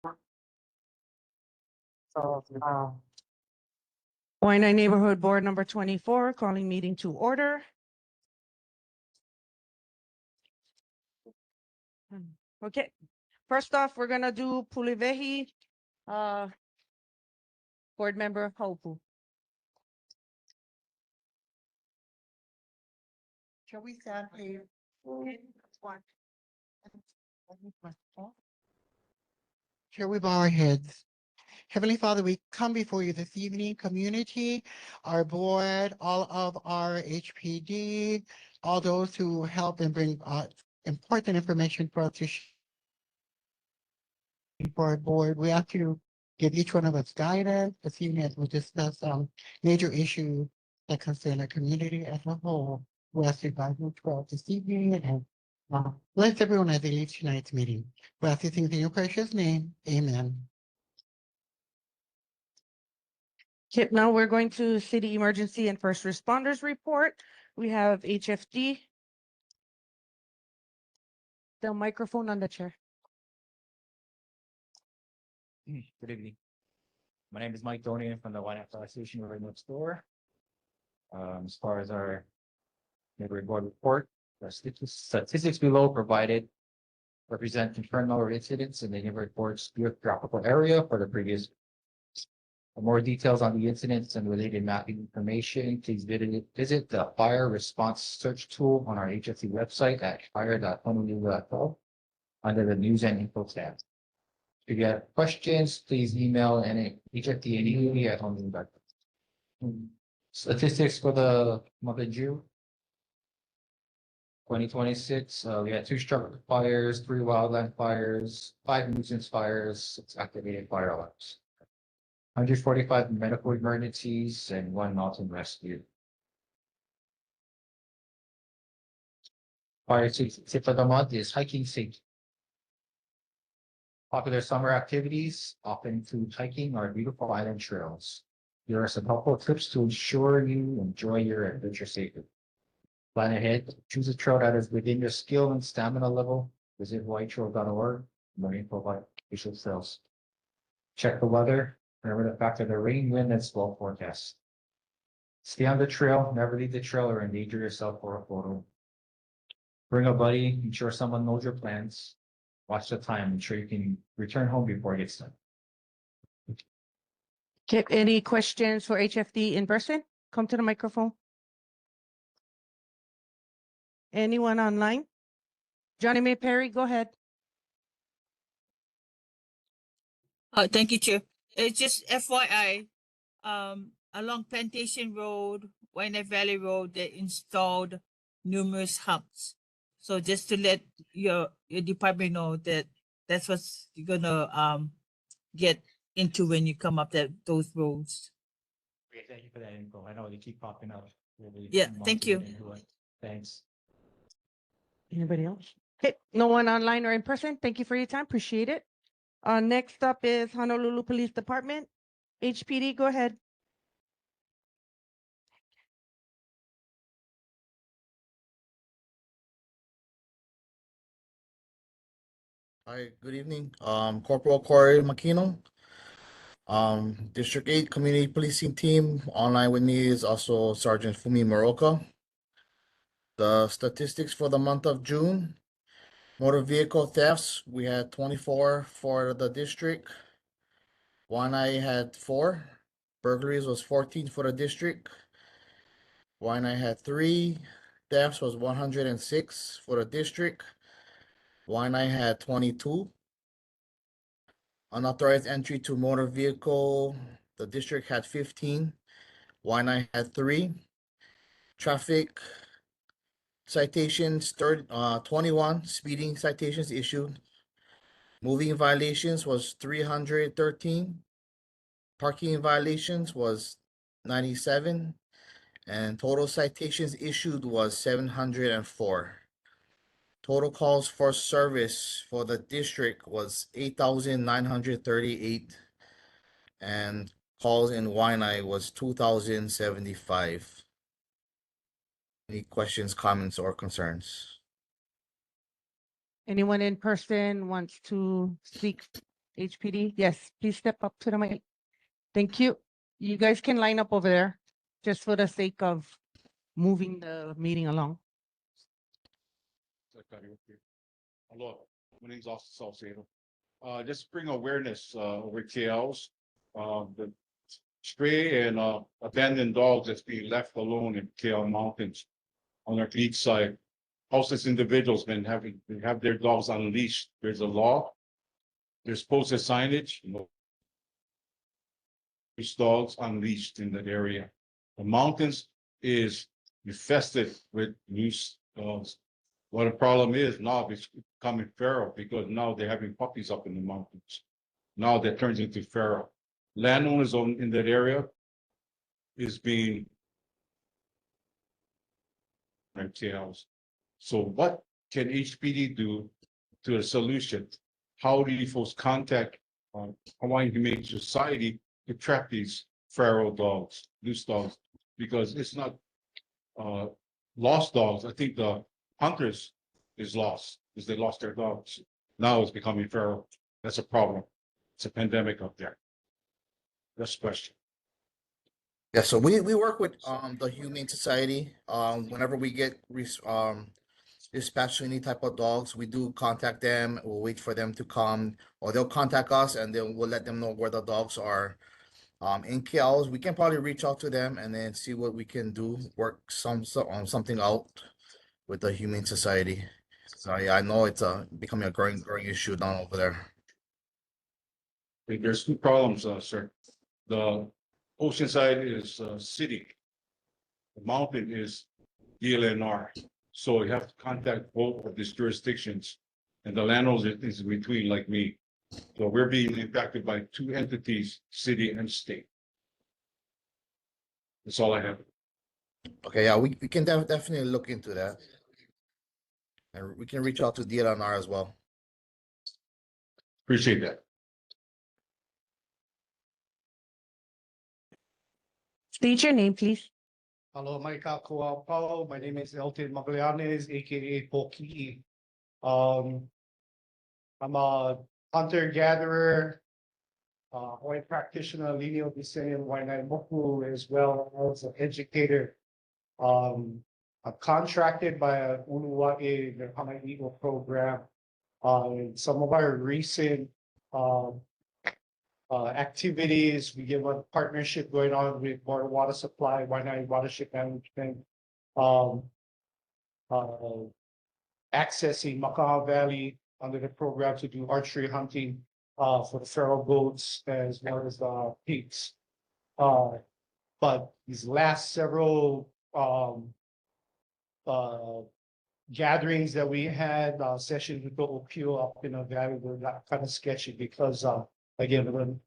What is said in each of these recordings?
So, Wai'anae Neighborhood Board number 24, calling meeting to order. Okay, first off, we're gonna do Pulivehi, board member Haupu. Shall we stand, please? Shall we bow our heads? Heavenly Father, we come before you this evening, community, our board, all of our HPD, all those who help and bring important information for us to share for our board. We ask you to give each one of us guidance this evening as we discuss major issues that concern our community as a whole. We ask you guys to throughout this evening and bless everyone as they leave tonight's meeting. We ask these things in your precious name. Amen. Okay, now we're going to city emergency and first responders report. We have HFD. The microphone on the chair. Good evening. My name is Mike Donian from the Wai'anae Station right next door. As far as our neighborhood board report, the statistics below provided represent confirmed number of incidents in the neighborhood board's geographical area for the previous. For more details on the incidents and related mapping information, please visit the fire response search tool on our HFC website at fire.honolulu.gov under the news and info tab. If you have questions, please email hftandhuli@honolulu.gov. Statistics for the month of June 2026, we had 2 structure fires, 3 wildland fires, 5 nuisance fires, 6 activated fire alarms, 145 medical emergencies, and 1 mountain rescue. Fire tip of the month is hiking safety. Popular summer activities often include hiking or beautiful island trails. Here are some helpful tips to ensure you enjoy your adventure safely. Plan ahead, choose a trail that is within your skill and stamina level. Visit whitetrail.org, learning provide visual trails. Check the weather. Remember the fact of the rain, wind, and swell forecast. Stay on the trail, never leave the trail or endanger yourself for a photo. Bring a buddy, ensure someone knows your plans. Watch the time, ensure you can return home before it gets done. Okay, any questions for HFD in person? Come to the microphone. Anyone online? Johnny May Perry, go ahead. Thank you, Chair. It's just FYI, along Plantation Road, Wai'anae Valley Road, they installed numerous humps. So just to let your department know that that's what's you're gonna get into when you come up those roads. Okay, thank you for that info. I know they keep popping up. Yeah, thank you. Thanks. Anybody else? Okay, no one online or in person. Thank you for your time. Appreciate it. Next up is Honolulu Police Department. HPD, go ahead. Hi, good evening. Corporal Corey Makino. District 8 Community Policing Team. Online with me is also Sergeant Fumi Moroka. The statistics for the month of June. Motor vehicle thefts, we had 24 for the district. Wai'anae had 4. Burglaries was 14 for the district. Wai'anae had 3. Thefts was 106 for the district. Wai'anae had 22. Unauthorized entry to motor vehicle, the district had 15. Wai'anae had 3. Traffic citations, 21 speeding citations issued. Moving violations was 313. Parking violations was 97. And total citations issued was 704. Total calls for service for the district was 8,938. And calls in Wai'anae was 2,075. Any questions, comments, or concerns? Anyone in person wants to speak HPD? Yes, please step up to the mic. Thank you. You guys can line up over there, just for the sake of moving the meeting along. Hello, my name's Austin Salcedo. Just bring awareness, over KLs, the stray and, abandoned dogs that's being left alone in KL Mountains on our beach side. Houseless individuals they have their dogs unleashed. There's a law. There's posted signage, these dogs unleashed in that area. The mountains is infested with loose dogs. What the problem is now, it's becoming feral because now they're having puppies up in the mountains. Now that turns into feral. Landowners in that area is being tails. So what can HPD do to a solution? How do you folks contact Hawaiian Humane Society to track these feral dogs, loose dogs? Because it's not lost dogs. I think the hunters is lost because they lost their dogs. Now it's becoming feral. That's a problem. It's a pandemic up there. That's the question. Yeah, so we work with the Humane Society. Whenever we get dispatched to any type of dogs, we do contact them. We'll wait for them to come, or they'll contact us, and then we'll let them know where the dogs are. In KLs, we can probably reach out to them and then see what we can do, work something out with the Humane Society. So yeah, I know it's becoming a growing issue down over there. There's two problems, sir. The ocean side is city. The mountain is DLNR. So you have to contact both of these jurisdictions, and the landowners is in between, like me. So we're being impacted by two entities, city and state. That's all I have. Okay, yeah, we can definitely look into that. And we can reach out to DLNR as well. Appreciate that. State your name, please. Hello, Maika Paulo. My name is Elton Magallanes, aka Poki. I'm a hunter-gatherer, Hawaii practitioner, lineal descendant, Wai'anae Moku, as well as an educator. I'm contracted by a Uluwa'e, the Hana Eagle program. Some of our recent activities, we give a partnership going on with water supply, Wai'anae watershed management, accessing Makaha Valley under the program to do archery hunting for the feral goats as well as pigs. But these last several gatherings that we had, sessions with the OPO up in the valley were kind of sketchy because again, when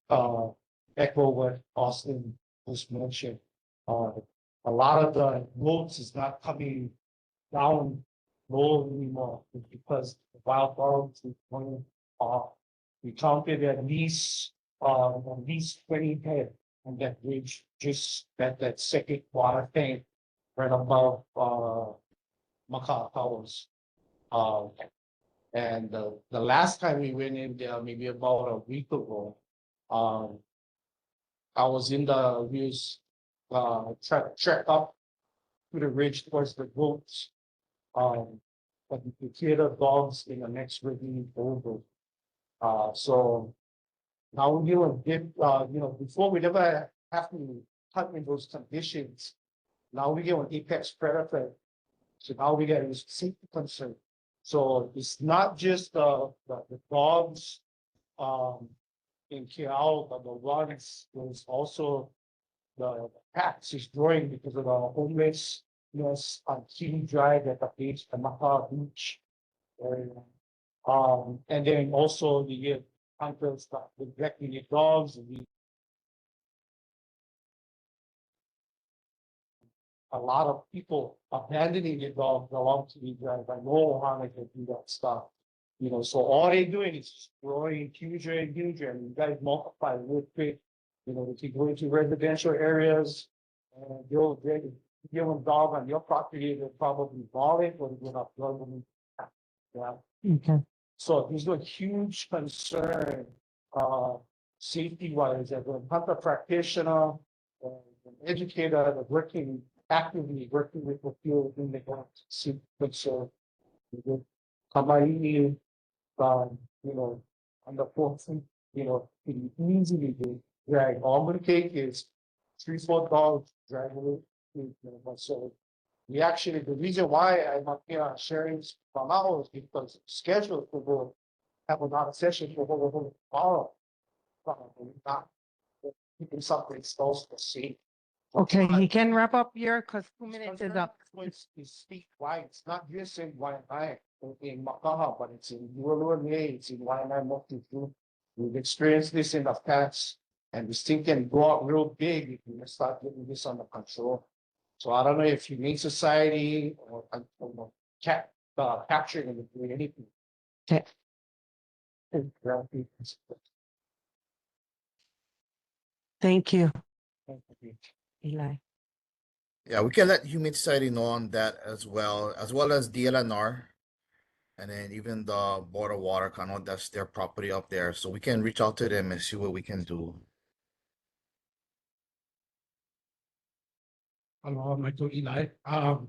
echo what Austin was mentioned, a lot of the goats is not coming down low anymore because the wild dogs is going off. We counted at least 20 head on that bridge, just that second water tank right above Makaha Towers. And the last time we went in there, maybe about a week ago, I was in the views, trek up to the ridge towards the goats. But you could hear the dogs in the next ravine over. So now we do a bit, before we never have to hunt in those conditions. Now we get an apex predator. So now we get a safety concern. So it's not just the dogs in KL, but the ones, there's also the cats is growing because of the homelessness on Kili Drive at the beach, the Makaha Beach area. And then also you get hunters neglecting their dogs. And a lot of people abandoning their dogs along Kili Drive. I know how they can do that stuff. So all they're doing is just growing huger and huger, and you guys multiply real quick. If you go into residential areas and you'll give them dog on your property, they'll probably violate or they're not drug them. Yeah. Okay. So there's a huge concern safety wise, as a hunter practitioner, an educator, and working actively, working with the field in the see, so. Kamaini, on the forefront, can easily drag. All it take is 3-4 dogs drag away. So we actually, the reason why I'm up here sharing from ours because scheduled to go have another session for tomorrow. Probably not. Keeping something close to see. Okay, he can wrap up here because 2 minutes is up. It's speak why it's not just in Wai'anae in Makaha, but it's in Wai'anae, it's in Wai'anae Mokitu. We've experienced this in the past, and this thing can go out real big if we start getting this under control. So I don't know if Humane Society or capturing and doing anything. Okay. Thank you, Eli. Yeah, we can let Humane Society know on that as well as DLNR. And then even the Board of Water, kind of that's their property up there. So we can reach out to them and see what we can do. Hello, Michael Eli. I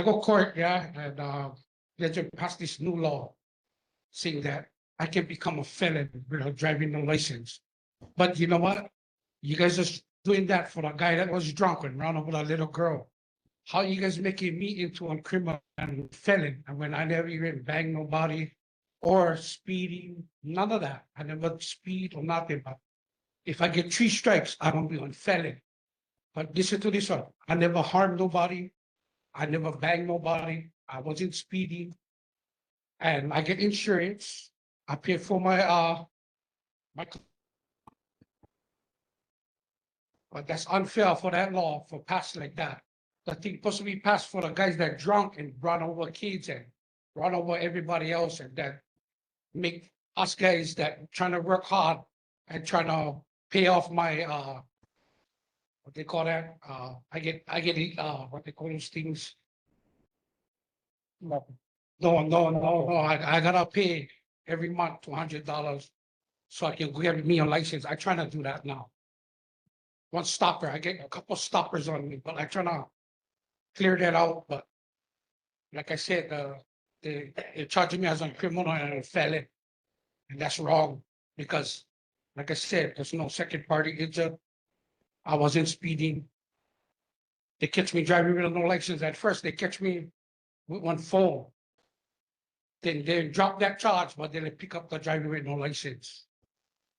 go court, yeah, and they just passed this new law saying that I can become a felon without driving no license. But you know what? You guys are doing that for the guy that was drunk and ran over a little girl. How you guys making me into a criminal and felon? And when I never even banged nobody or speeding, none of that. I never speed or nothing. But if I get 3 strikes, I don't be on felon. But listen to this one. I never harmed nobody. I never banged nobody. I wasn't speeding. And I get insurance. I pay for my but that's unfair for that law for passed like that. The thing supposed to be passed for the guys that drunk and run over kids and run over everybody else and that make us guys that trying to work hard and trying to pay off my what they call that? I get what they call those things. No, I gotta pay every month $200 so I can get me a license. I try to do that now. One stopper, I get a couple stoppers on me, but I try to clear that out. But like I said, they're charging me as a criminal and a felon, and that's wrong because, like I said, there's no second party injured. I wasn't speeding. They catch me driving with no license. At first, they catch me with one phone. Then they drop that charge, but then they pick up the driving with no license.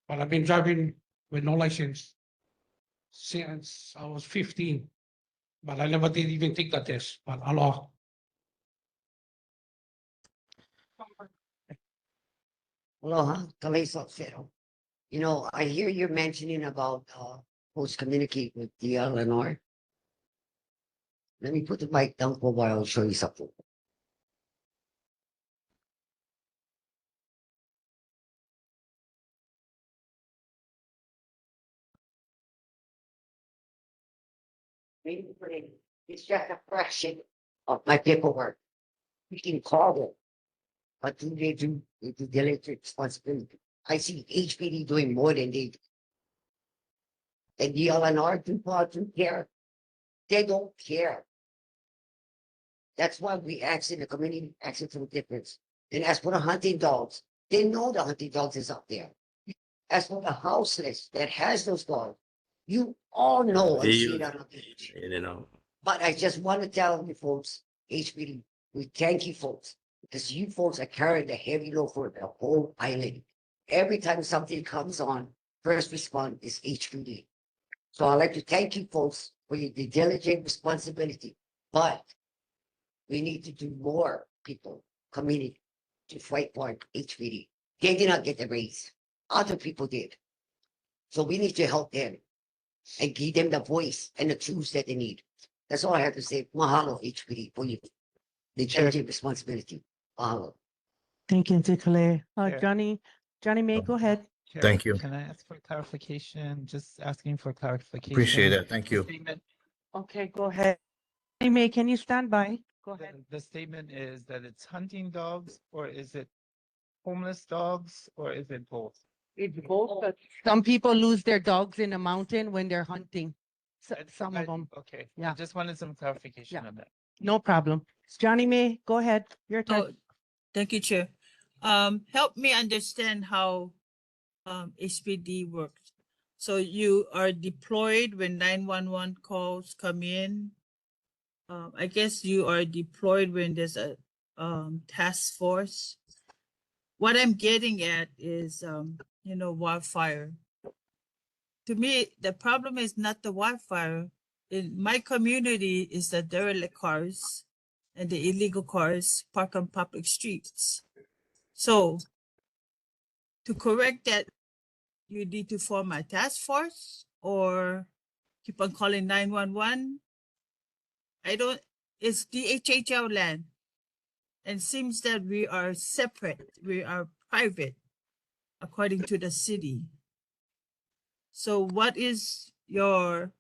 But I've been driving with no license since I was 15. But I never did even take the test. But Allah. Aloha, Kalesa Fero. I hear you're mentioning about post communicate with the LNR. Let me put the mic down for a while and show you something. It's just a fraction of my paperwork. We can call them. What do? They do diligent responsibility. I see HPD doing more than they do. And the LNR do care. They don't care. That's why we ask in the community, asking for the difference. And as for the hunting dogs, they know the hunting dogs is up there. As for the houseless that has those dogs, you all know and see it on the page. But I just want to tell you folks, HPD, we thank you folks, because you folks are carrying the heavy load for the whole island. Every time something comes on, first respond is HPD. So I'd like to thank you folks for your diligent responsibility, but we need to do more, people, community, to fight for HPD. They did not get the raise. Other people did. So we need to help them and give them the voice and the tools that they need. That's all I have to say. Mahalo, HPD, for you. The diligent responsibility. Mahalo. Thank you, Tikale. Yeah. Johnny May, go ahead. Chair, Thank you. Can I ask for clarification? Just asking for clarification. Appreciate it. Thank The you. statement- Okay, go ahead. Johnny May, can you stand by? Go The ahead. the statement is that it's hunting dogs, or is it homeless dogs or is it both? It's both, but some people lose their dogs in the mountain when they're hunting. Some of them, Okay. Yeah. I just wanted some clarification on that. no problem. Johnny May, go ahead, your turn. Oh, thank you, Chair. Help me understand how HPD works. So you are deployed when 911 calls come in. I guess you are deployed when there's a task force. What I'm getting at is wildfire. To me, the problem is not the wildfire. In my community is the derelict cars and the illegal cars parked on public streets. So to correct that, you need to form a task force or keep on calling 911. It's DHHL land. And seems that we are separate, we are private, according to the city. So what is your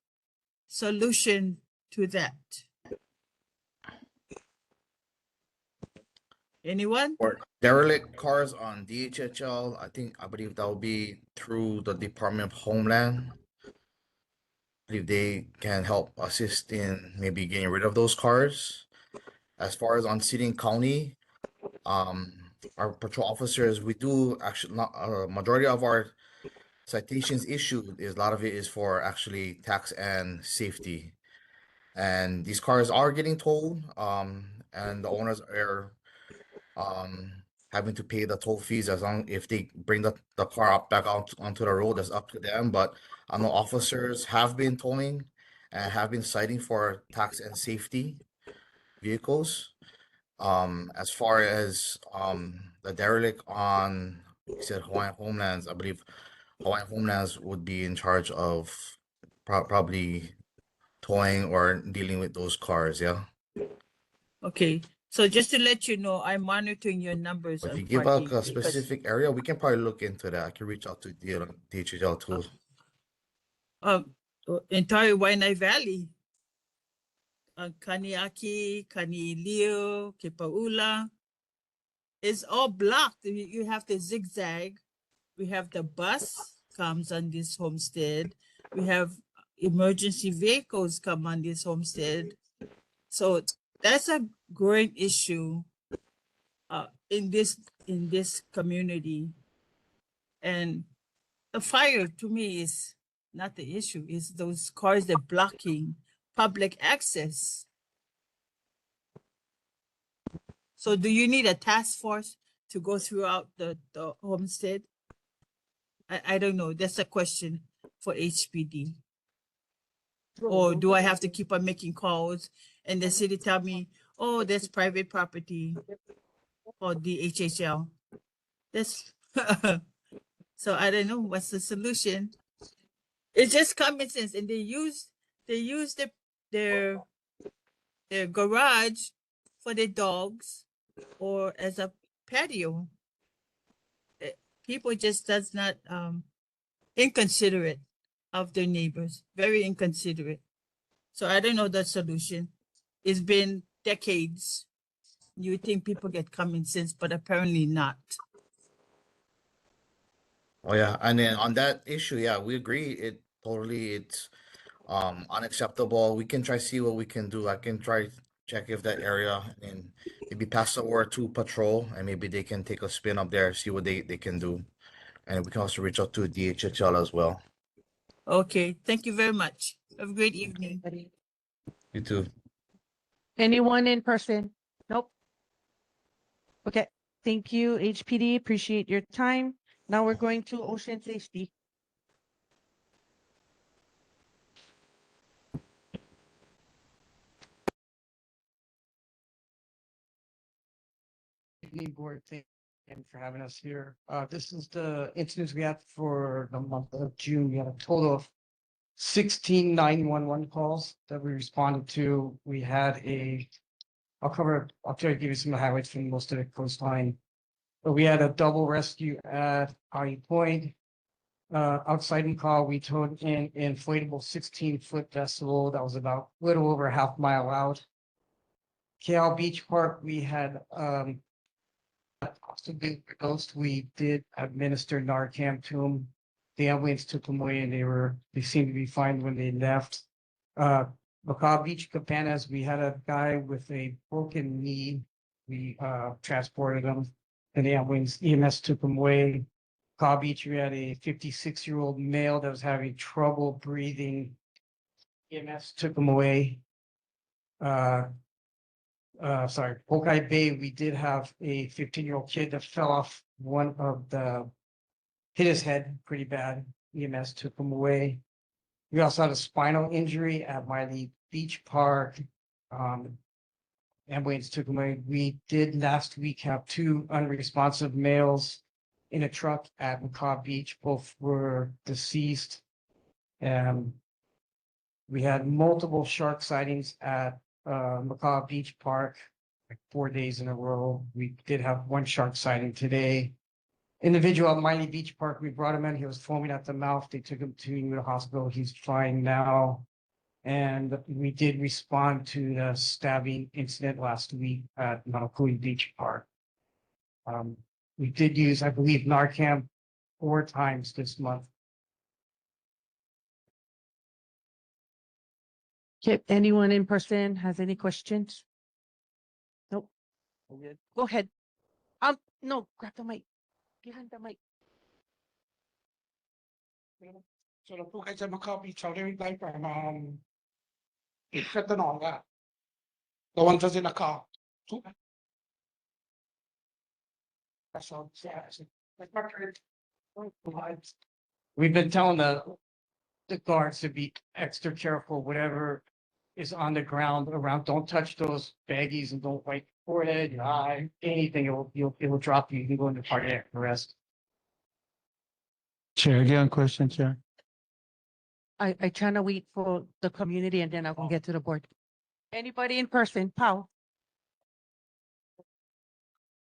solution to that? Anyone? Or derelict cars on DHHL, I believe that will be through the Department of Homeland. I believe they can help assist in maybe getting rid of those cars. As far as on city and county, our patrol officers, we do actually not majority of our citations issued is a lot of it is for actually tax and safety. And these cars are getting towed, and the owners are having to pay the toll fees as long if they bring the car up back out onto the road, that's up to them. But I know officers have been towing and have been citing for tax and safety vehicles. As far as the derelict on, you said Hawaiian Homelands, I believe Hawaiian Homelands would be in charge of probably towing or dealing with those cars, yeah. Okay. So just to let you know, I'm monitoring your numbers. If on you give parking out a because, specific area, we can probably look into that. I can reach out to DHL too. entire Wai'anae Valley, Kaniaki, Kanilio, Kepaula, it's all blocked. You have to zigzag. We have the bus comes on this homestead. We have emergency vehicles come on this homestead. So that's a growing issue in this community. And the fire to me is not the issue. It's those cars that blocking public access. So do you need a task force to go throughout the homestead? I don't know. That's a question for HPD. Or do I have to keep on making calls and the city tell me, oh, that's private property or the HHL? That's so I don't know what's the solution. It's just common sense, and they use their garage for their dogs or as a patio. People just does not inconsiderate of their neighbors, very inconsiderate. So I don't know the solution. It's been decades. You think people get common sense, but apparently not. Oh yeah, and then on that issue, yeah, we agree. It's unacceptable. We can try see what we can do. I can try check if that area and maybe pass the word to patrol and maybe they can take a spin up there, see what they can do. And we can also reach out to DHHL as well. Okay, thank you very much. Have a great evening. You too. Anyone in person? Nope. Okay, thank you, HPD. Appreciate your time. Now we're going to ocean safety. Evening board, thank you for having us here. This is the incidents we had for the month of June. We had a total of 16 911 calls that we responded to. We had I'll try to give you some of the highlights from most of the coastline. But we had a double rescue at High Point. Outside in call, we towed in an inflatable 16-foot vessel that was about a little over a half mile out. KL Beach Park, we had possibly overdosed. We did administer Narcan to them. The ambulance took them away and they seemed to be fine when they left. Macaw Beach, Cabanas, we had a guy with a broken knee. We transported him and the ambulance EMS took him away. Macaw Beach, we had a 56-year-old male that was having trouble breathing. EMS took him away. Sorry, Pokai Bay, we did have a 15-year-old kid that fell off hit his head pretty bad. EMS took him away. We also had a spinal injury at Miley Beach Park. Ambulance took him away. We did last week have 2 unresponsive males in a truck at Macaw Beach. Both were deceased. We had multiple shark sightings at Macaw Beach Park, like 4 days in a row. We did have 1 shark sighting today. Individual at Miley Beach Park, we brought him in. He was foaming at the mouth. They took him to the hospital. He's fine now. And we did respond to the stabbing incident last week at Maunakui Beach Park. We did use, I believe, Narcan 4 times this month. Okay, anyone in person has any questions? Nope. Go ahead. No, grab the mic. Behind the mic. So the pool guys at Macaw Beach, how they like from fentanyl that. The ones that's in the car. That's all. We've been telling the guards to be extra careful, whatever is on the ground around. Don't touch those baggies and don't wipe your forehead, your eye, anything. It will drop you. You can go into cardiac arrest. Chair, again, question, Chair. I trying to wait for the community and then I can get to the board. Anybody in person? Pow.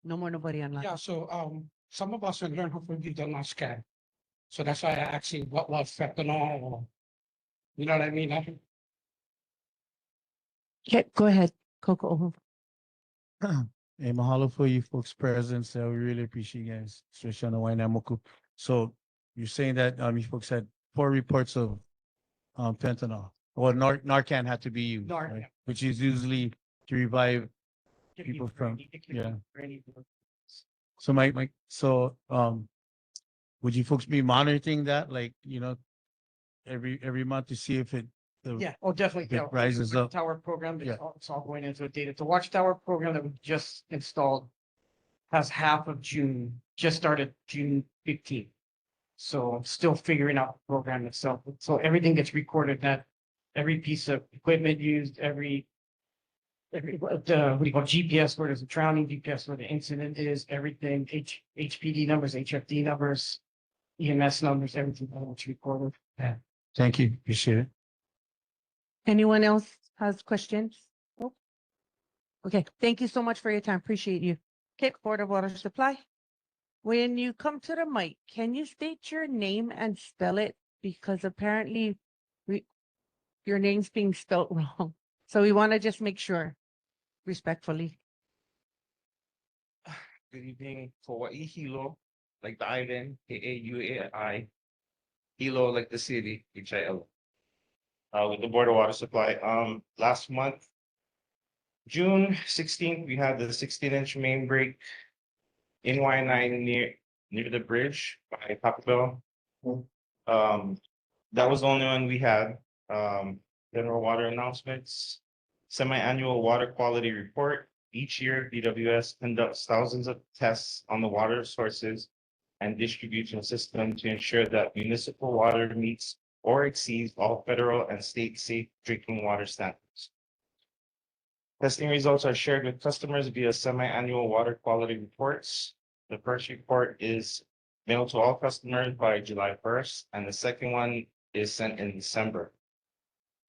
No more nobody online. Yeah, so some of us have learned how to do the not scan. So that's why I asked you what was fentanyl or you know what I mean? Okay, go ahead, Coco. Hey, mahalo for you folks' presence. We really appreciate you guys, especially on the Wai'anae. So you're saying that you folks had 4 reports of fentanyl. Well, Narcan had to be used, Narcan. right? Which is usually to revive people from, yeah. So would you folks be monitoring that, like, every month to see if it Yeah, oh, definitely. It Yeah, rises up. Tower program, Yeah. it's all going into a data. The Watchtower program that we just installed has half of June, just started June 15th. So I'm still figuring out the program itself. So everything gets recorded, that every piece of equipment used, every what do you call GPS, where there's a drowning, GPS where the incident is, everything, HPD numbers, HFD numbers, EMS numbers, everything that's recorded. Yeah. Thank you. Appreciate it. Anyone else has questions? Nope. Okay, thank you so much for your time. Appreciate you. Okay, Board of Water Supply. When you come to the mic, can you state your name and spell it? Because apparently your name's being spelled wrong. So we want to just make sure respectfully. Good evening, Hawaii Hilo, like the island, Kauai. Hilo, like the city, HIL. With the Board of Water Supply, last month, June 16th, we had the 16-inch main break in Wai'anae near the bridge by Taco Bell. That was the only one we had. General water announcements, semi-annual water quality report. Each year, BWS conducts thousands of tests on the water sources and distribution system to ensure that municipal water meets or exceeds all federal and state safe drinking water standards. Testing results are shared with customers via semi-annual water quality reports. The first report is mailed to all customers by July 1st, and the second one is sent in December.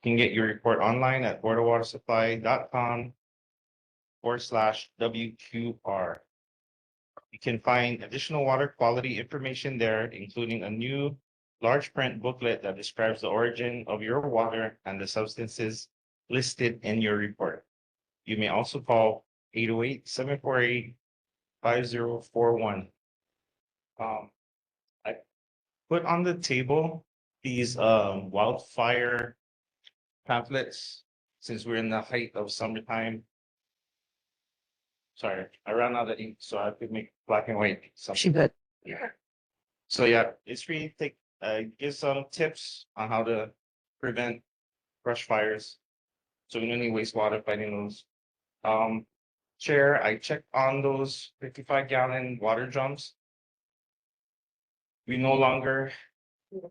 You can get your report online at boardofwatersupply.com/WQR. You can find additional water quality information there, including a new large print booklet that describes the origin of your water and the substances listed in your report. You may also call 808-748 5041. I put on the table these wildfire pamphlets since we're in the height of summertime. Sorry, I ran out of ink, so I could make black and white. She good. Yeah. So yeah, it's really gives some tips on how to prevent brush fires. So we don't need wastewater fighting those. Chair, I checked on those 55-gallon water drums. We no longer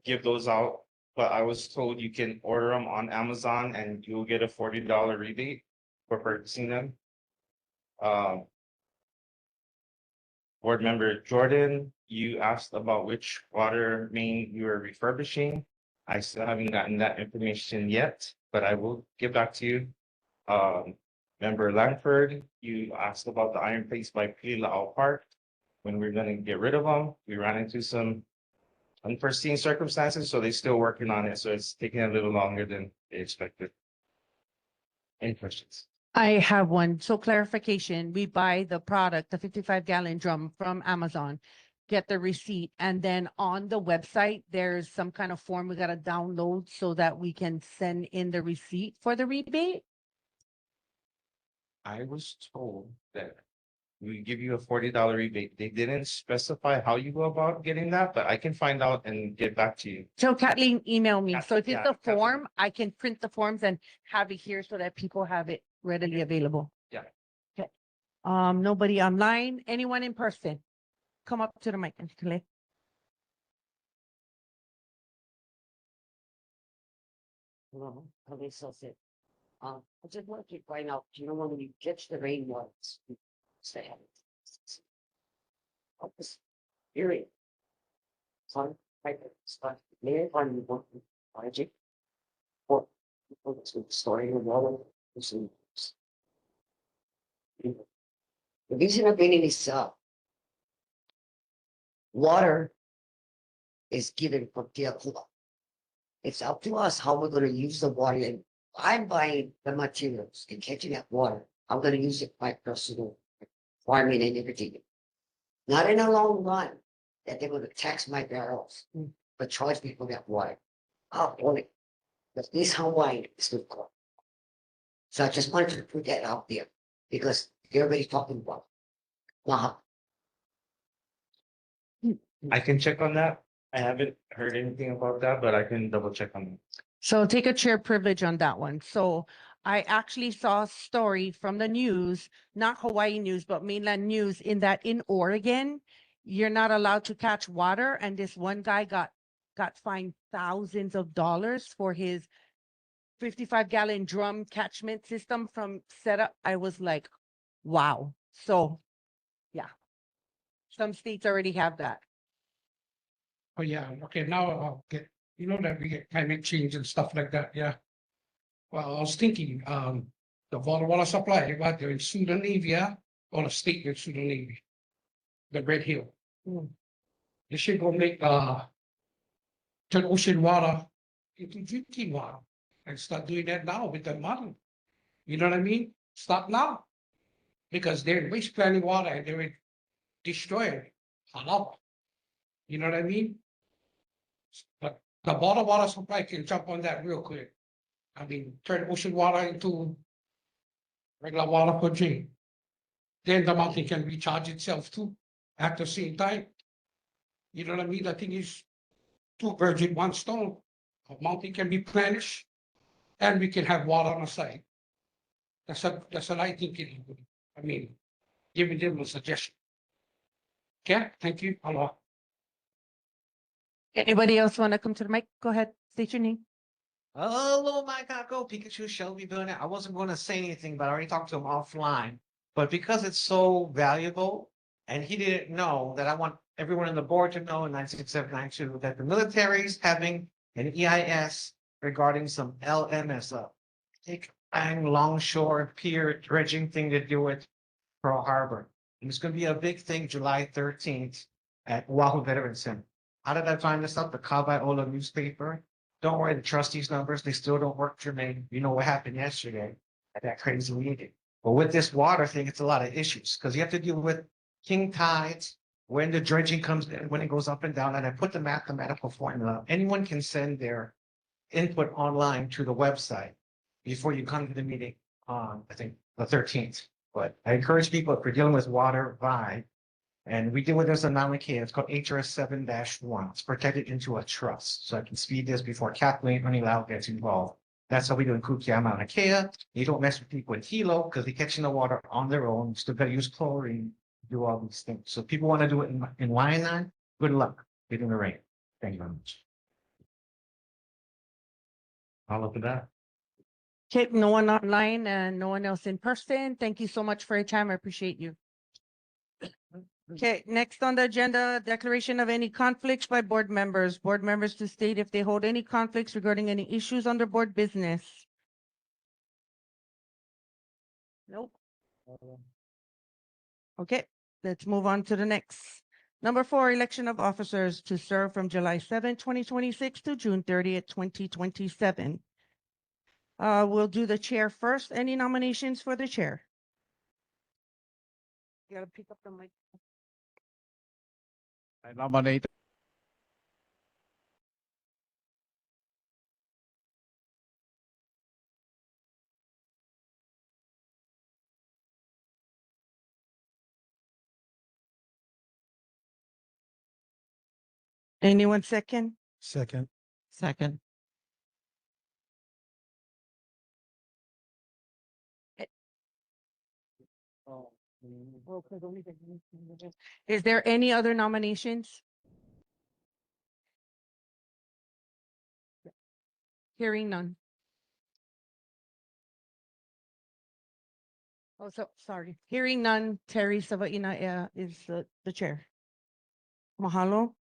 give those out, but I was told you can order them on Amazon and you'll get a $40 rebate for purchasing them. Board member Jordan, you asked about which water main you are refurbishing. I still haven't gotten that information yet, but I will get back to you. Member Langford, you asked about the iron plates by Pililao Park. When we're gonna get rid of them, we ran into some unforeseen circumstances, so they're still working on it. So it's taking a little longer than they expected. Any questions? I have one. So clarification, we buy the product, the 55-gallon drum from Amazon, get the receipt, and then on the website, there's some kind of form we gotta download so that we can send in the receipt for the rebate? I was told that we give you a $40 rebate. They didn't specify how you go about getting that, but I can find out and get back to you. So Kathleen emailed me. So if Yeah, it's a Kathleen. form, I can print the forms and have it here so that people have it readily available. Yeah. Okay. Nobody online, anyone in person? Come up to the mic and collect. No, okay, so it. I just want to find out, you know, when you catch the rainwater, say. Of this period. Son, right, start, may I find one project? Or, storing the water, the reason I've been in this, water is given from Tiakula. It's up to us how we're gonna use the water, and I'm buying the materials and catching that water. I'm gonna use it my personal farming and everything. Not in the long run that they're gonna tax my barrels, but charge me for that water. Oh, boy, but this Hawaii is good. So I just wanted to put that out there because everybody's talking about. Wow. I can check on that. I haven't heard anything about that, but I can double check on that. So take a chair privilege on that one. So I actually saw a story from the news, not Hawaii news, but mainland news, in that in Oregon, you're not allowed to catch water. And this one guy got fined thousands of dollars for his 55-gallon drum catchment system from setup. I was like, wow. So yeah, some states already have that. Oh, yeah, okay, now I'll get, you know that we get climate change and stuff like that, yeah. Well, I was thinking, the water supply, right there in Sudan Navy, yeah, or the state in Sudan Navy. The Red Hill. They should go make, turn ocean water into drinking water and start doing that now with the money. You know what I mean? Start now. Because they're waste planning water and they would destroy it. Halal. You know what I mean? But the bottled water supply can jump on that real quick. I mean, turn ocean water into regular water for drink. Then the mountain can recharge itself too at the same time. You know what I mean? The thing is, two birds with one stone. A mountain can be replenished and we can have water on the side. That's what I think it would. I mean, giving them a suggestion. Okay, thank you. Aloha. Anybody else want to come to the mic? Go ahead, state your name. Hello, my Kako, Pikachu, Shelby doing it. I wasn't going to say anything, but I already talked to him offline. But because it's so valuable, and he didn't know that I want everyone on the board to know in 96792 that the military is having an EIS regarding some LMS take longshore pier dredging thing to do with Pearl Harbor. And it's going to be a big thing July 13th at Oahu Veterans Center. How did I find this out? The Kawaiola newspaper. Don't worry, the trustees' numbers, they still don't work, Jermaine. You know what happened yesterday at that crazy meeting. But with this water thing, it's a lot of issues because you have to deal with king tides, when the dredging comes in, when it goes up and down, and I put the mathematical formula. Anyone can send their input online to the website before you come to the meeting on, I think, the 13th. But I encourage people, if you're dealing with water, buy. And we deal with this in Maui Kea. It's called HRS 7-1. It's protected into a trust. So I can speed this before Kathleen or Lau gets involved. That's how we do in Kukia Mauna Kea. You don't mess with people in Hilo because they're catching the water on their own. You still got to use chlorine, do all these things. So if people want to do it in Wai'anae, good luck. Get in the rain. Thank you very much. I'll look at that. Okay, no one online and no one else in person. Thank you so much for your time. I appreciate you. Okay, next on the agenda, declaration of any conflicts by board members. Board members to state if they hold any conflicts regarding any issues under board business. Nope. Okay, let's move on to the next. Number 4, election of officers to serve from July 7, 2026 to June 30th, 2027. We'll do the chair first. Any nominations for the chair? You gotta pick up the mic. I nominate. Anyone second? Second. Second. Is there any other nominations? Hearing none. Oh, so sorry. Hearing none, Terry Savaina is the chair. Mahalo.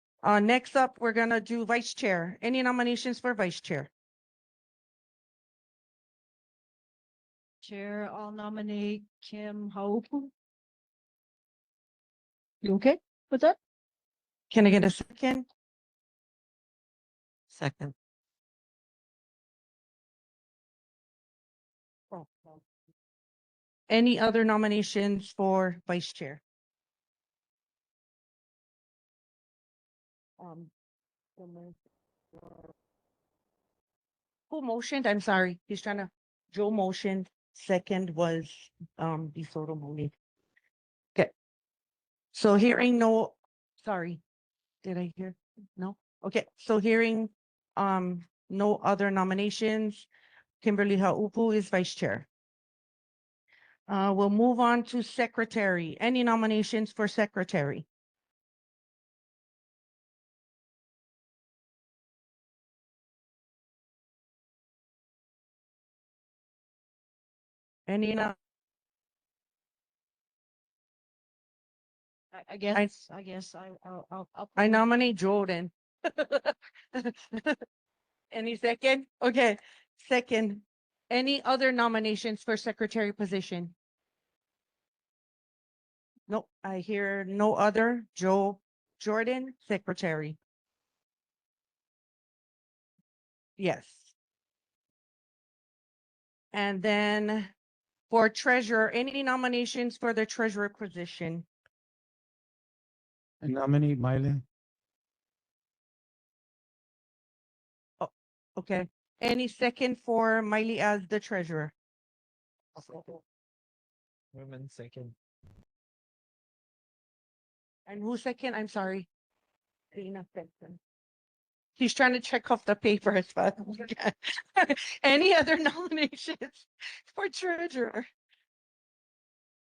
Next up, we're gonna do vice chair. Any nominations for vice chair? Chair, I'll nominate Kim Haupu. You okay with that? Can I get a second? Second. Any other nominations for vice chair? Who motioned? I'm sorry. He's trying to, Joe motioned. Second was, DeSoto Mooney. Okay. So hearing no, sorry, did I hear? No? Okay, so hearing, no other nominations. Kimberly Haupu is vice chair. We'll move on to secretary. Any nominations for secretary? Any, I guess, I'll. I nominate Jordan. Any second? Okay, second. Any other nominations for secretary position? No, I hear no other. Joe Jordan, secretary. Yes. And then for treasurer, any nominations for the treasurer position? I nominate Miley. Okay. Any second for Miley as the treasurer? Women second. And who second? I'm sorry. Rina second. He's trying to check off the papers, but any other nominations for treasurer?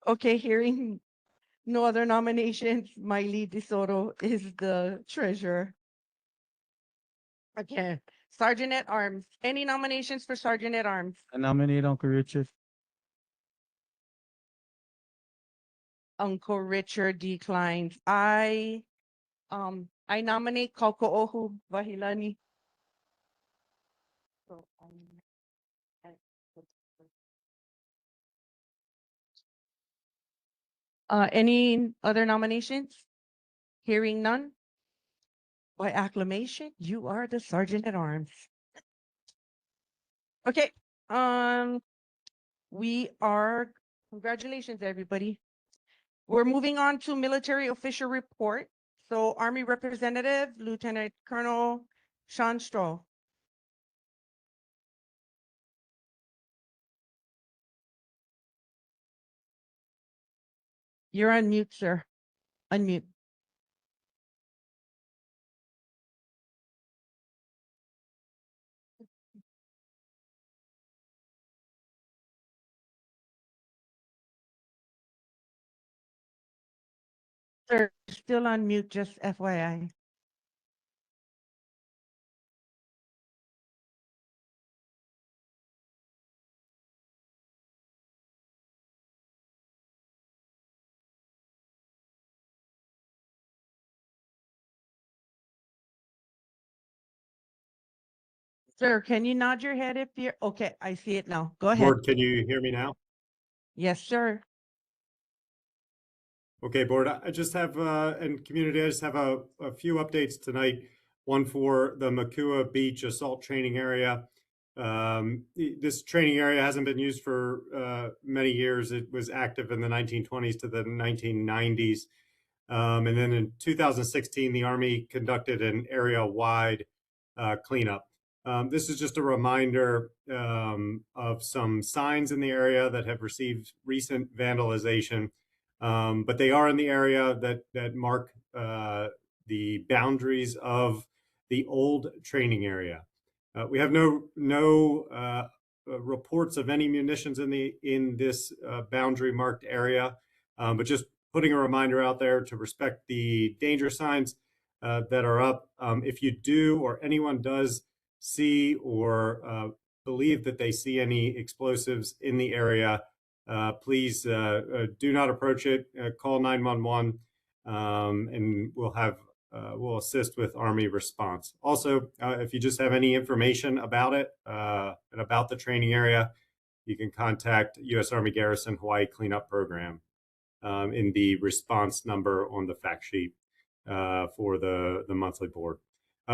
Okay, hearing no other nominations, Miley DeSoto is the treasurer. Okay, Sergeant at Arms. Any nominations for Sergeant at Arms? I nominate Uncle Richard. Uncle Richard declines. I nominate Kauko'ohu Vahilani. Any other nominations? Hearing none? By acclamation, you are the Sergeant at Arms. Okay, we are, congratulations, everybody. We're moving on to military official report. So Army Representative Lieutenant Colonel Sean Stroll. You're on mute, sir. Unmute. Sir, still on mute, just FYI. Sir, can you nod your head if you're, okay, I see it now. Go ahead. Board, can you hear me now? Yes, sir. Okay, board, I just have, and community, I just have a few updates tonight. One for the Makua Beach Assault Training Area. This training area hasn't been used for many years. It was active in the 1920s to the 1990s. And then in 2016, the Army conducted an area-wide cleanup. This is just a reminder of some signs in the area that have received recent vandalization, but they are in the area that mark the boundaries of the old training area. We have no reports of any munitions in this boundary marked area, but just putting a reminder out there to respect the danger signs that are up. If you do or anyone does see or believe that they see any explosives in the area, please do not approach it. Call 911, and we'll assist with Army response. Also, if you just have any information about it and about the training area, you can contact U.S. Army Garrison Hawaii Cleanup Program in the response number on the fact sheet for the monthly board.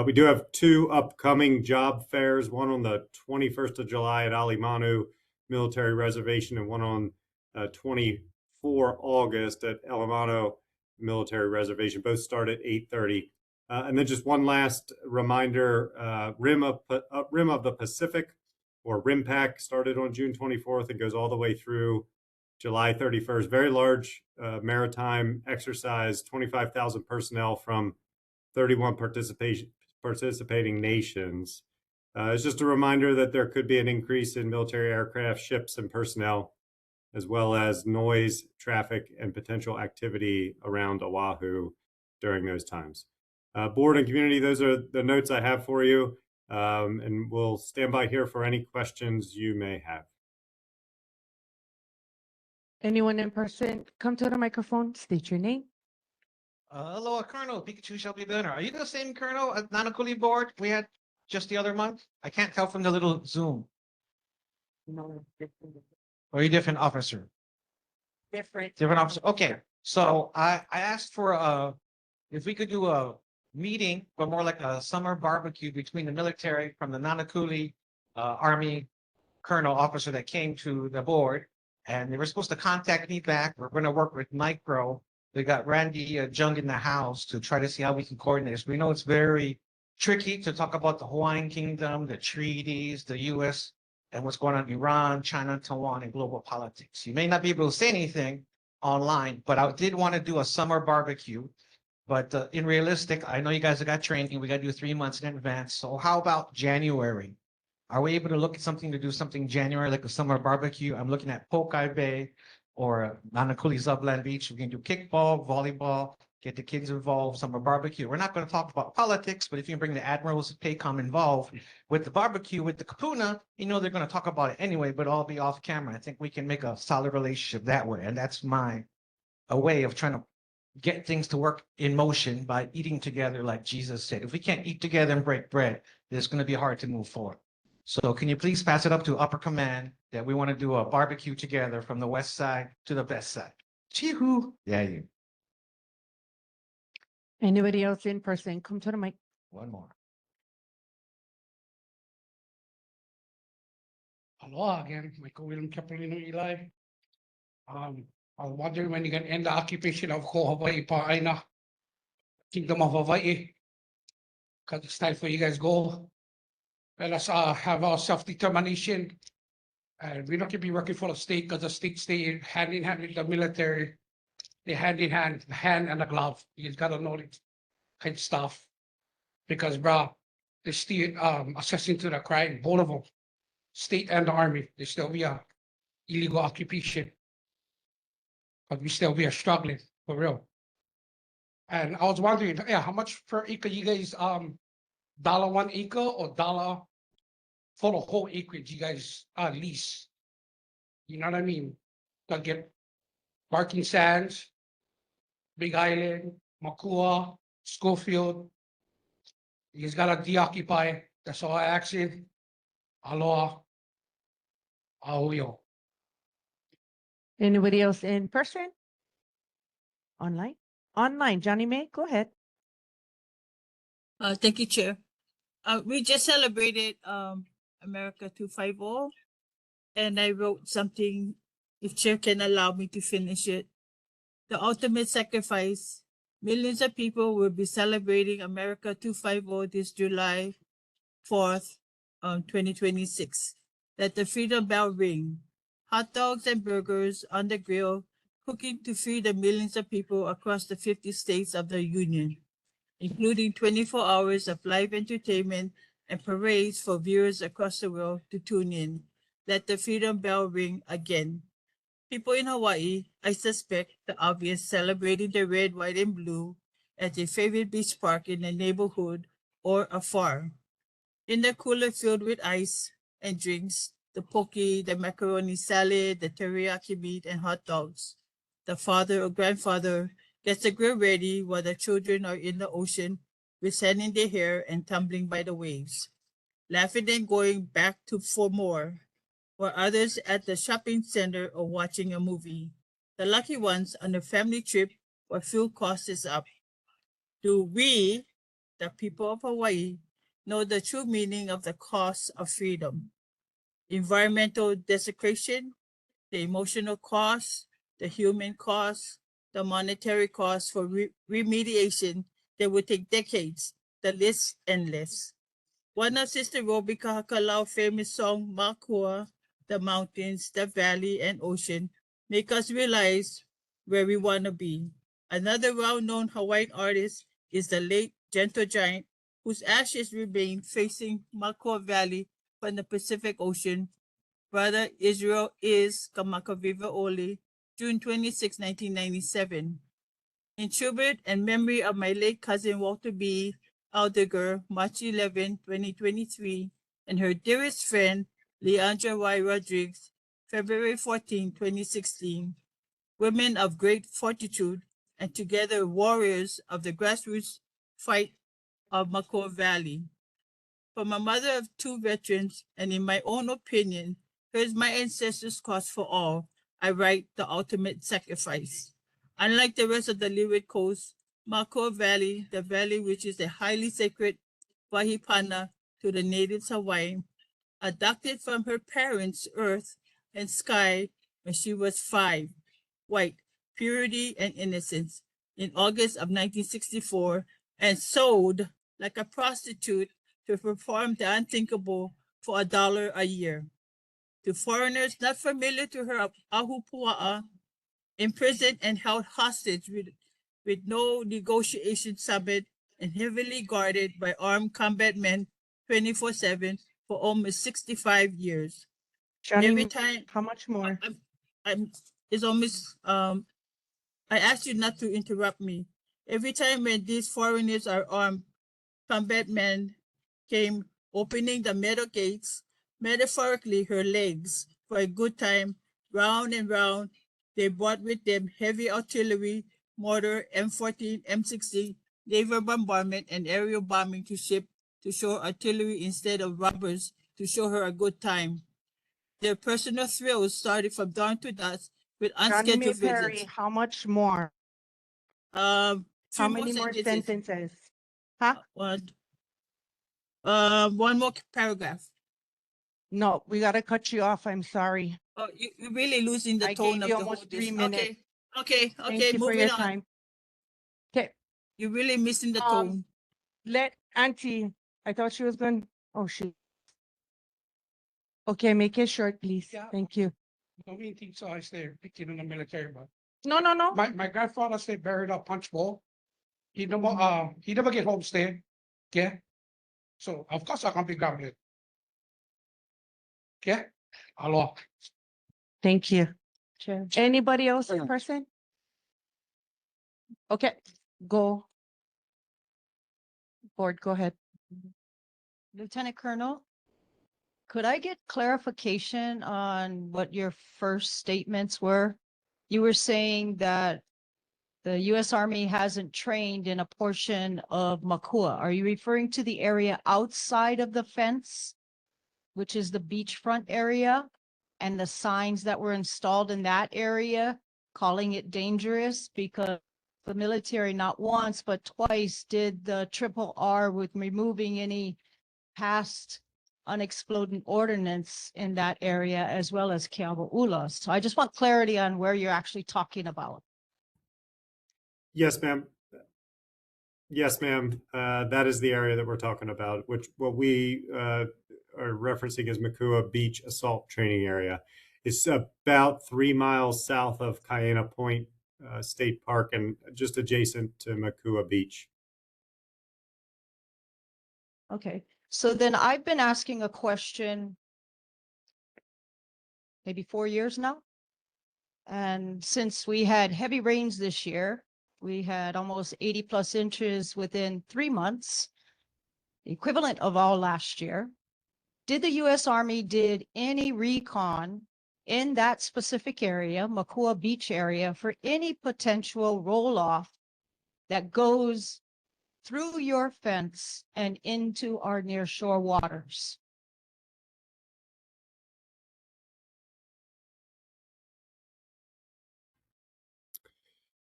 We do have two upcoming job fairs, one on the 21st of July at Alimanu Military Reservation and one on 24 August at Alimano Military Reservation. Both start at 8:30. And then just one last reminder, Rim of the Pacific, or RIMPAC, started on June 24th and goes all the way through July 31st. Very large maritime exercise, 25,000 personnel from 31 participating nations. It's just a reminder that there could be an increase in military aircraft, ships, and personnel, as well as noise, traffic, and potential activity around Oahu during those times. Board and community, those are the notes I have for you, and we'll stand by here for any questions you may have. Anyone in person, come to the microphone, state your name. Hello, Colonel Pikachu Shelby Banner. Are you the same Colonel at Nanakuli board we had just the other month? I can't tell from the little Zoom. Or are you a different officer? Different officer. Okay, so I asked for if we could do a meeting, but more like a summer barbecue between the military from the Nanakuli Army Colonel officer that came to the board, and they were supposed to contact me back. We're going to work with Micro. They got Randy Jung in the house to try to see how we can coordinate this. We know it's very tricky to talk about the Hawaiian Kingdom, the treaties, the U.S., and what's going on in Iran, China, Taiwan, and global politics. You may not be able to say anything online, but I did want to do a summer barbecue. But in realistic, I know you guys have got training. We got to do 3 months in advance. So how about January? Are we able to look at something to do something January, like a summer barbecue? I'm looking at Pokai Bay or Nanakuli Zubland Beach. We can do kickball, volleyball, get the kids involved, summer barbecue. We're not going to talk about politics, but if you can bring the admirals of PACOM involved with the barbecue, with the kapuna, you know they're going to talk about it anyway, but all be off camera. I think we can make a solid relationship that way. And that's a way of trying to get things to work in motion by eating together, like Jesus said. If we can't eat together and break bread, it's going to be hard to move forward. So can you please pass it up to upper command that we want to do a barbecue together from the west side to the best side? Chee-hoo. Yeah, you. Anybody else in person, come to the mic. One more. Aloha again, Michael William Capolino Eli. I was wondering when you can end the occupation of Hawaii Wai'anae, Kingdom of Hawaii. Cause it's time for you guys go. Let us have our self-determination. And we don't keep be working for the state because the state stay hand in hand with the military. They hand in hand, the hand and the glove. You just gotta know it kind of stuff. Because bro, they still assessing to the crime, both of them, state and the army. They still be a illegal occupation. But we still be a struggling for real. And I was wondering, yeah, how much per acre you guys $1 acre or dollar for the whole acreage you guys lease? You know what I mean? To get Barking Sands, Big Island, Makua, Schofield. You just gotta deoccupy. That's all I ask you. Aloha. Aoyo. Anybody else in person? Online? Online, Johnny May, go ahead. Thank you, Chair. We just celebrated America 250, and I wrote something, if Chair can allow me to finish it. The ultimate sacrifice. Millions of people will be celebrating America 250 this July 4th, 2026. Let the freedom bell ring. Hot dogs and burgers on the grill, cooking to feed the millions of people across the 50 states of the Union, including 24 hours of live entertainment and parades for viewers across the world to tune in. Let the freedom bell ring again. People in Hawaii, I suspect the obvious, celebrating the red, white, and blue at their favorite beach park in the neighborhood or afar. In the cooler filled with ice and drinks, the poke, the macaroni salad, the teriyaki meat, and hot dogs. The father or grandfather gets the grill ready while the children are in the ocean with sand in their hair and tumbling by the waves, laughing and going back for more, while others at the shopping center or watching a movie. The lucky ones on a family trip where fuel cost is up. Do we, the people of Hawaii, know the true meaning of the cost of freedom? Environmental desecration, the emotional cost, the human cost, the monetary cost for remediation that would take decades. The list endless. One of Sister Robi Kahakalau's famous song, Makua, the mountains, the valley, and ocean, make us realize where we want to be. Another well-known Hawaiian artist is the late Gentle Giant, whose ashes remain facing Makua Valley from the Pacific Ocean. Brother Israel is Kamakaviva Oli, June 26, 1997. In tribute and memory of my late cousin Walter B. Aldiger, March 11, 2023, and her dearest friend, Leandra Y. Rodriguez, February 14, 2016. Women of great fortitude and together warriors of the grassroots fight of Makua Valley. From a mother of 2 veterans, and in my own opinion, here's my ancestors' cost for all. I write the ultimate sacrifice. Unlike the rest of the Leeward Coast, Makua Valley, the valley which is a highly sacred wahipana to the natives Hawaii, adopted from her parents, earth and sky, when she was 5, white, purity and innocence, in August of 1964, and sold like a prostitute to perform the unthinkable for $1 a year. To foreigners not familiar to her ahupua'a, imprisoned and held hostage with no negotiation summit and heavily guarded by armed combat men 24/7 for almost 65 years. Johnny, Every time, how much more? it's almost, I ask you not to interrupt me. Every time when these foreigners are armed, combat men came opening the metal gates, metaphorically her legs, for a good time, round and round. They brought with them heavy artillery, mortar, M14, M60, naval bombardment, and aerial bombing to ship to show artillery instead of robbers to show her a good time. Their personal thrills started from dawn to dusk with Johnny May unscheduled Perry, visits. how much more? How many more sentences? Huh? One more paragraph. No, we gotta cut you off. I'm sorry. Oh, you're really losing the I tone gave of you the whole almost 3 dish. minutes. Okay, Okay, Thank okay, you for moving your on. time. Okay, You're really missing the tone. let Auntie, I thought she was going, oh, she. Okay, make it short, please. Yeah. Thank you. No mean so I stay picking in the military, but No, no, no. my grandfather stay buried up Punch Bowl. Mm-hmm. He never get homestead. Okay. So of course I can be gambling. Okay. Aloha. Thank you. Chair. Anybody else in person? Okay, go. Board, go ahead. Lieutenant Colonel, could I get clarification on what your first statements were? You were saying that the US Army hasn't trained in a portion of Makua. Are you referring to the area outside of the fence, which is the beachfront area, and the signs that were installed in that area, calling it dangerous? Because the military not once, but twice did the triple R with removing any past unexploded ordnance in that area, as well as Keawaula. So I just want clarity on where you're actually talking about. Yes, ma'am. Yes, ma'am. That is the area that we're talking about, which what we are referencing as Makua Beach Assault Training Area. It's about 3 miles south of Kaena Point State Park and just adjacent to Makua Beach. Okay, so then I've been asking a question maybe 4 years now. And since we had heavy rains this year, we had almost 80 plus inches within 3 months, equivalent of all last year. Did the US Army did any recon in that specific area, Makua Beach area, for any potential roll off that goes through your fence and into our near shore waters?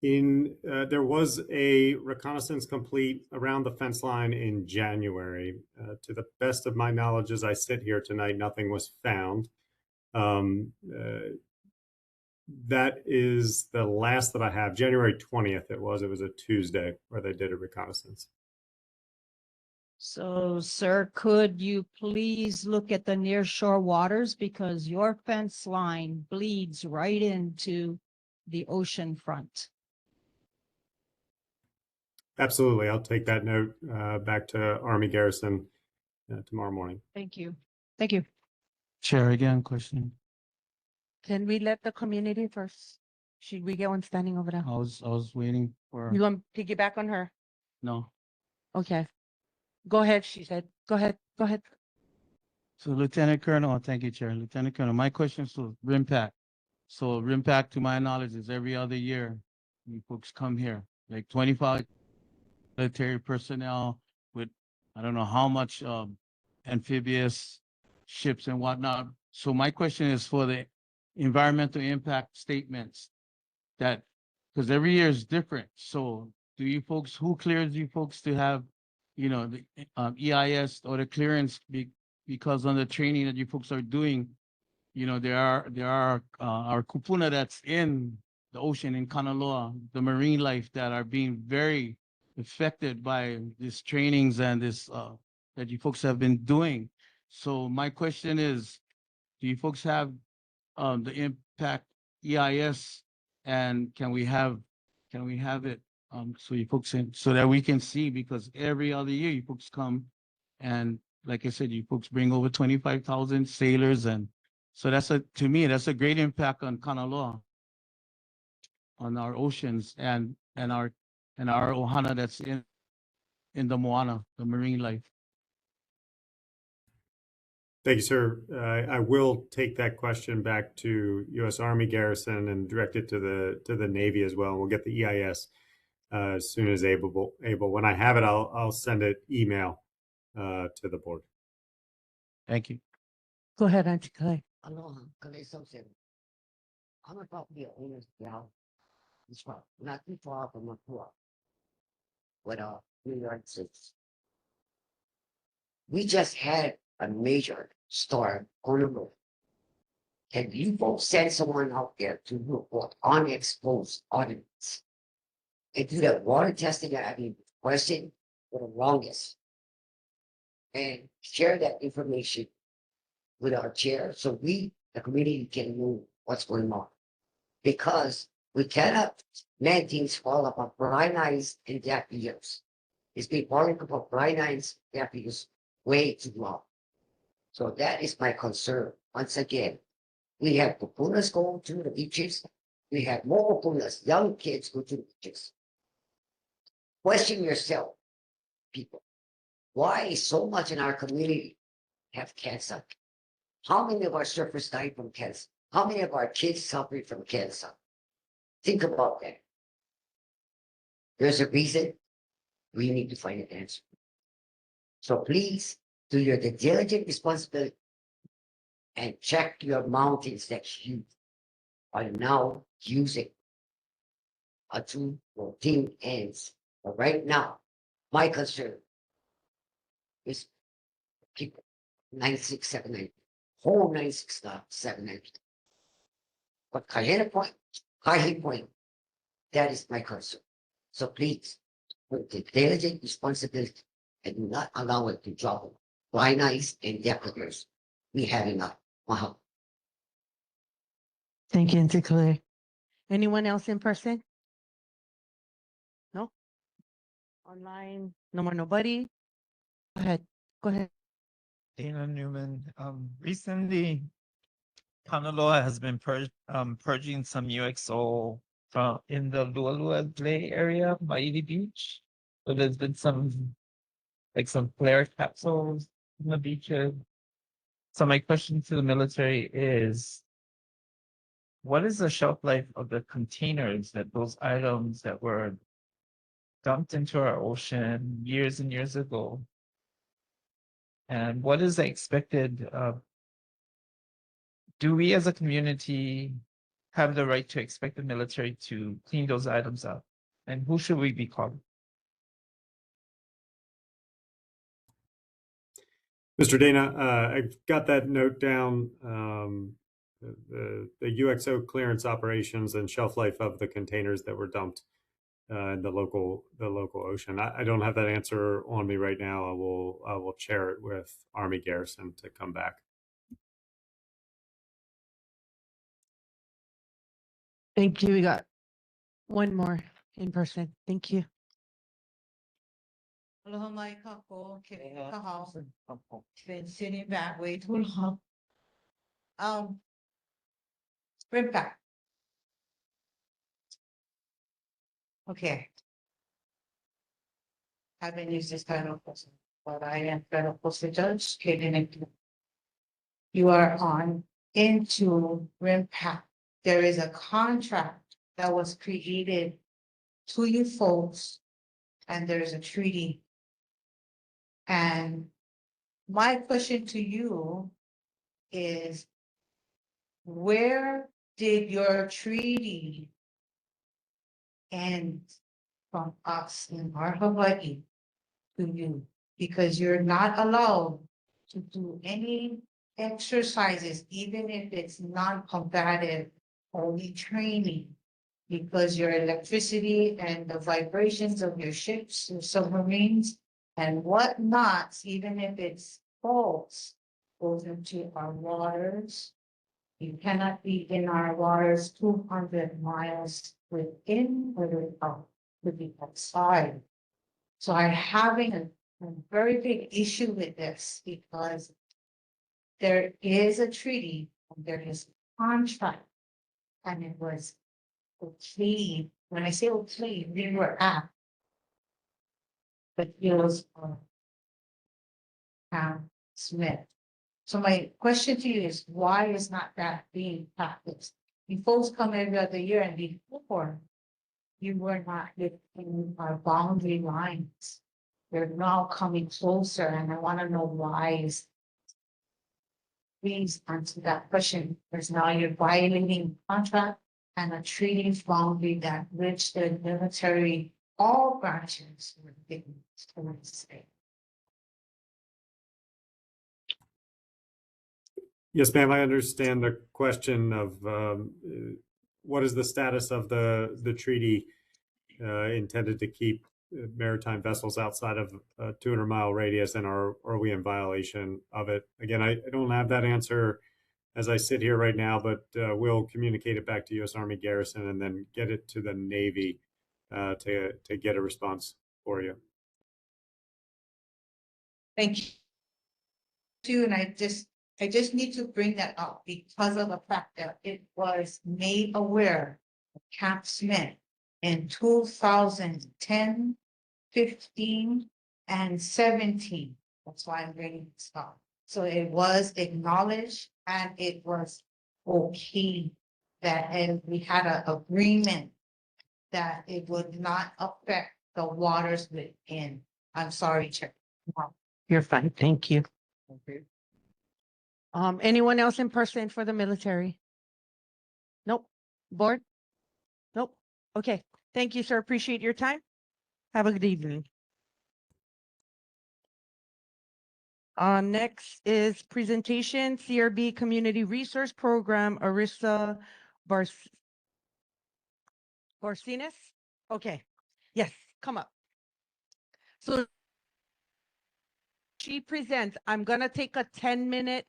There was a reconnaissance complete around the fence line in January. To the best of my knowledge, as I sit here tonight, nothing was found. That is the last that I have. January 20th it was a Tuesday where they did a reconnaissance. So, sir, could you please look at the near shore waters, because your fence line bleeds right into the ocean front? Absolutely. I'll take that note back to Army Garrison tomorrow morning. Thank you. Thank you. Chair, again, question. Can we let the community first? Should we get one standing over there? I was waiting for, You want to piggyback on her? no. Okay. Go ahead, she said. Go ahead, go ahead. So Lieutenant Colonel, thank you, Chair. Lieutenant Colonel, my question is to RIMPAC. So RIMPAC, to my knowledge, is every other year you folks come here, like 25 military personnel with, I don't know how much amphibious ships and whatnot. So my question is for the environmental impact statements that, because every year is different. So do you folks, who clears you folks to have, you know, the EIS or the clearance because on the training that you folks are doing, you know, there are our kupuna that's in the ocean in Kanaloa, the marine life that are being very affected by these trainings and this that you folks have been doing. So my question is, do you folks have the impact EIS, and can we have it so you folks so that we can see, because every other year you folks come and like I said, you folks bring over 25,000 sailors, and so to me that's a great impact on Kanaloa, on our oceans and our ohana that's in the moana, the marine life. Thank you, sir. I will take that question back to U.S. Army Garrison and direct it to the Navy as well. We'll get the EIS as soon as able. When I have it, I'll send it email to the board. Thank you. Go ahead, Auntie Clay. Aloha, Kalei Samson. I'm about to be an owner's gal. It's not too far from Makua. But New York City. We just had a major storm on the road. can you folks send someone out there to look for unexposed ordnance? And do that water testing that I've been requesting for the longest. And share that information with our chair, so we, the community, can know what's going on. Because we cannot let things fall apart, blind eyes and deaf ears. It's been falling apart, blind eyes, deaf ears, way too long. So that is my concern. Once again, we have pupunas going to the beaches. We have more pupunas, young kids go to the beaches. Question yourself, people. Why so much in our community have cancer? How many of our surfers die from cancer? How many of our kids suffering from cancer? Think about that. There's a reason. We need to find an answer. So please do your diligent responsibility and check your mountains that you are now using until routine ends. But right now, my concern is people 9679, whole 9679. But Kahina Point, Kahi Point, that is my concern. So please, with the diligent responsibility and do not allow it to drop blind eyes and deaf ears. We have enough. Wow. Thank you, Ntikale. Anyone else in person? No? Online? No more, nobody? Go ahead, go ahead. Dana Newman, recently, Kanaloa has been purging some UXO from in the Lualua Glade area, Maidi Beach. So there's been some flare capsules in the beaches. So my question to the military is, what is the shelf life of the containers that those items that were dumped into our ocean years and years ago? And what is the expected, do we as a community have the right to expect the military to clean those items up? And who should we be calling? Mr. Dana, I've got that note down. The UXO clearance operations and shelf life of the containers that were dumped in the local ocean. I don't have that answer on me right now. I will share it with Army Garrison to come back. Thank you. We got one more in person. Thank you. Aloha mai kako, ke kahao. Been sitting back way too long. Bring back. Okay. I've been used this federal person, but I am federal postal judge, you are on into RIMPAC. There is a contract that was created to you folks, and there's a treaty. And my question to you is, where did your treaty end from us in our Hawaii to you? Because you're not allowed to do any exercises, even if it's non-combative, only training. Because your electricity and the vibrations of your ships, your submarines, and whatnot, even if it's false, goes into our waters. You cannot be in our waters 200 miles within or without, to be outside. So I'm having a very big issue with this because there is a treaty, and there is a contract, and it was okay. When I say okay, we were at. But it was Smith. So my question to you is, why is not that being practiced? You folks come every other year, and before, you were not within our boundary lines. They're now coming closer, and I want to know why is. Please answer that question, because now you're violating contract and a treaty boundary that which the military, all branches were given to the state. Yes, ma'am, I understand the question of what is the status of the treaty intended to keep maritime vessels outside of a 200-mile radius, and are we in violation of it? Again, I don't have that answer as I sit here right now, but we'll communicate it back to U.S. Army Garrison and then get it to the Navy to get a response for you. Thank you. And I just need to bring that up because of the fact that it was made aware of Camp Smith in 2010, 15, and 17. That's why I'm bringing this up. So it was acknowledged and it was okay that, and we had an agreement that it would not affect the waters within. I'm sorry, Chair. You're fine. Thank you. Okay. Anyone else in person for the military? Nope. Board? Nope. Okay. Thank you, sir. Appreciate your time. Have a good evening. Next is presentation, CRB Community Resource Program, Arissa Barcinas. Okay. Yes, come up. So she presents, I'm gonna take a 10-minute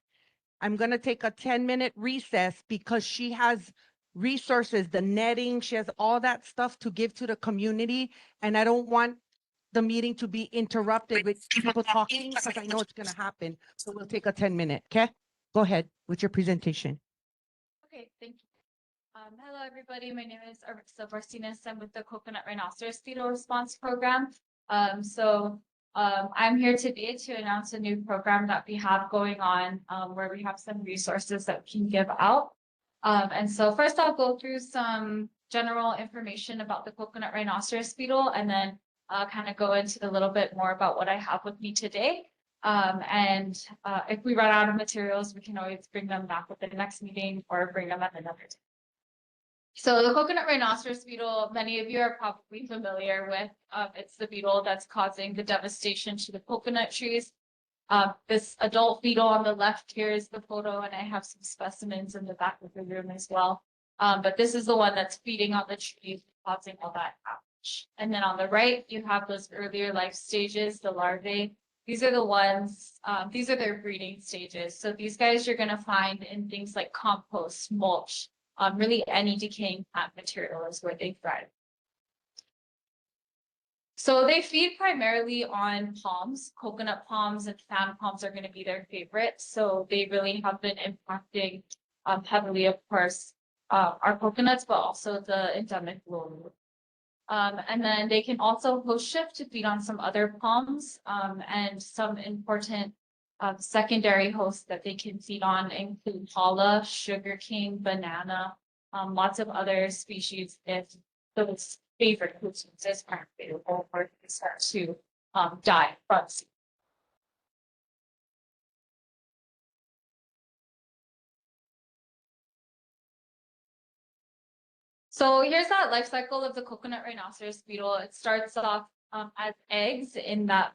recess because she has resources, the netting, she has all that stuff to give to the community. And I don't want the meeting to be interrupted with people talking because I know it's gonna happen. So we'll take a 10-minute, okay? Go ahead with your presentation. Okay, thank you. Hello, everybody. My name is Arissa Barcinas. I'm with the Coconut Rhinoceros Fetal Response Program. I'm here today to announce a new program that we have going on where we have some resources that we can give out. And so first I'll go through some general information about the coconut rhinoceros beetle and then kind of go into a little bit more about what I have with me today. If we run out of materials, we can always bring them back at the next meeting or bring them at another time. So the coconut rhinoceros beetle, many of you are probably familiar with. It's the beetle that's causing the devastation to the coconut trees. This adult beetle on the left here is the photo, and I have some specimens in the back of the room as well. But this is the one that's feeding on the trees, causing all that damage. And then on the right, you have those earlier life stages, the larvae. These are the ones, these are their breeding stages. So these guys you're going to find in things like compost, mulch, really any decaying plant material is where they thrive. So they feed primarily on palms. Coconut palms and fan palms are going to be their favorite. So they really have been impacting heavily, of course, our coconuts, but also the endemic lowland. And then they can also host shift to feed on some other palms and some important secondary hosts that they can feed on include challah, sugarcane, banana, lots of other species if those favorite food sources aren't available or they start to die from seed. So here's that life cycle of the coconut rhinoceros beetle. It starts off as eggs in that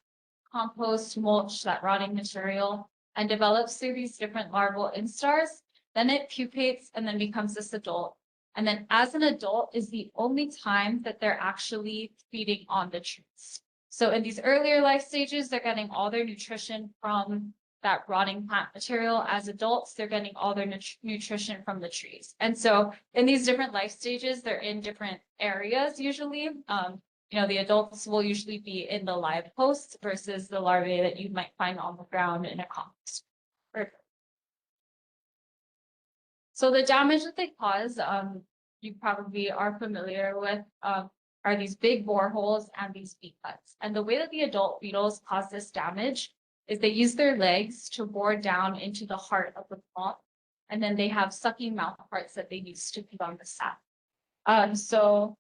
compost, mulch, that rotting material, and develops through these different larval instars. Then it pupates and then becomes this adult. And then as an adult is the only time that they're actually feeding on the trees. So in these earlier life stages, they're getting all their nutrition from that rotting plant material. As adults, they're getting all their nutrition from the trees. And so in these different life stages, they're in different areas usually. You know, the adults will usually be in the live host versus the larvae that you might find on the ground in a compost. So the damage that they cause, you probably are familiar with, are these big boreholes and these beak cuts. And the way that the adult beetles cause this damage is they use their legs to bore down into the heart of the plant, and then they have sucking mouth parts that they use to feed on the sap. So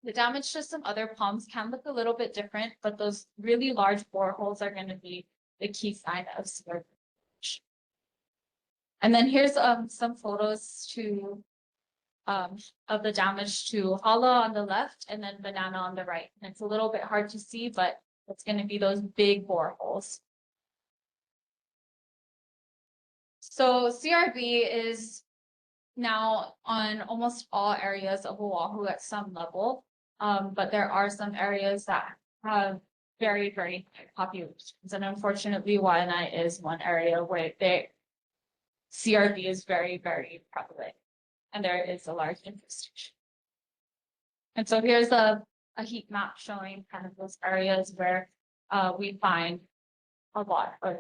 the damage to some other palms can look a little bit different, but those really large boreholes are going to be the key sign of severe damage. And then here's some photos of the damage to challah on the left and then banana on the right. And it's a little bit hard to see, but it's going to be those big boreholes. So CRB is now on almost all areas of Oahu at some level. But there are some areas that have very, very high populations. And unfortunately, Wai'anae is one area where CRB is very, very prevalent. And there is a large infestation. And so here's a heat map showing kind of those areas where we find a lot of.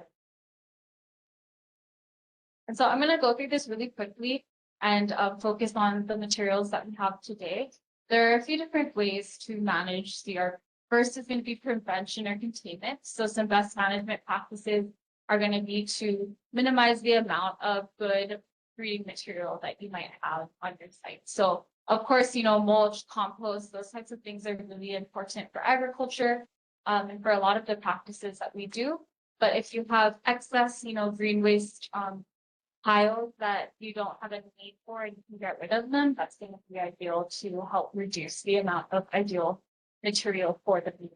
And so I'm going to go through this really quickly and focus on the materials that we have today. There are a few different ways to manage CRB. First is going to be prevention or containment. So some best management practices are going to be to minimize the amount of good breeding material that you might have on your site. So of course, mulch, compost, those types of things are really important for agriculture and for a lot of the practices that we do. But if you have excess, green waste piles that you don't have a need for and you can get rid of them, that's going to be ideal to help reduce the amount of ideal material for the bee.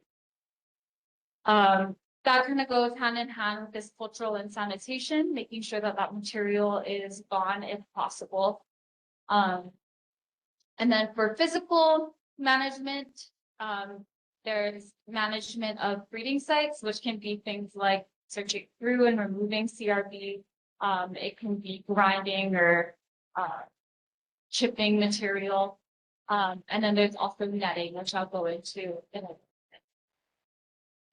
That kind of goes hand in hand with this cultural and sanitation, making sure that that material is gone if possible. And then for physical management, there's management of breeding sites, which can be things like searching through and removing CRB. It can be grinding or chipping material. And then there's also netting, which I'll go into in a minute.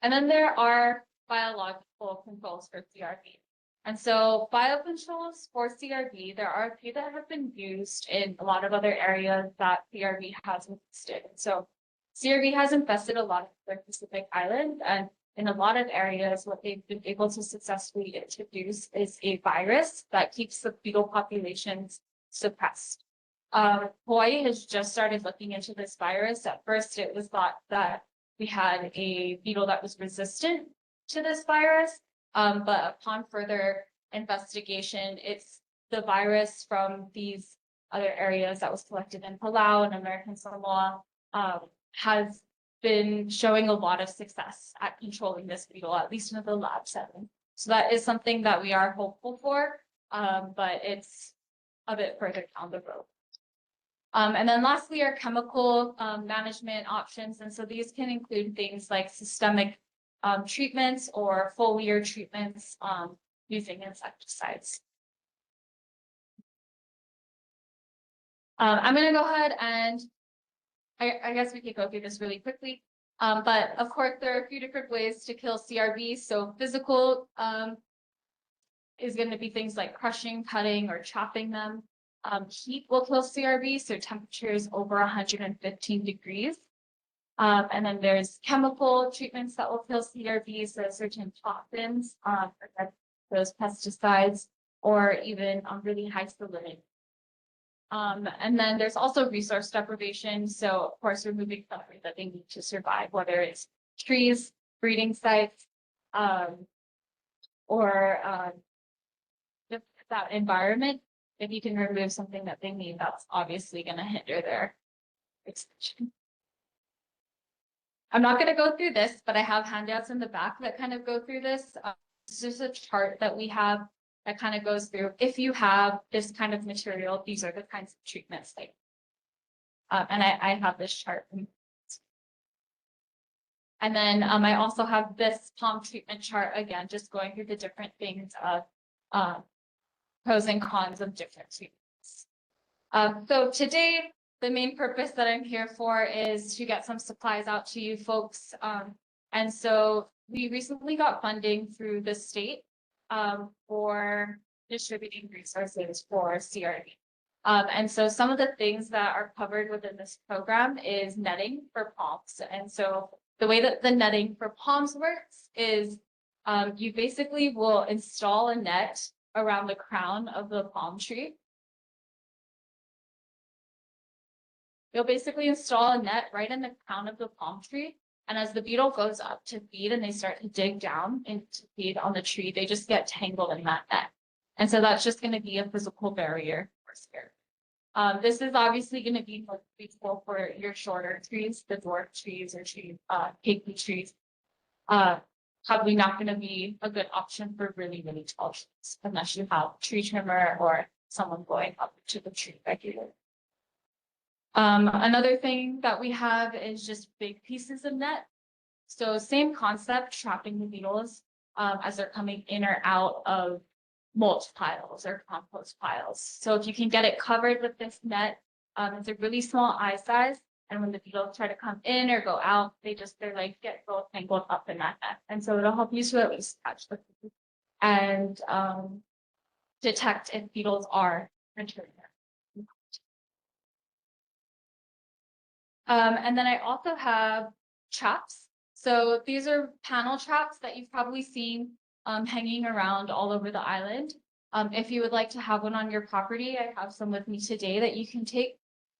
And then there are biological controls for CRB. And so biocontrols for CRB, there are a few that have been used in a lot of other areas that CRB has infested. So CRB has infested a lot of the Pacific Islands, and in a lot of areas, what they've been able to successfully introduce is a virus that keeps the beetle populations suppressed. Hawaii has just started looking into this virus. At first, it was thought that we had a beetle that was resistant to this virus. But upon further investigation, it's the virus from these other areas that was collected in Palau and American Samoa has been showing a lot of success at controlling this beetle, at least in the lab setting. So that is something that we are hopeful for, but it's a bit further down the road. And then lastly are chemical management options. And so these can include things like systemic treatments or foliar treatments using insecticides. I'm going to go ahead and I guess we could go through this really quickly. But of course, there are a few different ways to kill CRB. So physical is going to be things like crushing, cutting, or chopping them. Heat will kill CRB, so temperatures over 115 degrees. And then there's chemical treatments that will kill CRB, so certain toxins, those pesticides, or even really high salinity. And then there's also resource deprivation. So of course, removing something that they need to survive, whether it's trees, breeding sites, or just that environment. If you can remove something that they need, that's obviously going to hinder their extension. I'm not going to go through this, but I have handouts in the back that kind of go through this. This is a chart that we have that kind of goes through, if you have this kind of material, these are the kinds of treatments that and I have this chart. And then I also have this palm treatment chart, again, just going through the different things of pros and cons of different treatments. So today, the main purpose that I'm here for is to get some supplies out to you folks. And so we recently got funding through the state for distributing resources for CRB. And so some of the things that are covered within this program is netting for palms. And so the way that the netting for palms works is you basically will install a net around the crown of the palm tree. You'll basically install a net right in the crown of the palm tree. And as the beetle goes up to feed and they start to dig down and to feed on the tree, they just get tangled in that net. And so that's just going to be a physical barrier for CRB. This is obviously going to be more useful for your shorter trees, the dwarf trees or trees, keiki trees. probably not going to be a good option for really, really tall trees unless you have tree trimmer or someone going up to the tree regularly. Another thing that we have is just big pieces of net. So same concept, trapping the beetles as they're coming in or out of mulch piles or compost piles. So if you can get it covered with this net, it's a really small eye size. And when the beetles try to come in or go out, their legs get both tangled up in that net. And so it'll help you to at least catch them and detect if beetles are entering there. And then I also have traps. So these are panel traps that you've probably seen hanging around all over the island. If you would like to have one on your property, I have some with me today that you can take.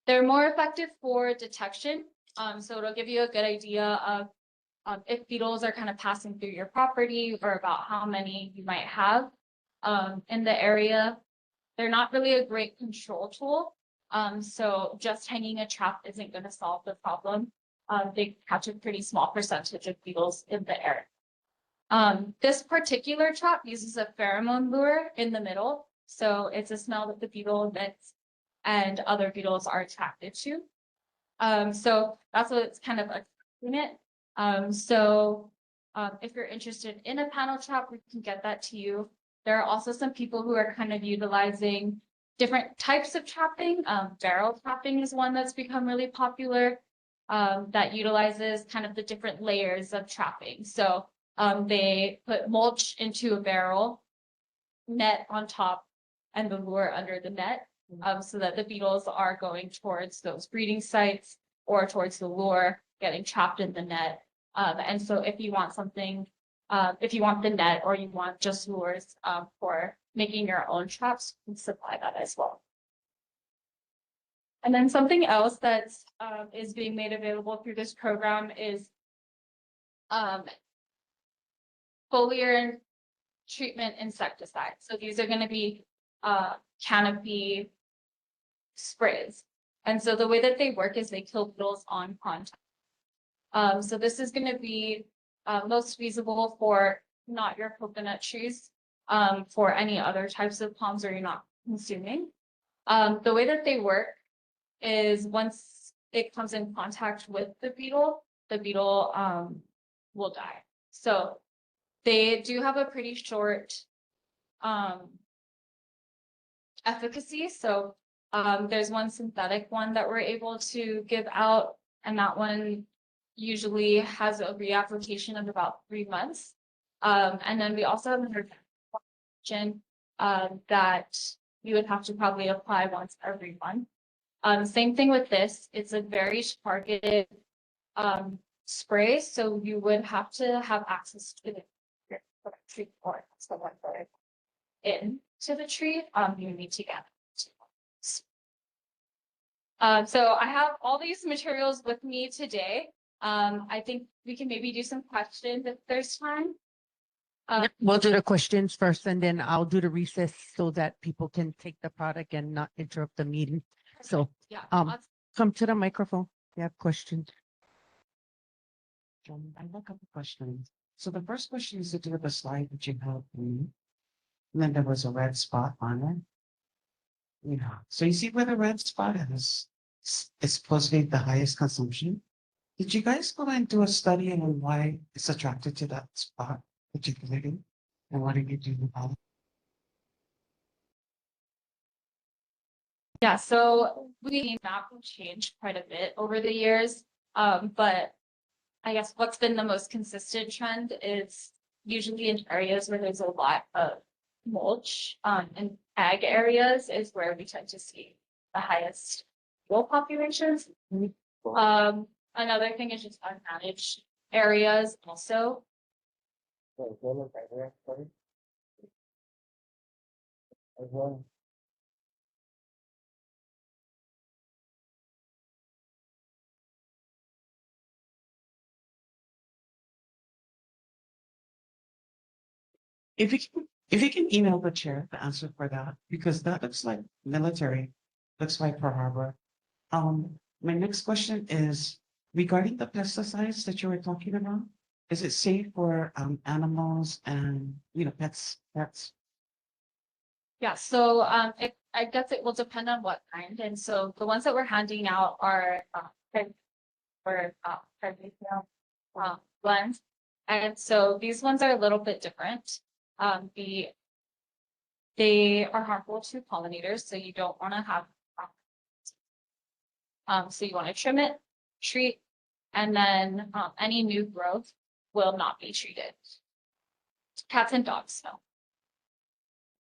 They're more effective for detection. So it'll give you a good idea of if beetles are kind of passing through your property or about how many you might have in the area. They're not really a great control tool. So just hanging a trap isn't going to solve the problem. They catch a pretty small percentage of beetles in the area. This particular trap uses a pheromone lure in the middle. So it's a smell that the beetle emits and other beetles are attracted to. So that's what it's kind of attracting it. If you're interested in a panel trap, we can get that to you. There are also some people who are kind of utilizing different types of trapping. Barrel trapping is one that's become really popular that utilizes kind of the different layers of trapping. So they put mulch into a barrel, net on top, and the lure under the net so that the beetles are going towards those breeding sites or towards the lure, getting trapped in the net. And so if you want something, if you want the net or you want just lures for making your own traps, you can supply that as well. And then something else that is being made available through this program is foliar treatment insecticides. So these are going to be canopy sprays. And so the way that they work is they kill beetles on contact. So this is going to be most feasible for not your coconut trees, for any other types of palms where you're not consuming. The way that they work is once it comes in contact with the beetle will die. So they do have a pretty short efficacy. So there's one synthetic one that we're able to give out, and that one usually has a reapplication of about 3 months. And then we also have another option that you would have to probably apply once every month. Same thing with this. It's a very targeted spray, so you would have to have access to the tree or someone put it into the tree. You need to get it. So I have all these materials with me today. I think we can maybe do some questions if there's time. We'll do the questions first and then I'll do the recess so that people can take the product and not interrupt the meeting. So Yeah. come to the microphone. If you have questions. I have a couple questions. So the first question is to do with the slide that you have. And then there was a red spot on it. Yeah. So you see where the red spot is? It's supposed to be the highest consumption. Did you guys go and do a study on why it's attracted to that spot particularly? And what did you do about it? Yeah, so we map will change quite a bit over the years. But I guess what's been the most consistent trend is usually in areas where there's a lot of mulch, and ag areas is where we tend to see the highest beetle populations. Another thing is just unmanaged areas also. If you can email the chair the answer for that, because that looks like military, looks like Pearl Harbor. My next question is regarding the pesticides that you were talking about. Is it safe for animals and, pets? Yeah, so I guess it will depend on what kind. And so the ones that we're handing out are blends. And so these ones are a little bit different. They are harmful to pollinators, so you don't want to have so you want to trim it, treat, and then any new growth will not be treated. Cats and dogs, no.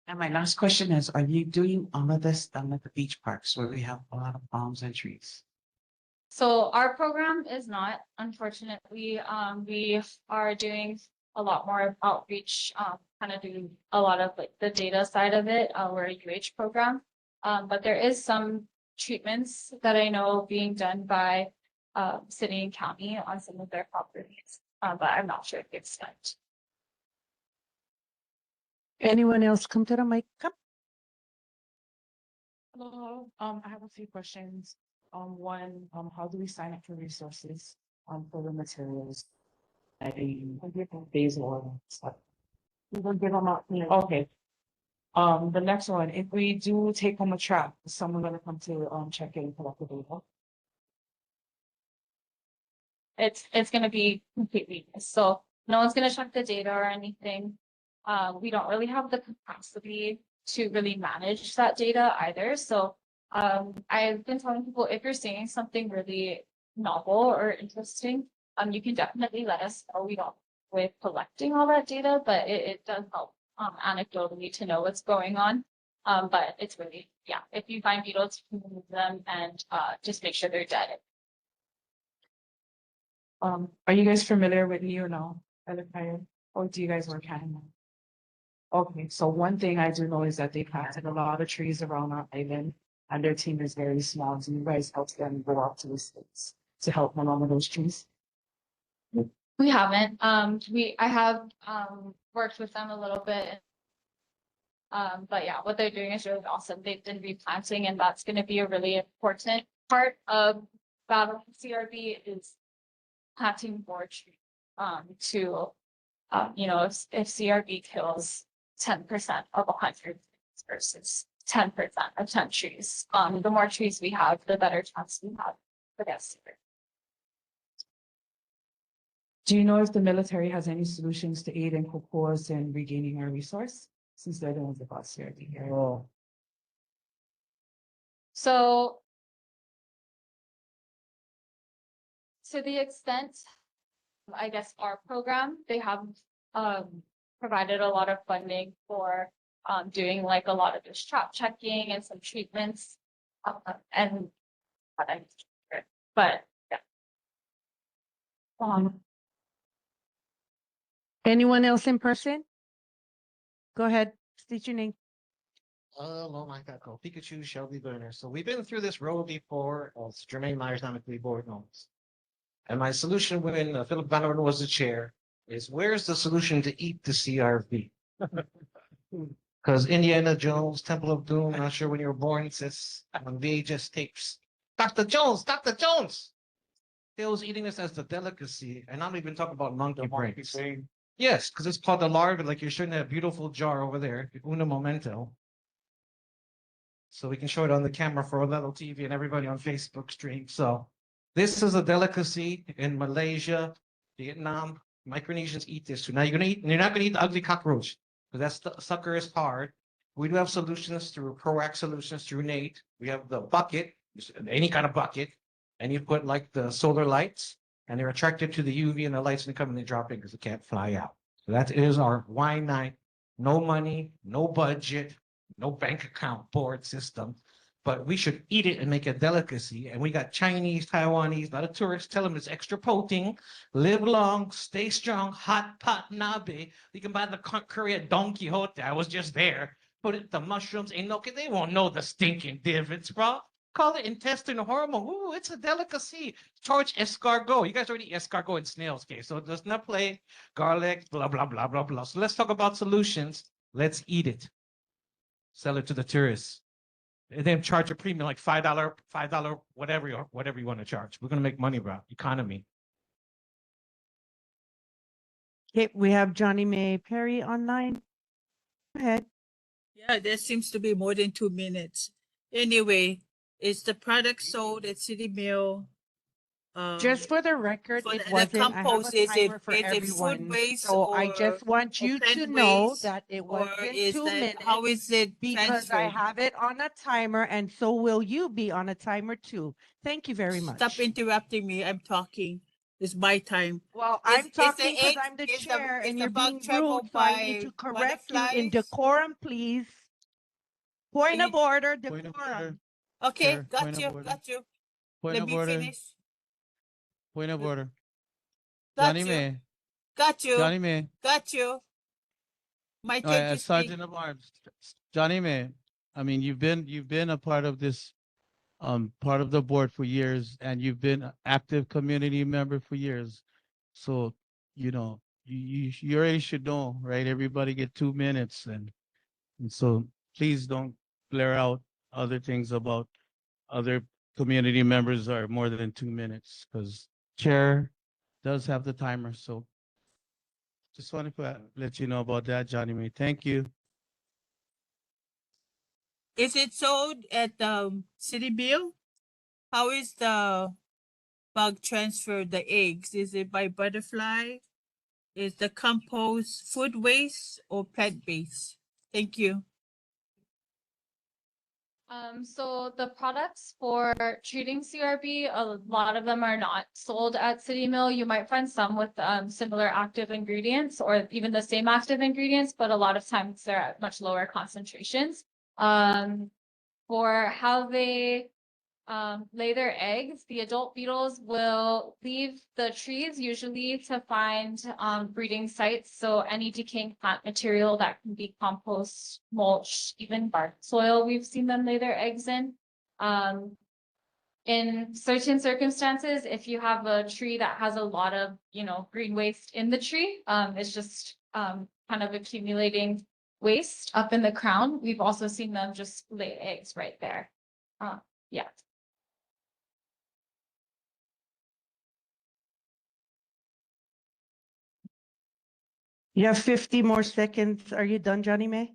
And my last question is, are you doing all of this down at the beach parks where we have a lot of palms and trees? So our program is not, unfortunately, we are doing a lot more outreach, kind of doing a lot of like the data side of it. We're a UH program, but there is some treatments that I know being done by city and county on some of their properties, but I'm not sure the extent. Anyone else come to the mic? Come. Hello, I have a few questions. One, how do we sign up for resources, for the materials? Phase one stuff. We will give them out. Okay. The next one, if we do take home a trap, is someone gonna come to, check in and collect the data? It's gonna be completely, so no one's gonna check the data or anything. We don't really have the capacity to really manage that data either. So I've been telling people, if you're seeing something really novel or interesting, you can definitely let us know. We don't with collecting all that data, but it does help anecdotally to know what's going on. But it's really, yeah, if you find beetles, you can remove them and just make sure they're dead. Are you guys familiar with Neo or do you guys work hand in hand? Okay, so one thing I do know is that they planted a lot of trees around our island and their team is very small. Do you guys help them go out to the states to help along with those trees? We haven't. I have worked with them a little bit. But yeah, what they're doing is really awesome. They've been replanting, and that's going to be a really important part of battling CRB is planting more trees. If CRB kills 10% of 100 versus 10% of 10 trees, the more trees we have, the better chance we have against CRB. Do you know if the military has any solutions to aid in COCOAs in regaining our resource? Since they're the ones that got CRB here. Oh. So to the extent, I guess our program, they have provided a lot of funding for doing like a lot of this trap checking and some treatments. But yeah. Anyone else in person? Go ahead, state your name. Hello, my Kako. Pikachu Shelby Burner. So we've been through this road before, as Jermaine Myers Namically board knows. And my solution when Philip Van Orden was the chair is where's the solution to eat the CRV? Because Indiana Jones, Temple of Doom, not sure when you were born, it says on VHS tapes, Dr. Jones, Dr. Jones. They was eating this as the delicacy, and I'm even talking about monkey brains. Yes, because it's called the larva, like you're showing that beautiful jar over there, Una Momento. So we can show it on the camera for Little TV and everybody on Facebook stream. So this is a delicacy in Malaysia, Vietnam. Micronesians eat this. So now you're not gonna eat the ugly cockroach, because that sucker is hard. We do have solutions through ProAct solutions through Nate. We have the bucket, any kind of bucket, and you put like the solar lights, and they're attracted to the UV and the lights and they come and they drop in because they can't fly out. So that is our Wai'anae. No money, no budget, no bank account board system, but we should eat it and make a delicacy. And we got Chinese, Taiwanese, a lot of tourists tell them it's extra potent, live long, stay strong, hot pot nabe. You can buy the curry at Don Quixote. I was just there. Put it, the mushrooms, they won't know the stinking divots, bro. Call it intestinal hormone. Ooh, it's a delicacy. Charge escargot. You guys already eat escargot in snails case, so it does not play garlic, blah, blah, blah, blah, blah. So let's talk about solutions. Let's eat it. Sell it to the tourists. And then charge a premium like $5, whatever you want to charge. We're gonna make money, bro. Economy. Okay, we have Johnny May Perry online. Go ahead. Yeah, there seems to be more than 2 minutes. Anyway, is the product sold at City Mill? Just for the record, for it the wasn't. I have a compost, timer for is it food everyone. waste So I just want or you plant to know waste? that it Or wasn't is 2 minutes. that, how is it Because I transferred? have it on a timer and so will you be on a timer too. Thank you very much. Stop interrupting me. I'm talking. It's my time. Well, Is- I'm is the talking because egg- I'm the is the- chair is and the you're bug being traveled rude, so I need by to correct you in butterflies? decorum, please. Point of order, Point of decorum. order. Okay, Chair, got point of you, order. got you. Point Let of me order. finish. Point of order. Got Johnny you. May. Got you. Johnny May. Got you. My turn to speak. Sergeant of Arms, Johnny May. I mean, you've been a part of this, part of the board for years, and you've been an active community member for years. So, you know, you already should know, right? Everybody get 2 minutes, and so please don't blare out other things about other community members are more than 2 minutes, because chair does have the timer. So just wanted to let you know about that, Johnny May. Thank you. Is it sold at City Mill? How is the bug transferred, the eggs? Is it by butterfly? Is the compost food waste or plant-based? Thank you. So the products for treating CRB, a lot of them are not sold at City Mill. You might find some with similar active ingredients or even the same active ingredients, but a lot of times they're at much lower concentrations. For how they lay their eggs, the adult beetles will leave the trees usually to find breeding sites. So any decaying plant material that can be compost, mulch, even bark soil, we've seen them lay their eggs in. In certain circumstances, if you have a tree that has a lot of, green waste in the tree, it's just kind of accumulating waste up in the crown. We've also seen them just lay eggs right there. Yeah. You have 50 more seconds. Are you done, Johnny May?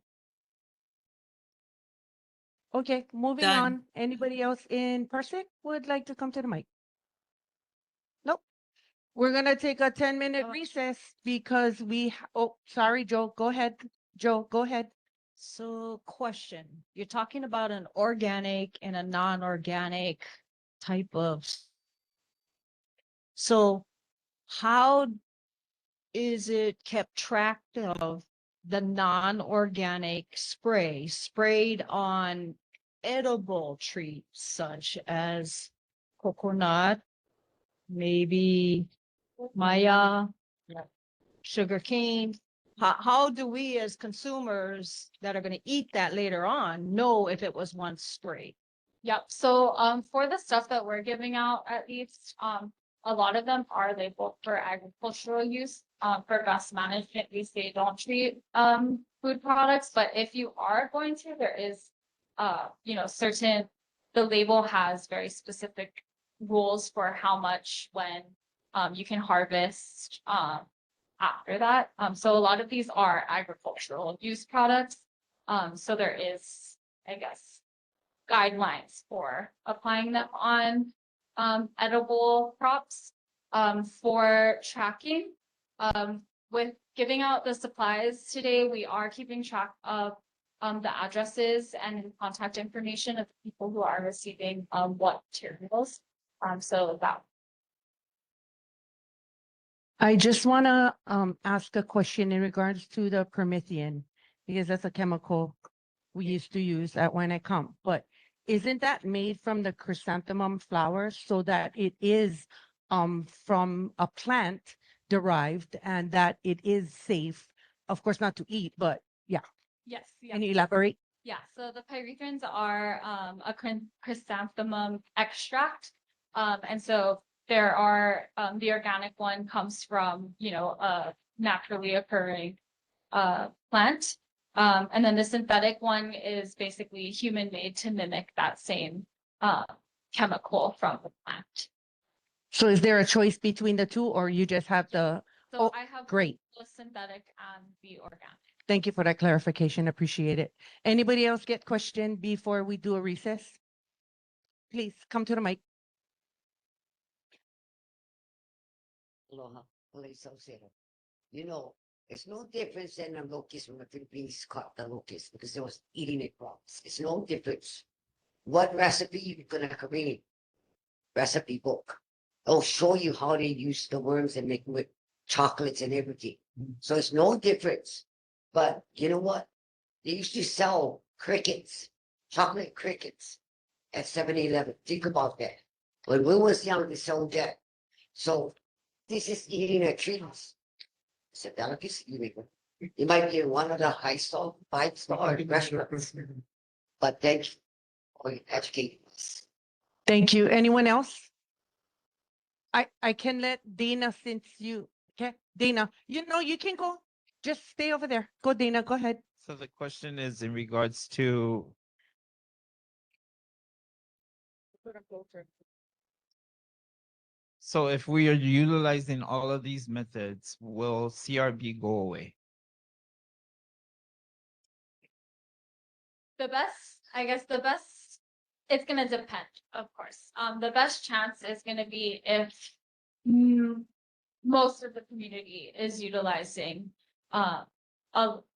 Okay, moving Done. on. Anybody else in person would like to come to the mic? Nope. We're gonna take a 10-minute recess because oh, sorry, Joe, go ahead. Joe, go ahead. So question, you're talking about an organic and a non-organic type of. So how is it kept track of the non-organic spray sprayed on edible trees such as coconut, maybe maya, sugarcane? How do we as consumers that are going to eat that later on know if it was once sprayed? Yep. So for the stuff that we're giving out, at least a lot of them are labeled for agricultural use. For dust management, we say don't treat food products, but if you are going to, there is certain, the label has very specific rules for how much when you can harvest after that. So a lot of these are agricultural use products. So there is, I guess, guidelines for applying them on edible crops. For tracking, with giving out the supplies today, we are keeping track of the addresses and contact information of the people who are receiving what materials. So that. I just want to ask a question in regards to the permethrin, because that's a chemical we used to use at Wai'anae, but isn't that made from the chrysanthemum flower so that it is from a plant derived and that it is safe, of course, not to eat, but yeah. Yes. Yeah. Can you elaborate? Yeah, so the pyrethrins are a chrysanthemum extract. And so there are the organic one comes from, a naturally occurring plant. And then the synthetic one is basically human made to mimic that same chemical from the plant. So is there a choice between the two, or you just have the So Oh, I have great. both the synthetic and the organic. Thank you for that clarification. Appreciate it. Anybody else get question before we do a recess? Please come to the mic. Aloha, police officer. You know, it's no difference than a locust when the Philippines caught the locust because they was eating the crops. It's no difference. What recipe you gonna create? Recipe book. It'll show you how they use the worms and make with chocolates and everything. So it's no difference. But you know what? They used to sell crickets, chocolate crickets at 7-Eleven. Think about that. When we was young, they sold that. So this is eating a trees. It's a delicacy. It might be in one of the five-star restaurants. But thank you for educating us. Thank you. Anyone else? I can let Dana since you, okay? Dana, you know, you can go. Just stay over there. Go, Dana, go ahead. So the question is in regards to, so if we are utilizing all of these methods, will CRB go away? The best, it's gonna depend, of course. The best chance is gonna be if most of the community is utilizing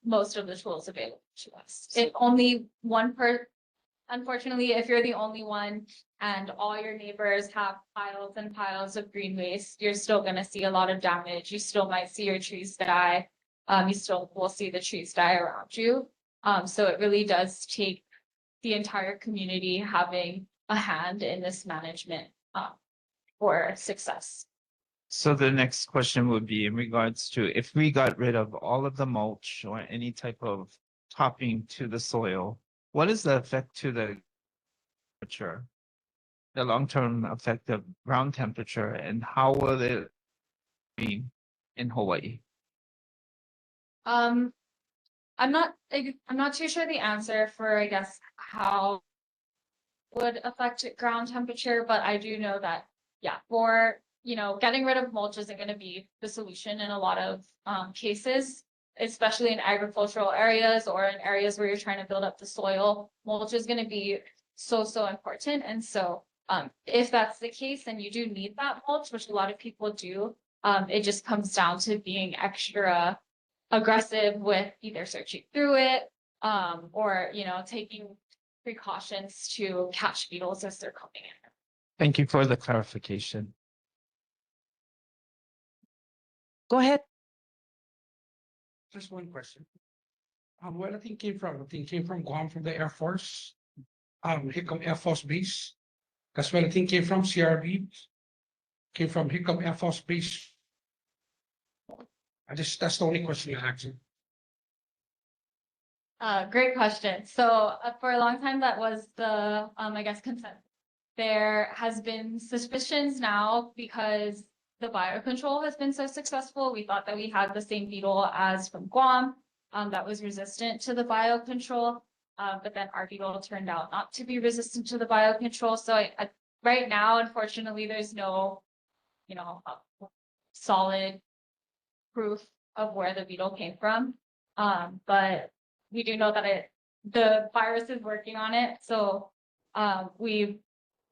most of the tools available to us. If only unfortunately, if you're the only one and all your neighbors have piles and piles of green waste, you're still gonna see a lot of damage. You still might see your trees die. You still will see the trees die around you. So it really does take the entire community having a hand in this management for success. So the next question would be in regards to if we got rid of all of the mulch or any type of topping to the soil, what is the effect to the temperature? The long-term effect of ground temperature, and how will it be in Hawaii? I'm not too sure the answer for, I guess, how would affect ground temperature, but I do know that, yeah, for, getting rid of mulch isn't going to be the solution in a lot of cases, especially in agricultural areas or in areas where you're trying to build up the soil. Mulch is going to be so important. And so if that's the case, then you do need that mulch, which a lot of people do. It just comes down to being extra aggressive with either searching through it or, taking precautions to catch beetles as they're coming in. Thank you for the clarification. Go ahead. Just one question. Where the thing came from? The thing came from Guam, from the Air Force. Hickam Air Force Base. That's where the thing came from. CRB came from Hickam Air Force Base. That's the only question I asked. Great question. So for a long time, that was the, I guess, consent. There has been suspicions now because the biocontrol has been so successful. We thought that we had the same beetle as from Guam that was resistant to the biocontrol. But then our beetle turned out not to be resistant to the biocontrol. So right now, unfortunately, there's no, solid proof of where the beetle came from. But we do know that the virus is working on it. So we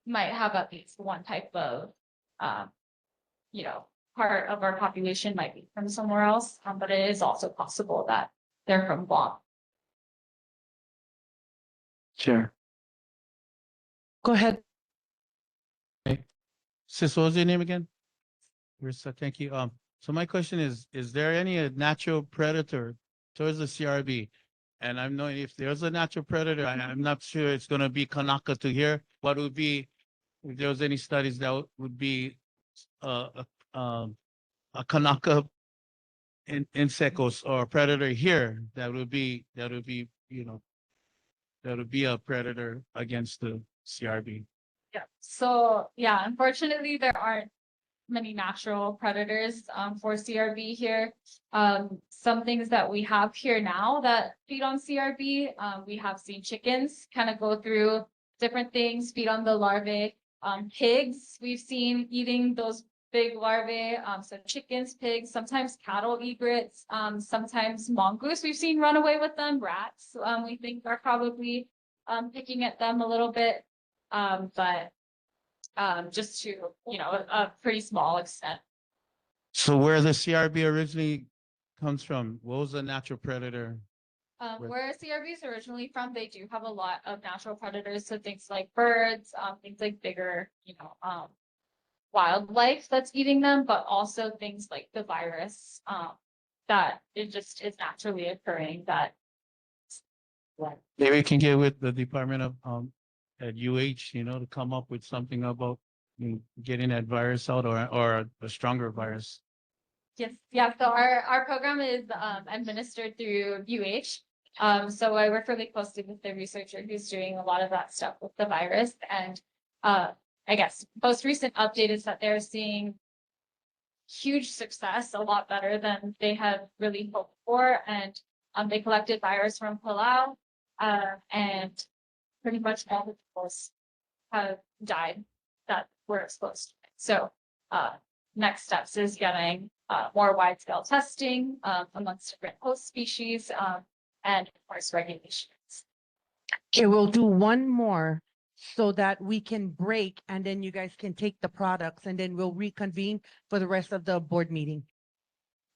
might have at least one type of, part of our population might be from somewhere else. But it is also possible that they're from Guam. Chair. Go ahead. Sis, what was your name again? Rissa, thank you. So my question is there any natural predator towards the CRB? And I'm knowing if there's a natural predator, I'm not sure it's gonna be Kanaka to here. What would be, if there was any studies that would be a Kanaka insects or predator here that would be, that would be a predator against the CRB. Yeah. So yeah, unfortunately, there aren't many natural predators for CRB here. Some things that we have here now that feed on CRB, we have seen chickens kind of go through different things, feed on the larvae. Pigs, we've seen eating those big larvae, so chickens, pigs, sometimes cattle egrets, sometimes mongoose. We've seen run away with them. Rats, we think are probably picking at them a little bit, but just to a pretty small extent. So where the CRB originally comes from, what was the natural predator? Where CRB is originally from, they do have a lot of natural predators, so things like birds, things like bigger, wildlife that's eating them, but also things like the virus, that it just is naturally occurring that. Maybe we can get with the Department of, at UH, to come up with something about getting that virus out or a stronger virus. Yes, yeah, so our program is administered through UH. So I work really closely with the researcher who's doing a lot of that stuff with the virus. And I guess most recent update is that they're seeing huge success, a lot better than they had really hoped for. And they collected virus from Palau, and pretty much all the people have died that were exposed to it. So next steps is getting more wide scale testing amongst different host species, and of course regulations. Okay, we'll do one more so that we can break and then you guys can take the products and then we'll reconvene for the rest of the board meeting.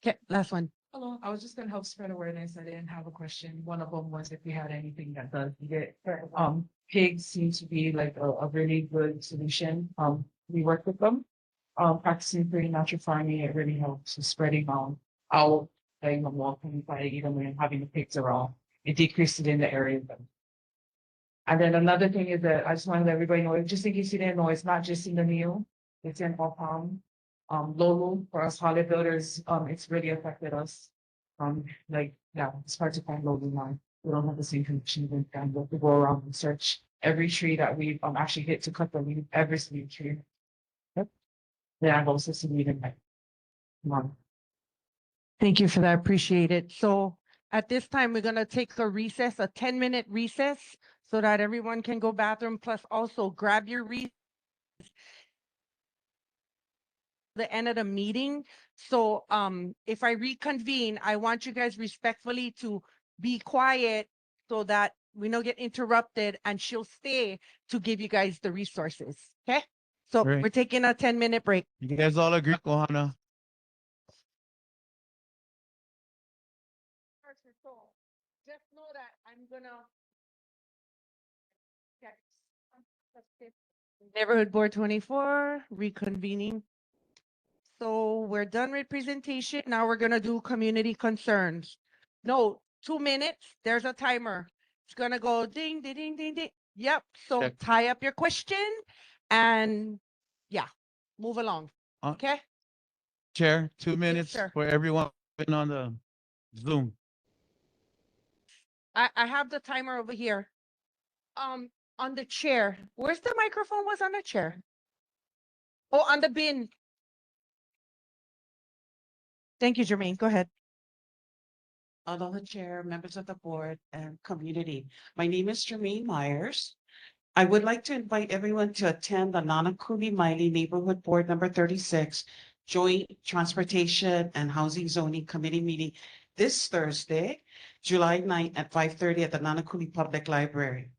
Okay, last one. Hello, I was just gonna help spread awareness. I didn't have a question. One of them was if we had anything that does get, pigs seem to be like a really good solution. We work with them. Practicing pretty natural farming, it really helps with spreading out, walking by even when having the pigs around. It decreased it in the area. And then another thing is that I just wanted to let everybody know, just in case you didn't know, it's not just in the meal, it's in Opam. Lolo, for us holly builders, it's really affected us. It's hard to find Lolo now. We don't have the same condition with them, but we go around and search every tree that we've actually hit to cut the leaf, every single tree. Yep. Yeah, I've also seen it in my mom. Thank you for that. Appreciate it. So at this time, we're gonna take a recess, a 10-minute recess, so that everyone can go bathroom, plus also grab your the end of the meeting. So if I reconvene, I want you guys respectfully to be quiet so that we don't get interrupted and she'll stay to give you guys the resources. Okay? So Great. we're taking a 10-minute break. You guys all agree, Kohana? Just know that I'm gonna. Neighborhood Board 24, reconvening. So we're done with presentation. Now we're gonna do community concerns. No, 2 minutes. There's a timer. It's gonna go ding, ding, ding, ding, ding. Yep. So Check. tie up your question and yeah, move along. Okay? Chair, 2 minutes sir. for everyone on the Zoom. I have the timer over here. On the chair. Where's the microphone was on the chair? Oh, on the bin. Thank you, Jermaine. Go ahead. Aloha Chair, members of the board, and community. My name is Jermaine Myers. I would like to invite everyone to attend the Nanakuli Maile Neighborhood Board number 36 Joint Transportation and Housing Zoning Committee meeting this Thursday, July 9th at 5:30 at the Nanakuli Public Library.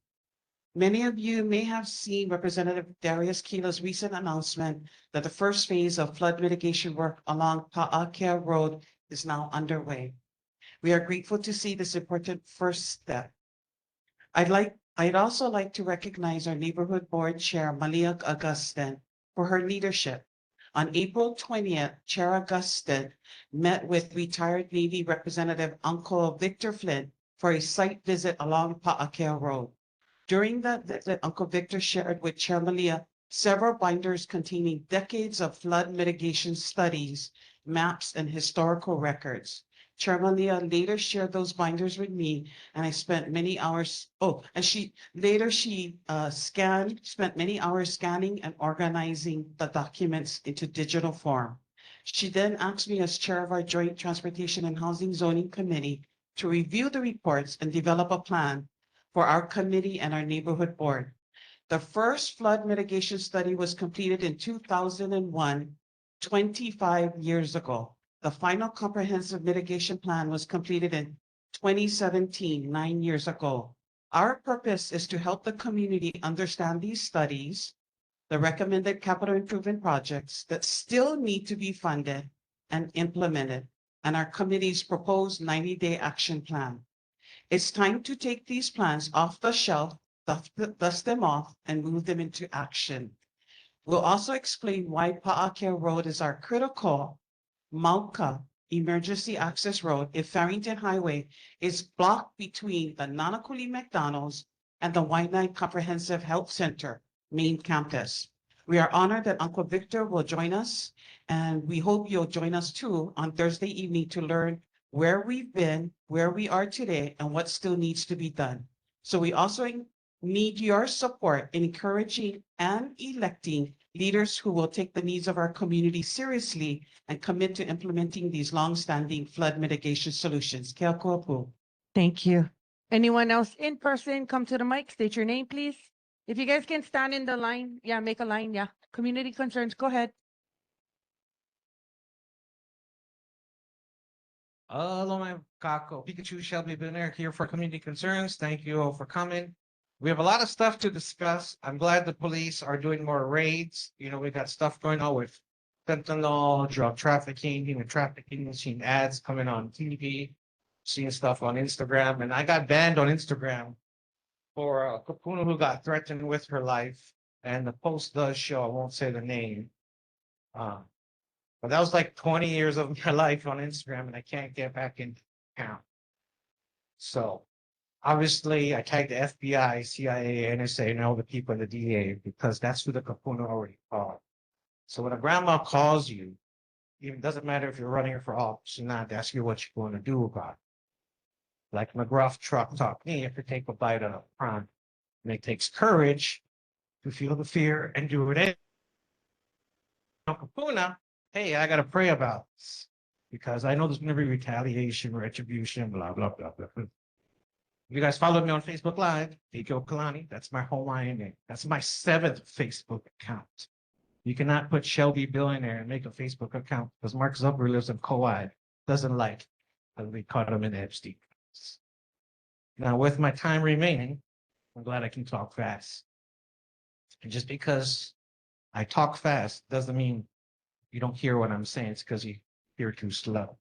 Many of you may have seen Representative Darius Kila's recent announcement that the first phase of flood mitigation work along Pa'akea Road is now underway. We are grateful to see this important first step. I'd also like to recognize our neighborhood board chair, Malia Augustin, for her leadership. On April 20th, Chair Augustin met with retired Navy Representative Uncle Victor Flynn for a site visit along Pa'akea Road. During that visit, Uncle Victor shared with Chair Malia several binders containing decades of flood mitigation studies, maps, and historical records. Chair Malia later shared those binders with me, and I spent many hours. Spent many hours scanning and organizing the documents into digital form. She then asked me as chair of our Joint Transportation and Housing Zoning Committee to review the reports and develop a plan for our committee and our neighborhood board. The first flood mitigation study was completed in 2001 25 years ago. The final comprehensive mitigation plan was completed in 2017, 9 years ago. Our purpose is to help the community understand these studies, the recommended capital improvement projects that still need to be funded and implemented, and our committee's proposed 90-day action plan. It's time to take these plans off the shelf, dust them off, and move them into action. We'll also explain why Pa'akea Road is our critical Mauka emergency access road if Farrington Highway is blocked between the Nanakuli McDonald's and the Wai'anae Comprehensive Health Center main campus. We are honored that Uncle Victor will join us, and we hope you'll join us too on Thursday evening to learn where we've been, where we are today, and what still needs to be done. So we also need your support in encouraging and electing leaders who will take the needs of our community seriously and commit to implementing these long-standing flood mitigation solutions. Ke Akuapu. Thank you. Anyone else in person, come to the mic, state your name, please. If you guys can stand in the line, yeah, make a line, yeah. Community concerns, go ahead. Hello, my Kako. Pikachu Shelby Billionaire here for community concerns. Thank you all for coming. We have a lot of stuff to discuss. I'm glad the police are doing more raids. You know, we got stuff going on with fentanyl, drug trafficking, human trafficking, seeing ads coming on TV, seeing stuff on Instagram. And I got banned on Instagram for a kapuna who got threatened with her life. And the post does show, I won't say the name. But that was like 20 years of my life on Instagram, and I can't get back into account. So obviously I tagged the FBI, CIA, NSA, and all the people in the DA because that's who the kapuna already called. So when a grandma calls you, it doesn't matter if you're running for office or not, they ask you what you're going to do about it. Like McGruff truck talk me, if you take a bite of a crime. And it takes courage to feel the fear and do it. Kapuna, hey, I got to pray about this because I know there's going to be retaliation, retribution, blah, blah, blah, blah. If you guys follow me on Facebook Live, Pico Kalani, that's my Hawaiian name. That's my 7th Facebook account. You cannot put Shelby Billionaire and make a Facebook account because Mark Zuckerberg lives in Kauai, doesn't like that we caught him in Epstein. Now, with my time remaining, I'm glad I can talk fast. And just because I talk fast doesn't mean you don't hear what I'm saying. It's because you hear too slow.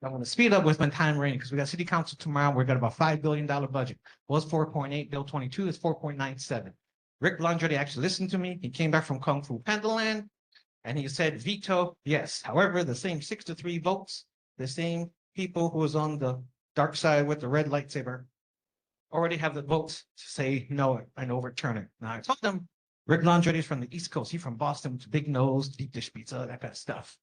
I'm going to speed up with my time remaining because we got city council tomorrow. We've got about $5 billion budget. Was 4.8, Bill 22 is 4.97. Rick Blandretti actually listened to me. He came back from Kung Fu Panda Land and he said veto, yes. However, the same 6-3 votes, the same people who was on the dark side with the red lightsaber already have the votes to say no and overturn it. Now I told them Rick Blandretti is from the East Coast. He's from Boston with big nose, deep dish pizza, that kind of stuff.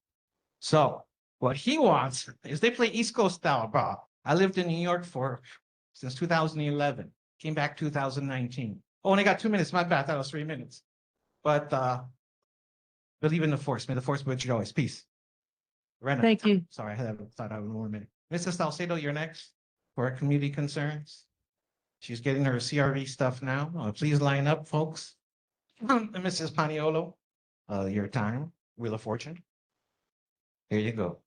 So what he wants is they play East Coast style, bro. I lived in New York since 2011. Came back 2019. Oh, and I got 2 minutes. My bad. That was 3 minutes. But believe in the force. May the force be with you always. Peace. Rena. Thank you. Sorry, thought I had 1 more minute. Mrs. Salcedo, you're next for community concerns. She's getting her CRV stuff now. Please line up, folks. Mrs. Paniolo, your time, Wheel of Fortune. Here you go.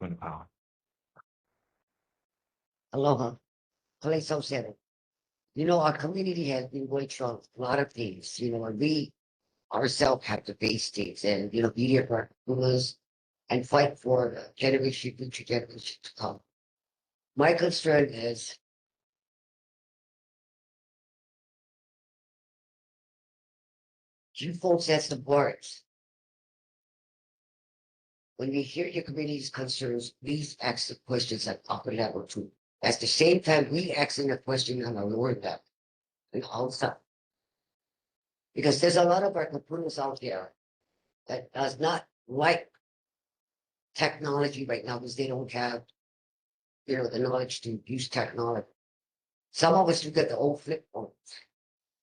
Going to power. Aloha. Kale Salcedo. You know, our community has been going through a lot of things, you know, and we ourselves have to face things and, you know, be here for us and fight for the generation, future generation to come. My concern is you folks as the boards, when you hear your community's concerns, please ask the questions at upper level too. At the same time, we asking a question on a lower level and all stuff. Because there's a lot of our kapunas out there that does not like technology right now because they don't have, you know, the knowledge to use technology. Some of us do get the old flip phones.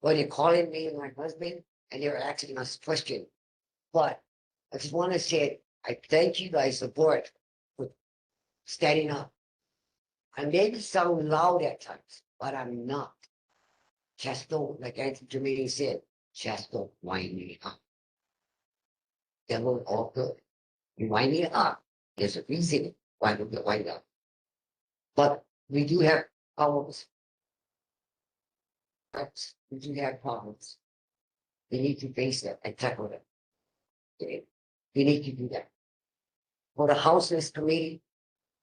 Well, they're calling me and my husband and they're asking us a question. But I just want to say, I thank you guys, the board, for standing up. I maybe sound loud at times, but I'm not. Just don't, like Anthony Jermaine said, just don't wind me up. Then we're all good. You wind it up, there's a reason why we get wind up. But we do have problems. We do have problems. We need to face them and tackle them. Okay? We need to do that. For the houseless committee,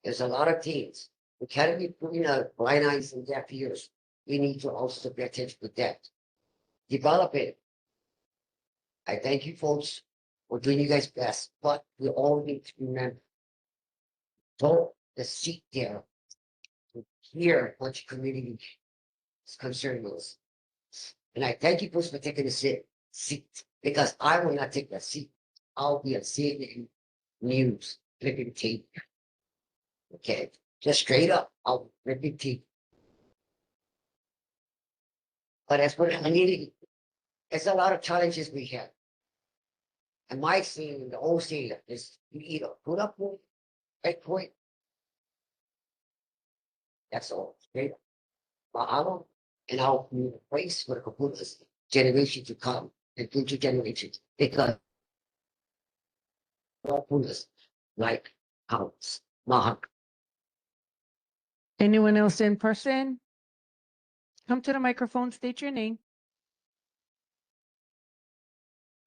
there's a lot of things. We can't be putting out blind eyes and deaf ears. We need to also pay attention to that. Develop it. I thank you folks for doing you guys best, but we all need to remember. Don't just sit there to hear what your community is concerned with. And I thank you folks for taking a seat, because I will not take that seat. I'll be a CNN News flipping tape. Okay, just straight up, I'll flipping tape. But as for the community, there's a lot of challenges we have. And my scene, the old scene is you either put up with right point. That's all. Straight up. Mahalo, and I'll be the place for the computers generation to come and future generations. Because computers like ours. Mahalo. Anyone else in person? Come to the microphone, state your name.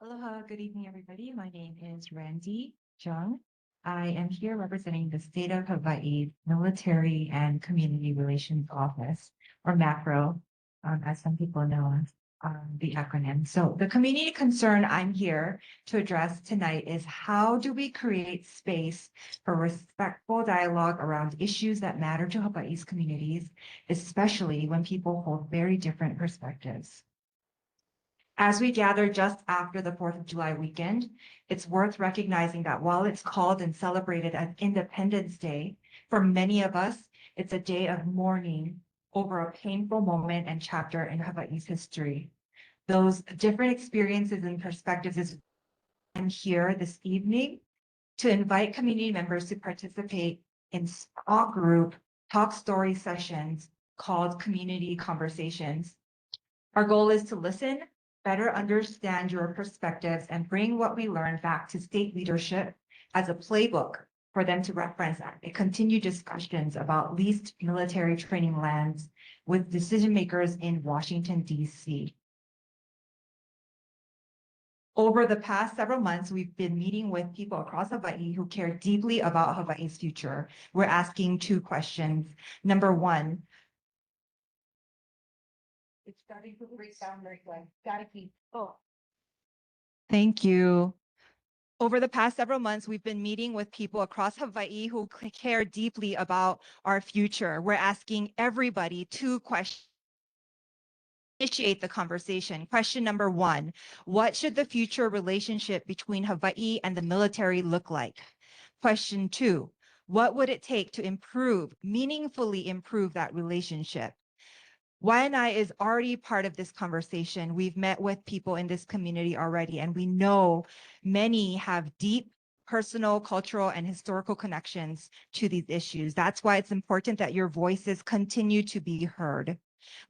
Aloha, good evening, everybody. My name is Randy Jung. I am here representing the State of Hawaii Military and Community Relations Office, or MACRO, as some people know the acronym. So the community concern I'm here to address tonight is how do we create space for respectful dialogue around issues that matter to Hawaii's communities, especially when people hold very different perspectives. As we gather just after the 4th of July weekend, it's worth recognizing that while it's called and celebrated as Independence Day, for many of us, it's a day of mourning over a painful moment and chapter in Hawaii's history. Those different experiences and perspectives is I'm here this evening to invite community members to participate in small group talk story sessions called Community Conversations. Our goal is to listen, better understand your perspectives, and bring what we learned back to state leadership as a playbook for them to reference and continue discussions about leased military training lands with decision makers in Washington, D.C. Over the past several months, we've been meeting with people across Hawaii who care deeply about Hawaii's future. We're asking 2 questions. Number 1, it's starting to break down very quick. Gotta keep. Oh. Thank you. Over the past several months, we've been meeting with people across Hawaii who care deeply about our future. We're asking everybody 2 questions. Initiate the conversation. Question number 1, what should the future relationship between Hawaii and the military look like? Question 2, what would it take to meaningfully improve that relationship? Wai'anae is already part of this conversation. We've met with people in this community already, and we know many have deep personal, cultural, and historical connections to these issues. That's why it's important that your voices continue to be heard.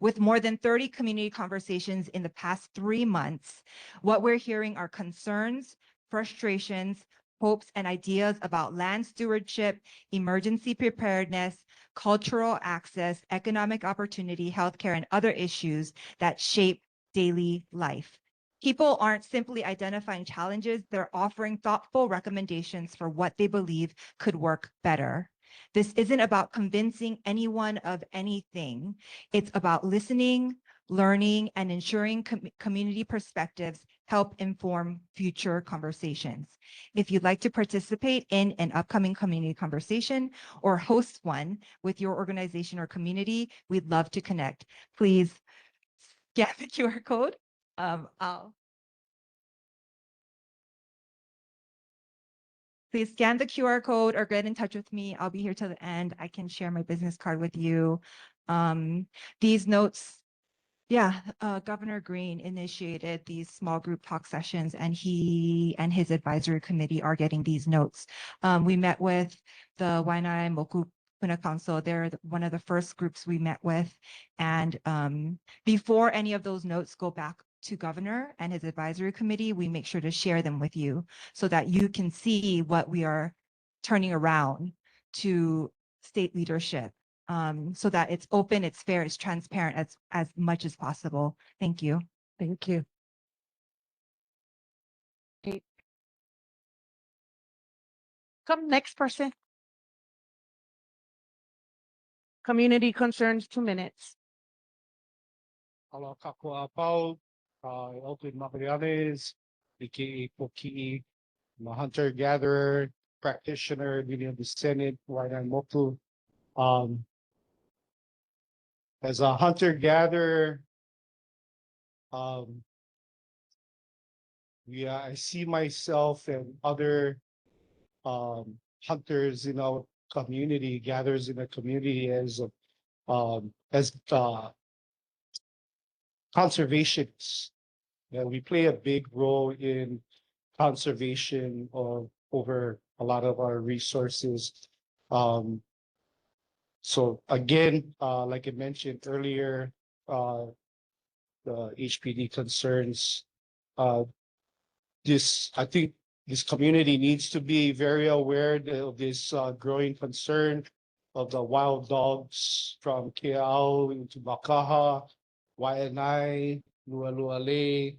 With more than 30 community conversations in the past 3 months, what we're hearing are concerns, frustrations, hopes, and ideas about land stewardship, emergency preparedness, cultural access, economic opportunity, healthcare, and other issues that shape daily life. People aren't simply identifying challenges, they're offering thoughtful recommendations for what they believe could work better. This isn't about convincing anyone of anything. It's about listening, learning, and ensuring community perspectives help inform future conversations. If you'd like to participate in an upcoming community conversation or host one with your organization or community, we'd love to connect. Please scan the QR code. Please scan the QR code or get in touch with me. I'll be here till the end. I can share my business card with you. These notes, Governor Green initiated these small group talk sessions, and he and his advisory committee are getting these notes. We met with the Wai'anae Moku Puna Council. They're one of the first groups we met with. And before any of those notes go back to governor and his advisory committee, we make sure to share them with you so that you can see what we are turning around to state leadership, so that it's open, it's fair, it's transparent as much as possible. Thank you. Thank you. Okay. Come next person. Community concerns, 2 minutes. Hello, Kakua Pau, Elton Macallanes, aka Poki, I'm a hunter gatherer, practitioner, leader of the Senate, Wai'anae Moku. As a hunter gatherer, yeah, I see myself and other hunters in our community, gatherers in the community as conservationists. Yeah, we play a big role in conservation of over a lot of our resources. So again, like I mentioned earlier, the HPD concerns, I think this community needs to be very aware of this growing concern of the wild dogs from Kea'au into Makaha, Wai'anae, Lualuale.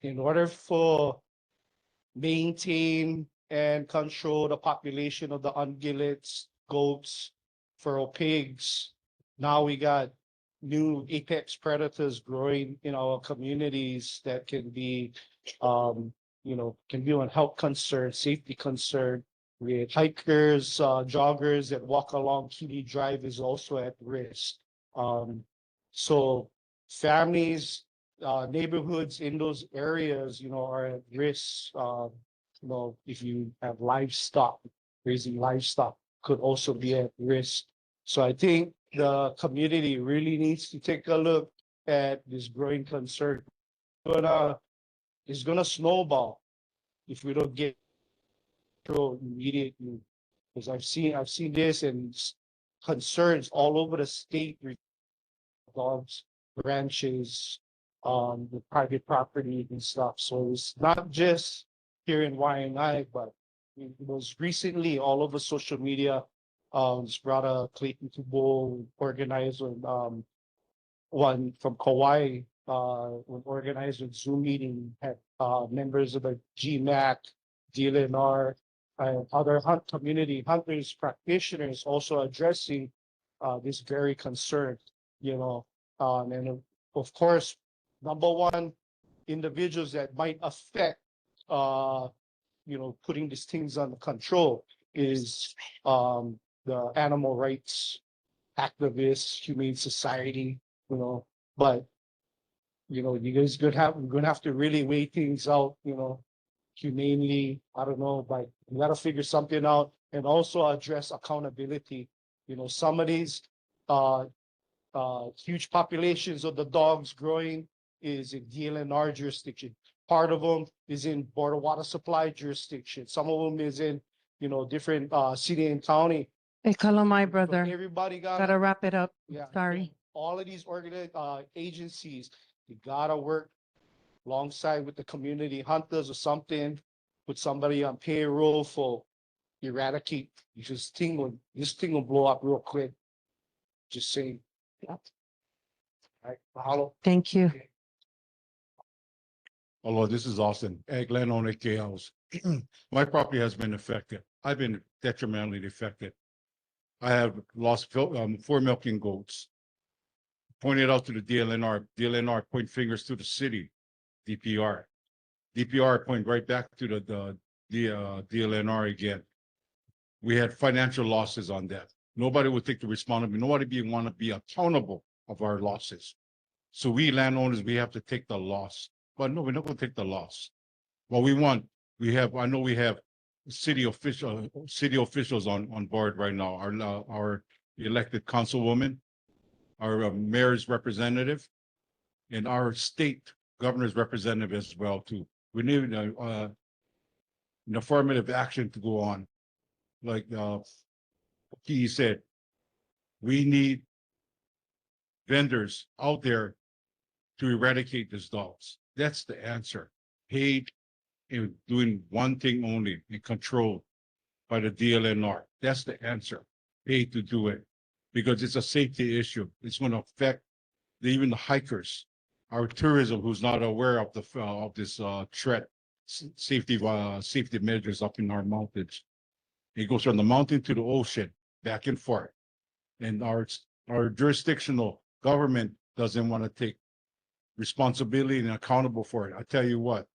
In order for maintain and control the population of the ungulates, goats, feral pigs, now we got new apex predators growing in our communities that can be, can be a health concern, safety concern. With hikers, joggers that walk along Kili Drive is also at risk. So families, neighborhoods in those areas, are at risk. If you have livestock, raising livestock could also be at risk. So I think the community really needs to take a look at this growing concern. But it's gonna snowball if we don't get control immediately. Because I've seen this and concerns all over the state, dogs, ranches, the private property and stuff. So it's not just here in Wai'anae, but it was recently all over social media. Sprata Clayton Tubo organized one from Kauai, when organized a Zoom meeting, had members of the GMAC, DLNR, and other community hunters, practitioners also addressing this very concern, and of course, number one, individuals that might affect, putting these things under control is the animal rights activists, humane society, but you guys gonna have to really weigh things out, humanely. I don't know, but you gotta figure something out and also address accountability. Some of these huge populations of the dogs growing is in DLNR jurisdiction. Part of them is in Board of Water Supply jurisdiction. Some of them is in, different city and county. Hey, my So brother. everybody Gotta wrap it up. yeah, Sorry. all of these organized agencies, you gotta work alongside with the community hunters or something, put somebody on payroll for eradicate. This thing will blow up real quick. Just saying. All right, mahalo. Thank you. Hello, this is Austin, ag landowner House. My property has been affected. I've been detrimentally affected. I have lost 4 milking goats. Pointed out to the DLNR. DLNR point fingers to the city, DPR. DPR point right back to the DLNR again. We had financial losses on that. Nobody would take the responsibility. Nobody want to be accountable of our losses. So we landowners, we have to take the loss. But no, we're not going to take the loss. What we want, I know we have city officials on board right now. Our elected councilwoman, our mayor's representative, and our state governor's representative as well too. We need an affirmative action to go on. Like he said, we need vendors out there to eradicate these dogs. That's the answer. Paid and doing one thing only and controlled by the DLNR. That's the answer. Paid to do it because it's a safety issue. It's going to affect even the hikers, our tourism who's not aware of this threat, safety measures up in our mountains. It goes from the mountain to the ocean, back and forth. And our jurisdictional government doesn't want to take responsibility and accountable for it. I tell you what,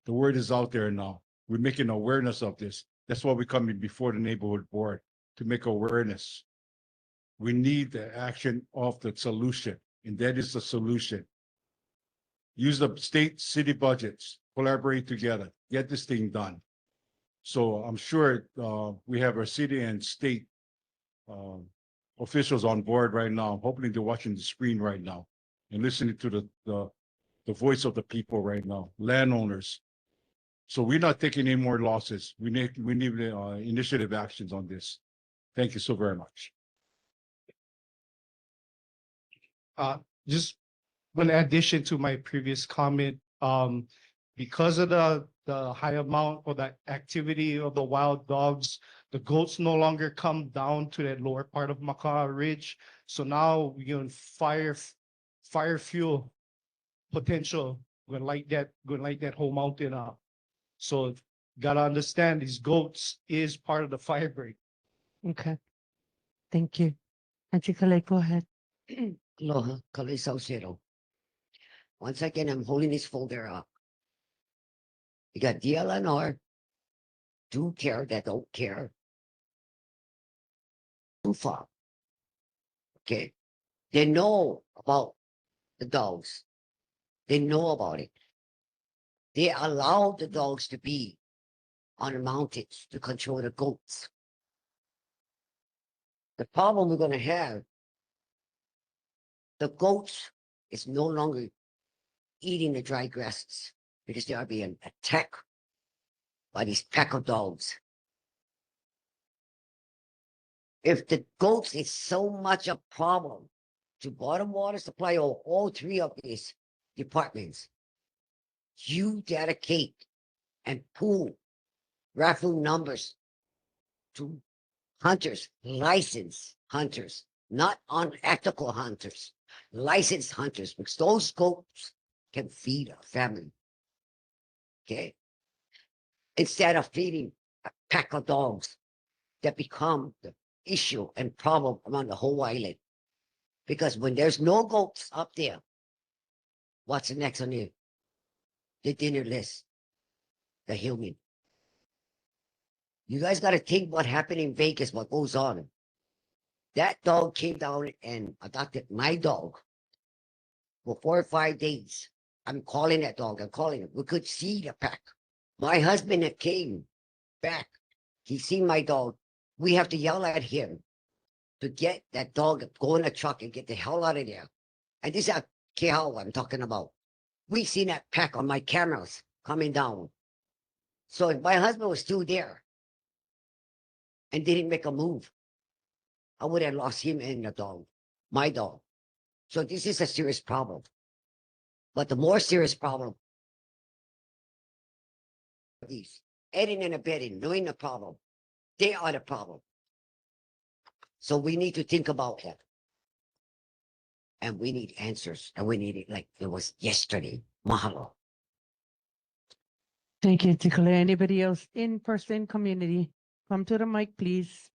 the word is out there now. We're making awareness of this. That's why we're coming before the neighborhood board to make awareness. We need the action of the solution, and that is the solution. Use the state, city budgets, collaborate together, get this thing done. So I'm sure we have our city and state officials on board right now. Hopefully they're watching the screen right now and listening to the voice of the people right now, landowners. So we're not taking any more losses. We need initiative actions on this. Thank you so very much. Just in addition to my previous comment, because of the high amount or the activity of the wild dogs, the goats no longer come down to that lower part of Maka'a Ridge. So now we're going fire fuel potential, going to light that whole mountain up. So gotta understand these goats is part of the fire break. Okay. Thank you. Auntie Kalei, go ahead. Aloha, Kalei Saucedo. Once again, I'm holding this folder up. You got DLNR, do care that don't care. Too far. Okay. They know about the dogs. They know about it. They allow the dogs to be on the mountains to control the goats. The problem we're going to have, the goats is no longer eating the dry grasses because they are being attacked by these pack of dogs. If the goats is so much a problem to bottom water supply or all three of these departments, you dedicate and pool raffle numbers to hunters, licensed hunters, not unethical hunters, licensed hunters, because those goats can feed a family. Okay? Instead of feeding a pack of dogs that become the issue and problem around the whole island. Because when there's no goats up there, what's the next on the dinner list? The human. You guys got to think what happened in Vegas, what goes on. That dog came down and adopted my dog for 4 or 5 days. I'm calling that dog. I'm calling him. We could see the pack. My husband came back. He seen my dog. We have to yell at him to get that dog, go in a truck and get the hell out of there. And this is a Kehala I'm talking about. We seen that pack on my cameras coming down. So if my husband was still there and didn't make a move, I would have lost him and the dog, my dog. So this is a serious problem. But the more serious problem, these aiding and abetting, knowing the problem, they are the problem. So we need to think about that. And we need answers. And we need it like it was yesterday. Mahalo. Thank you, Auntie Kalei. Anybody else in person, community? Come to the mic, please.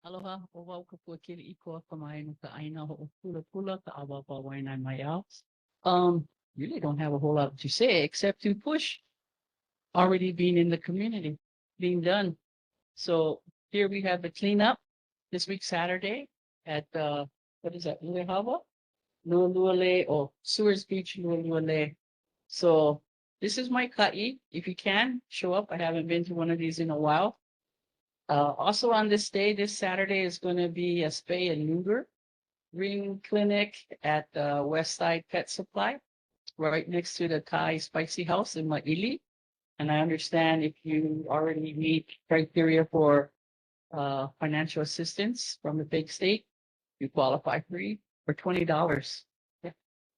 Aloha, o wau ka puakiri I koa ka mai no ka aina ho o pula ka awa pa Wai'anae mai au. Really don't have a whole lot to say except to push already being in the community, being done. So here we have the cleanup this week, Saturday at, what is that, Luehawa? Nualuale or Sewers Beach, Nualuale. So this is my ka'i. If you can, show up. I haven't been to one of these in a while. Also on this day, this Saturday is going to be a spay and neuter ring clinic at Westside Pet Supply, right next to the Thai Spicy House in Ma'ili. And I understand if you already meet criteria for financial assistance from the big state. You qualify for $20. Yeah.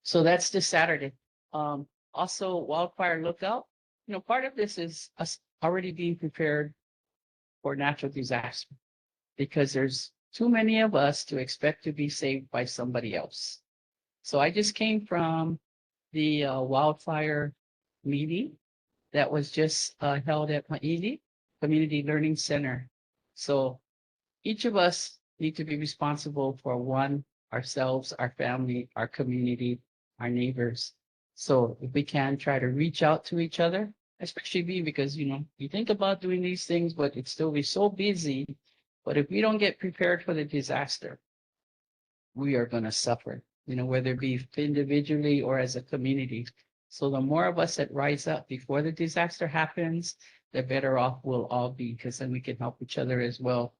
So that's this Saturday. Also wildfire lookout. You know, part of this is us already being prepared for natural disaster because there's too many of us to expect to be saved by somebody else. So I just came from the wildfire meeting that was just held at Wai'anae Community Learning Center. So each of us need to be responsible for one, ourselves, our family, our community, our neighbors. So if we can try to reach out to each other, especially me, because you know, you think about doing these things, but it's still be so busy. But if we don't get prepared for the disaster, we are going to suffer, you know, whether it be individually or as a community. So the more of us that rise up before the disaster happens, the better off we'll all be, because then we can help each other as well.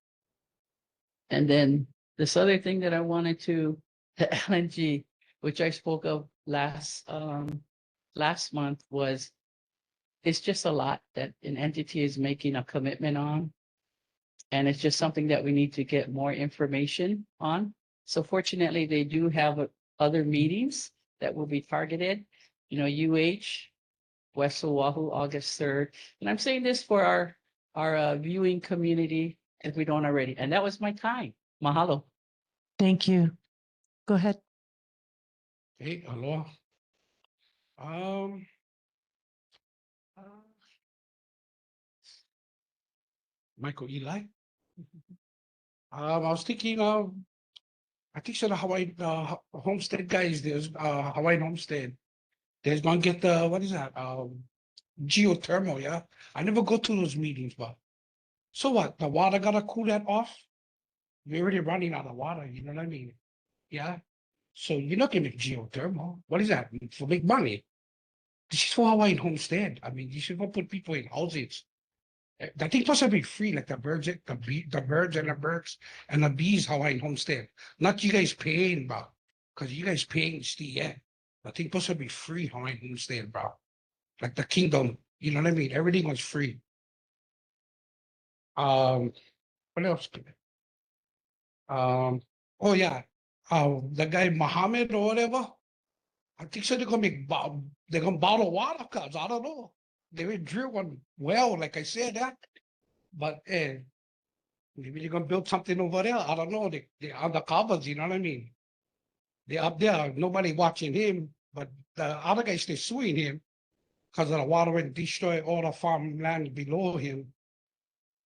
And then this other thing that I wanted to, the LNG, which I spoke of last month, was it's just a lot that an entity is making a commitment on. And it's just something that we need to get more information on. So fortunately, they do have other meetings that will be targeted. You know, West Oahu, August 3rd. And I'm saying this for our viewing community, if we don't already. And that was my time. Mahalo. Thank you. Go ahead. Hey, aloha. Uh, Michael Eli. I was thinking of, I think so the Hawaii homestead guys, there's Hawaiian homestead. There's gonna get the, what is that? Geothermal, yeah. I never go to those meetings, but so what? The water gotta cool that off? We're already running out of water, you know what I mean? Yeah. So you're not gonna make geothermal. What is that? For big money. This is for Hawaiian homestead. I mean, you should go put people in houses. That thing supposed to be free, like the birds, the birds and the birds and the bees Hawaiian homestead. Not you guys paying, bro. Because you guys paying still, yeah. The thing supposed to be free Hawaiian homestead, bro. Like the kingdom, you know what I mean? Everything was free. What else? Oh yeah. The guy Muhammad or whatever. I think so they're gonna they're gonna bottle water cups. I don't know. They will drill one well, like I said that. But maybe they're gonna build something over there. I don't know. They're undercovers, you know what I mean? They're up there, nobody watching him, but the other guys they're suing him because of the water and destroy all the farmland below him.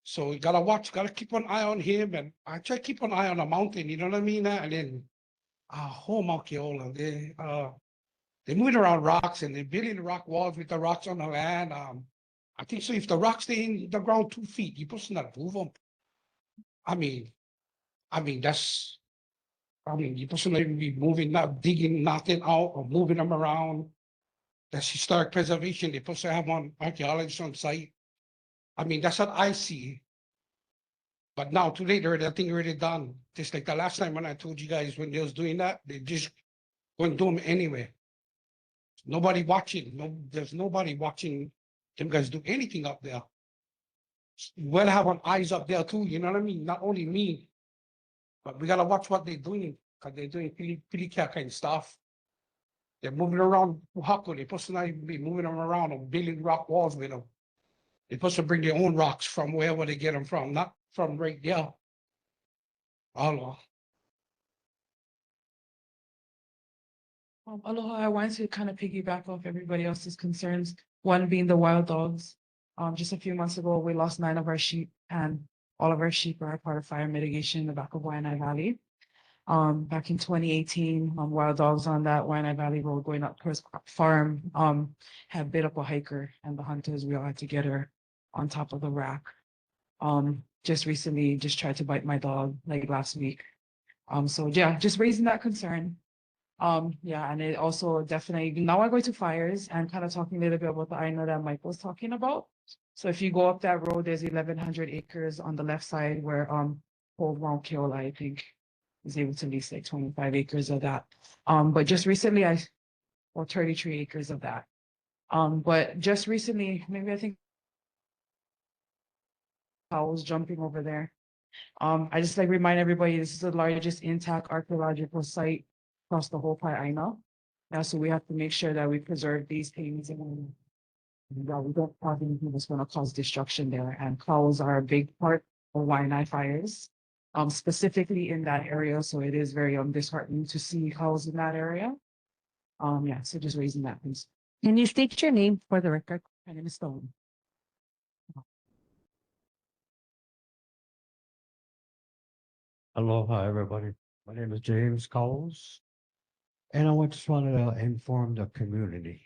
So you gotta watch, gotta keep an eye on him, and I try to keep an eye on the mountain, you know what I mean? And then home Keola, they're moving around rocks and they're building rock walls with the rocks on the land. I think so if the rocks stay in the ground 2 feet, you're supposed to not move them. I mean, that's, you're supposed to not even be moving, not digging nothing out or moving them around. That's historic preservation. They're supposed to have one archaeologist on site. I mean, that's what I see. But now, too late, already, I think already done. Just like the last time when I told you guys when they was doing that, they just wouldn't do them anyway. Nobody watching. No, there's nobody watching them guys do anything up there. We'll have our eyes up there too, you know what I mean? Not only me, but we gotta watch what they're doing, because they're doing pretty kind of stuff. They're moving around Oahu. They're supposed to not even be moving them around or building rock walls with them. They're supposed to bring their own rocks from wherever they get them from, not from right there. Allah. Aloha, I wanted to kind of piggyback off everybody else's concerns, one being the wild dogs. Just a few months ago, we lost 9 of our sheep, and all of our sheep are a part of fire mitigation in the back of Wai'anae Valley. Back in 2018, wild dogs on that Wai'anae Valley Road going up towards farm had bit up a hiker, and the hunters, we all had to get her on top of the rack. Just recently, just tried to bite my dog like last week. So yeah, just raising that concern. Yeah, and it also definitely, now I'm going to fires and kind of talking a little bit about the Aina that Mike was talking about. So if you go up that road, there's 1,100 acres on the left side where old Mount Keola, I think, is able to lease like 25 acres of that. But just recently or 33 acres of that. But just recently, maybe I think I was jumping over there. I just like remind everybody, this is the largest intact archaeological site across the whole Wai'anae. Yeah, so we have to make sure that we preserve these things and that we don't have anything that's gonna cause destruction there. And cows are a big part of Wai'anae fires, specifically in that area. So it is very disheartening to see cows in that area. Yeah, so just raising that piece. Can you state your name for the record? My name is Stone. Aloha, everybody. My name is James Cowles. And I just wanted to inform the community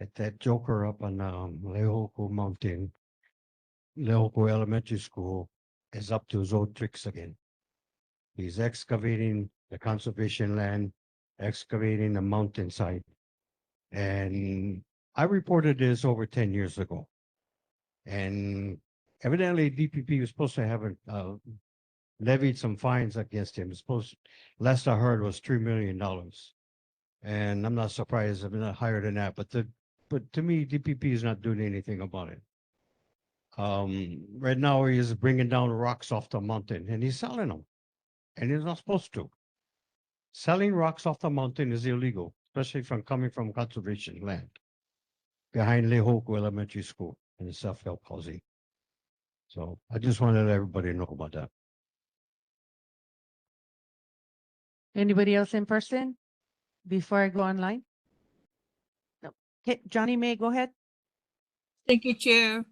that that joker up on Lehoku Mountain, Lehoku Elementary School, is up to his old tricks again. He's excavating the conservation land, excavating the mountainside. And I reported this over 10 years ago. And evidently DPP was supposed to have levied some fines against him. It's supposed, last I heard was $3 million. And I'm not surprised, I'm not higher than that, but to me, DPP is not doing anything about it. Right now he is bringing down rocks off the mountain and he's selling them. And he's not supposed to. Selling rocks off the mountain is illegal, especially from coming from conservation land behind Lehoku Elementary School in the self-help housing. So I just wanted to let everybody know about that. Anybody else in person before I go online? No. Okay, Johnny May, go ahead. Thank you, Chair.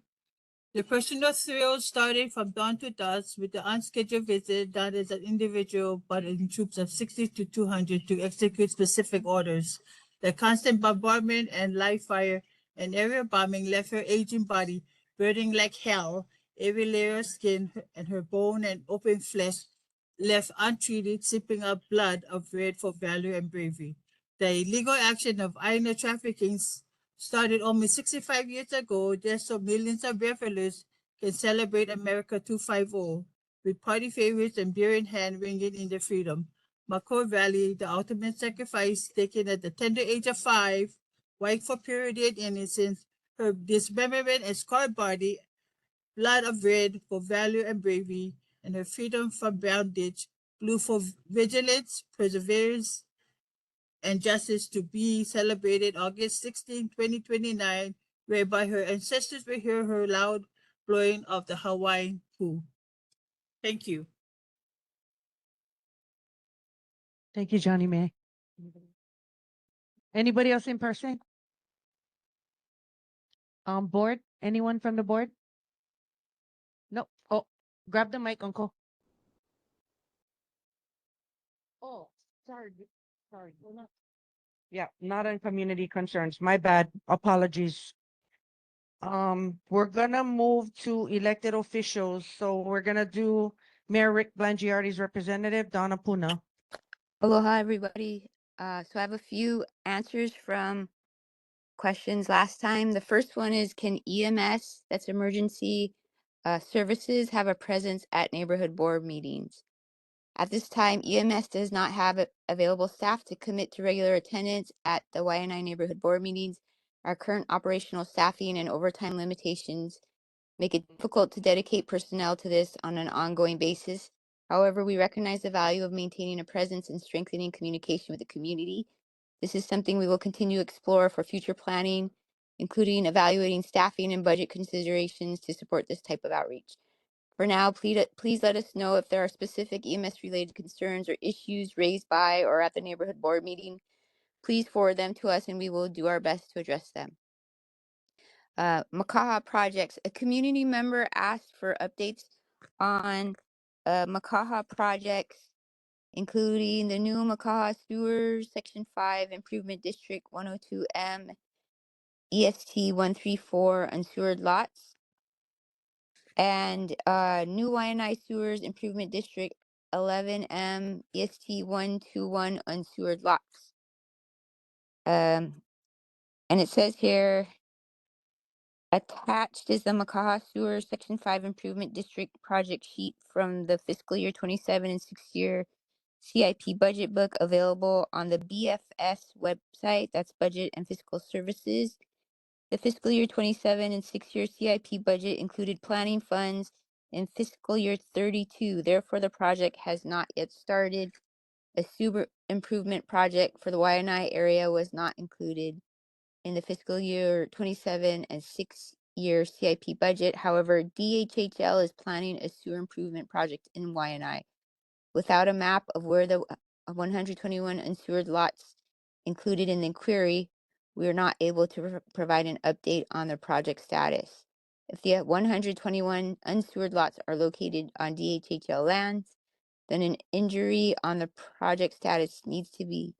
The personal thrill started from dawn to dusk with the unscheduled visit done as an individual, but in troops of 60 to 200 to execute specific orders. The constant bombardment and live fire and aerial bombing left her aging body burning like hell. Every layer of skin and her bone and open flesh left untreated, sipping up blood of red for valor and bravery. The illegal action of Aina trafficking started almost 65 years ago, just so millions of revelers can celebrate America 250 with party favorites and beer in hand ringing in their freedom. Makor Valley, the ultimate sacrifice taken at the tender age of 5, white for purity and innocence, her dismemberment and scarred body, blood of red for valor and bravery, and her freedom from bondage, blue for vigilance, perseverance, and justice to be celebrated August 16, 2029, whereby her ancestors will hear her loud blowing of the Hawaiian hu. Thank you. Thank you, Johnny May. Anybody else in person? Board? Anyone from the board? No. Oh, grab the mic, Uncle. Oh, sorry. Yeah, not on community concerns. My bad. Apologies. We're gonna move to elected officials. So we're gonna do Mayor Rick Blangiardi's representative, Donna Puna. Aloha, everybody. So I have a few answers from questions last time. The first one is, can EMS, that's emergency services, have a presence at neighborhood board meetings? At this time, EMS does not have available staff to commit to regular attendance at the Wai'anae neighborhood board meetings. Our current operational staffing and overtime limitations make it difficult to dedicate personnel to this on an ongoing basis. However, we recognize the value of maintaining a presence and strengthening communication with the community. This is something we will continue to explore for future planning, including evaluating staffing and budget considerations to support this type of outreach. For now, please let us know if there are specific EMS-related concerns or issues raised by or at the neighborhood board meeting. Please forward them to us and we will do our best to address them. Makaha projects. A community member asked for updates on Makaha projects, including the new Makaha Sewers Section 5 Improvement District 102M, EST 134 unsewered lots, and new Wai'anae Sewers Improvement District 11M, EST 121 unsewered lots. And it says here, attached is the Makaha Sewer Section 5 Improvement District project sheet from the fiscal year 27 and 6-year CIP budget book available on the BFS website. That's Budget and Fiscal Services. The fiscal year 27 and 6-year CIP budget included planning funds in fiscal year 32. Therefore, the project has not yet started. A sewer improvement project for the Wai'anae area was not included in the fiscal year 27 and 6-year CIP budget. However, DHHL is planning a sewer improvement project in Wai'anae. Without a map of where the 121 unsewered lots included in the inquiry, we are not able to provide an update on the project status. If the 121 unsewered lots are located on DHHL lands, then an inquiry on the project status needs to be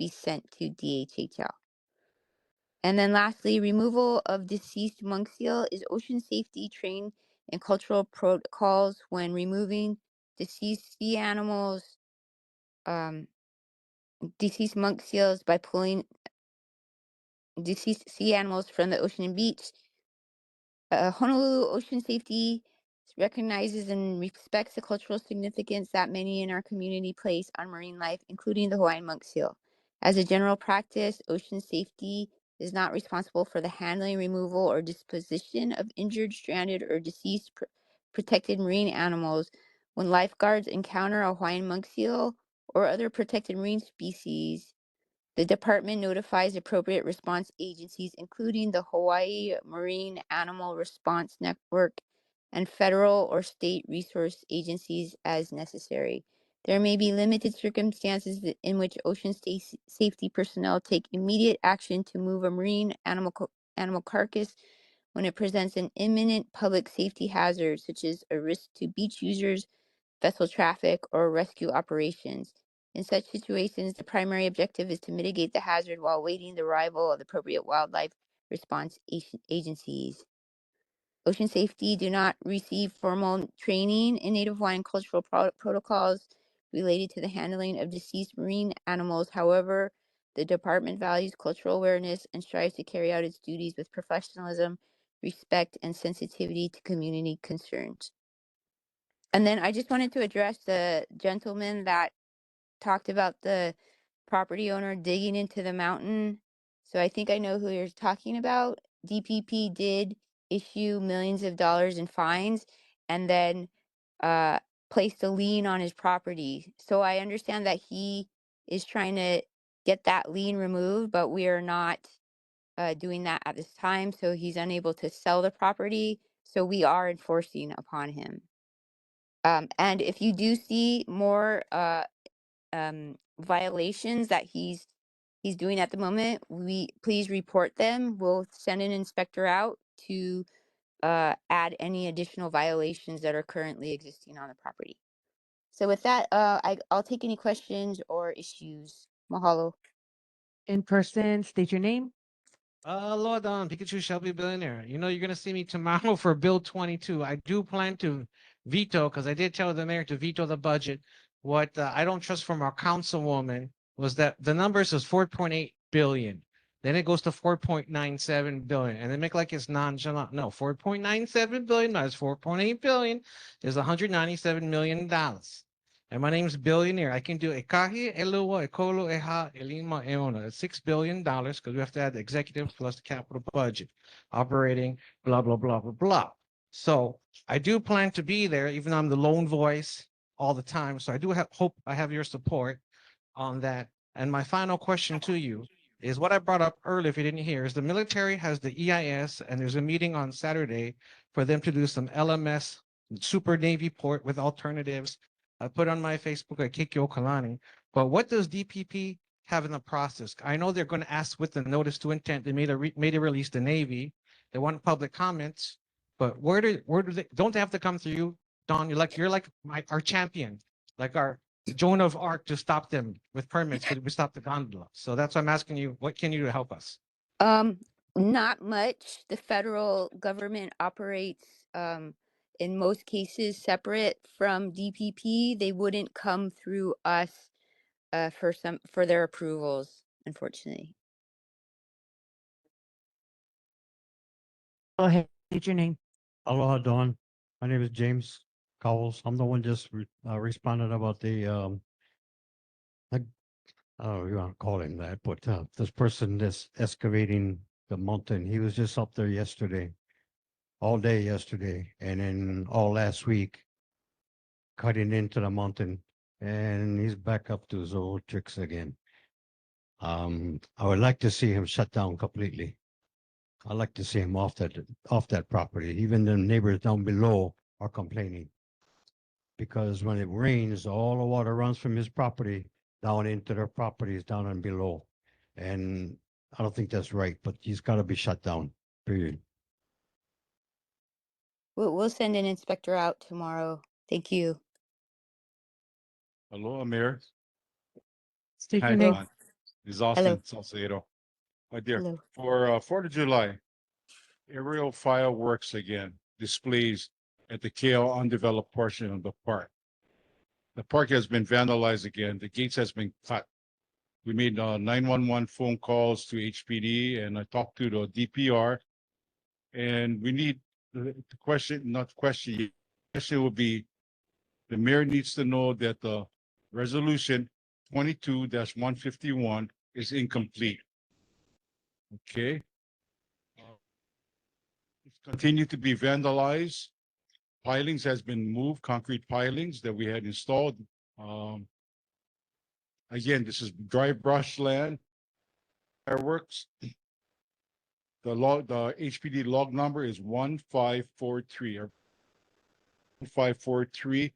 sent to DHHL. And then lastly, removal of deceased monk seal is ocean safety trained and cultural protocols when removing deceased sea animals, deceased monk seals by pulling deceased sea animals from the ocean and beach. Honolulu Ocean Safety recognizes and respects the cultural significance that many in our community place on marine life, including the Hawaiian monk seal. As a general practice, ocean safety is not responsible for the handling, removal, or disposition of injured, stranded, or deceased protected marine animals. When lifeguards encounter a Hawaiian monk seal or other protected marine species, the department notifies appropriate response agencies, including the Hawaii Marine Animal Response Network and federal or state resource agencies as necessary. There may be limited circumstances in which ocean safety personnel take immediate action to move a marine animal carcass when it presents an imminent public safety hazard, such as a risk to beach users, vessel traffic, or rescue operations. In such situations, the primary objective is to mitigate the hazard while waiting the arrival of the appropriate wildlife response agencies. Ocean safety do not receive formal training in Native Hawaiian cultural protocols related to the handling of deceased marine animals. However, the department values cultural awareness and strives to carry out its duties with professionalism, respect, and sensitivity to community concerns. And then I just wanted to address the gentleman that talked about the property owner digging into the mountain. So I think I know who you're talking about. DPP did issue millions of dollars in fines and then placed a lien on his property. So I understand that he is trying to get that lien removed, but we are not doing that at this time. So he's unable to sell the property. So we are enforcing upon him. And if you do see more violations that he's doing at the moment, please report them. We'll send an inspector out to add any additional violations that are currently existing on the property. So with that, I'll take any questions or issues. Mahalo. In person, state your name. Lord, Pikachu Shelby Billionaire. You know, you're gonna see me tomorrow for Bill 22. I do plan to veto, because I did tell the mayor to veto the budget. What I don't trust from our councilwoman was that the numbers is 4.8 billion. Then it goes to 4.97 billion, and they make like it's nonchalant. No, 4.97 billion minus 4.8 billion is $197 million. And my name's Billionaire. I can do ekahi, elua, ekolo, eha, elima, eona. It's $6 billion because we have to add the executive plus the capital budget, operating, blah, blah, blah, blah, blah. So I do plan to be there, even though I'm the lone voice all the time. So I do hope I have your support on that. And my final question to you is what I brought up earlier, if you didn't hear, is the military has the EIS, and there's a meeting on Saturday for them to do some LMS Super Navy port with alternatives. I put on my Facebook at Kikyo Kalani. But what does DPP have in the process? I know they're going to ask with the notice to intent. They made a release the Navy. They want public comments. But where do they? Don't they have to come through you, Don? You're like our champion, like our Joan of Arc to stop them with permits because we stopped the gondola. So that's why I'm asking you, what can you do to help us? Not much. The federal government operates in most cases separate from DPP. They wouldn't come through us for their approvals, unfortunately. Go ahead. State your name. Aloha, Dawn. My name is James Cowles. I'm the one just responded about the like, I don't know if you want to call him that, but this person that's excavating the mountain, he was just up there yesterday. all day yesterday and then all last week, cutting into the mountain, and he's back up to his old tricks again. I would like to see him shut down completely. I'd like to see him off that property. Even the neighbors down below are complaining. Because when it rains, all the water runs from his property down into their properties down and below. And I don't think that's right, but he's got to be shut down, period. We'll send an inspector out tomorrow. Thank you. Hello, Mayor. State Hi, your name. Don. This is Austin Salcedo. My dear, Hello. for 4th of July, aerial fireworks again displays at the KL undeveloped portion of the park. The park has been vandalized again. The gates has been cut. We made 911 phone calls to HPD and I talked to the DPR. And we need the question, not question, the question would be, the mayor needs to know that the resolution 22-151 is incomplete. Okay. It's continued to be vandalized. Pilings has been moved, concrete pilings that we had installed. Again, this is dry brush land. Fireworks. The HPD log number is 1543 or 1543.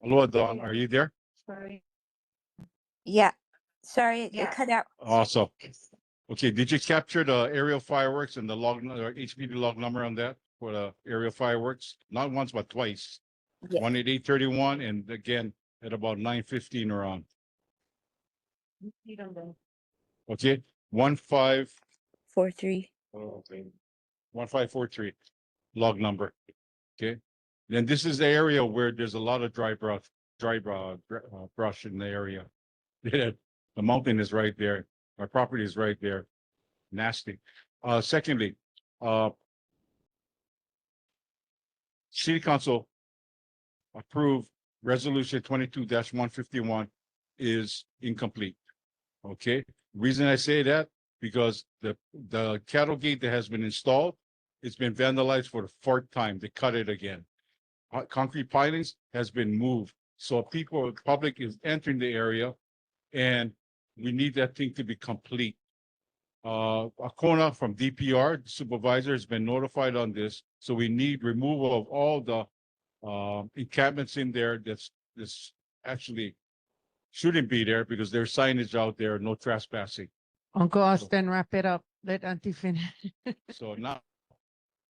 Hello, Don. Are you there? Sorry. Yeah. Sorry, it cut out. Awesome. Okay, did you capture the aerial fireworks and the log, HPD log number on that for the aerial fireworks? Not once, but twice. Yeah. One at 8:31 and again at about 9:15 around. Okay, 15. 4-3. Okay. 1543 log number. Okay. Then this is the area where there's a lot of brush in the area. The mountain is right there. My property is right there. Nasty. Secondly, City Council approved resolution 22-151 is incomplete. Okay, reason I say that, because the cattle gate that has been installed, it's been vandalized for the fourth time. They cut it again. Concrete pilings has been moved. So people, public is entering the area, and we need that thing to be complete. Akona from DPR, the supervisor, has been notified on this. So we need removal of all the encampments in there that's actually shouldn't be there, because there's signage out there, no trespassing. Uncle Austin, wrap it up. Let Auntie finish. So now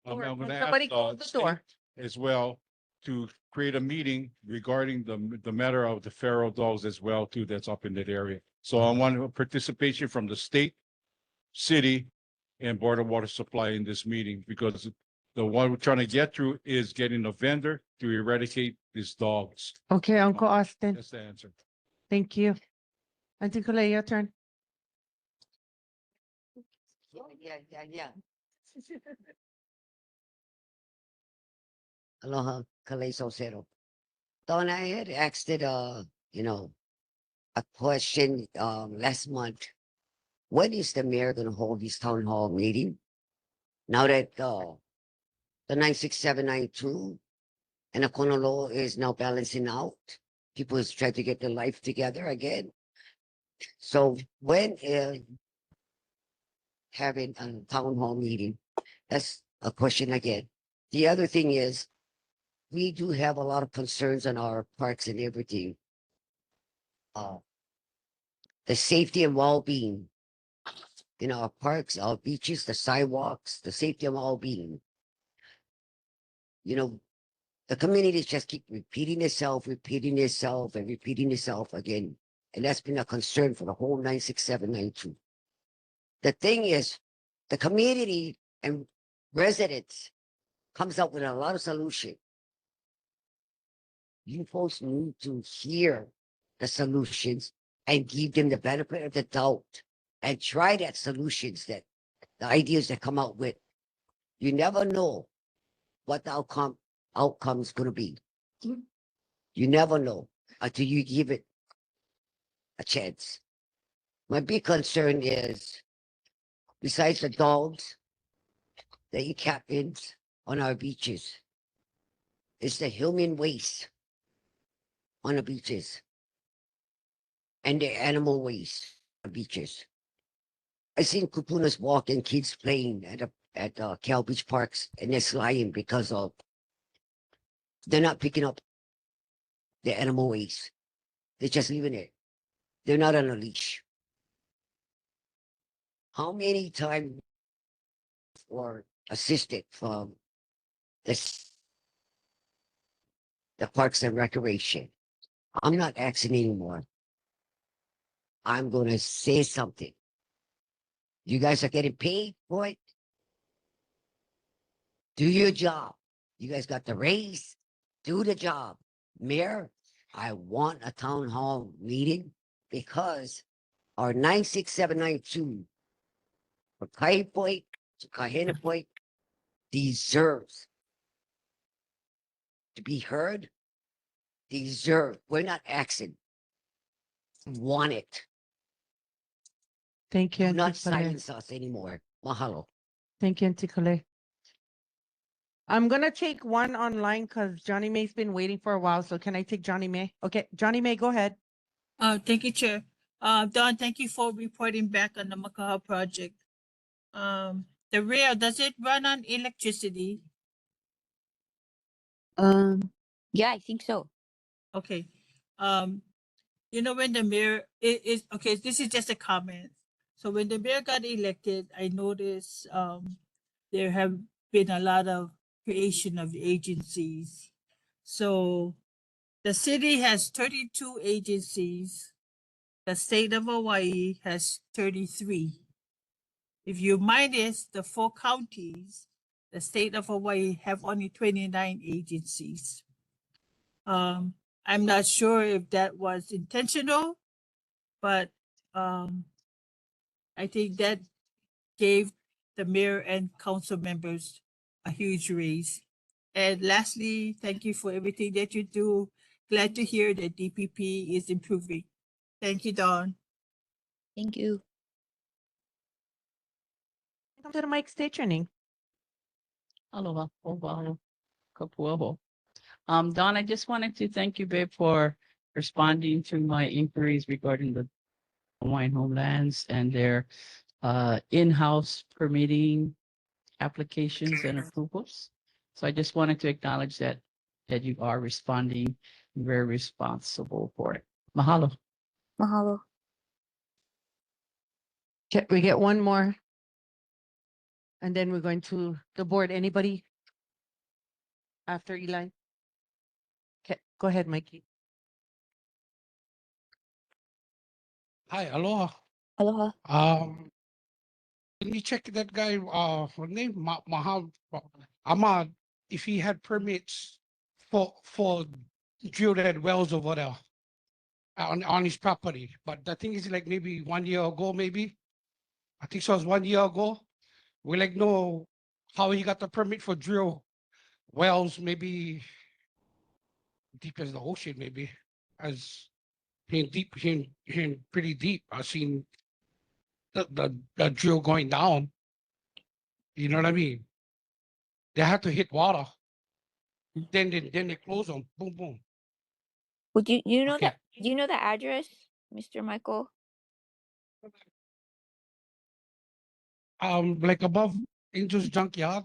I'm Or gonna somebody ask close the door. state as well to create a meeting regarding the matter of the feral dogs as well too, that's up in that area. So I want participation from the state, city, and Board of Water Supply in this meeting, because the one we're trying to get through is getting a vendor to eradicate these dogs. Okay, Uncle Austin, That's the answer. thank you. Auntie Kalei, your turn. Yeah. Aloha, Kaleso Cero. Don, I had asked it, a question, last month. When is the mayor gonna hold his town hall meeting? Now that, the 96792 and the Konolo is now balancing out, people is trying to get their life together again. So when, having a town hall meeting? That's a question I get. The other thing is, we do have a lot of concerns on our parks and everything. The safety and well-being in our parks, our beaches, the sidewalks, the safety and well-being. The communities just keep repeating itself and repeating itself again. And that's been a concern for the whole 96792. The thing is, the community and residents comes up with a lot of solution. You folks need to hear the solutions and give them the benefit of the doubt and try that solutions, that the ideas that come out with. You never know what the outcome's gonna be. You never know until you give it a chance. My big concern is, besides the dogs, the encampments on our beaches, it's the human waste on the beaches and the animal waste on the beaches. I seen kupunas walking, kids playing at Cal Beach parks, and they're sliding because of they're not picking up the animal waste. They're just leaving it. They're not on a leash. How many times or assisted from the Parks and Recreation? I'm not asking anymore. I'm gonna say something. You guys are getting paid for it. Do your job. You guys got the raise. Do the job. Mayor, I want a town hall meeting because our 96792 from Kai Point to Kahina Point deserves to be heard. We're not asking. We want it. Thank you, Do Auntie not Kalei. silence us anymore. Mahalo. Thank you, Auntie Kalei. I'm gonna take one online because Johnny May's been waiting for a while. So can I take Johnny May? Okay, Johnny May, go ahead. Thank you, Chair. Don, thank you for reporting back on the Makaha project. The rail, does it run on electricity? Yeah, I think so. Okay. When the mayor is okay, this is just a comment. So when the mayor got elected, I noticed there have been a lot of creation of agencies. So the city has 32 agencies. The state of Hawaii has 33. If you minus the 4 counties, the state of Hawaii have only 29 agencies. I'm not sure if that was intentional, but I think that gave the mayor and council members a huge raise. And lastly, thank you for everything that you do. Glad to hear that DPP is improving. Thank you, Dawn. Thank you. Come to the mic, state your name. Aloha, aloha, kapuaho. Don, I just wanted to thank you, babe, for responding to my inquiries regarding the Hawaiian homelands and their in-house permitting applications and approvals. So I just wanted to acknowledge that you are responding very responsible for it. Mahalo. Mahalo. Okay, we get one more. And then we're going to the board. Anybody after Eli? Okay, go ahead, Mikey. Hi, aloha. Aloha. Can you check that guy, what name, Ahmad, if he had permits for drill that wells over there on his property? But the thing is, like, maybe 1 year ago, maybe, I think so, it was 1 year ago. We like know how he got the permit for drill wells, maybe deep as the ocean, maybe as being deep, being pretty deep. I've seen the drill going down. You know what I mean? They have to hit water. Then they close them. Boom, boom. Would you know Okay. that? Do you know the address, Mr. Michael? Like above Angel's Junkyard.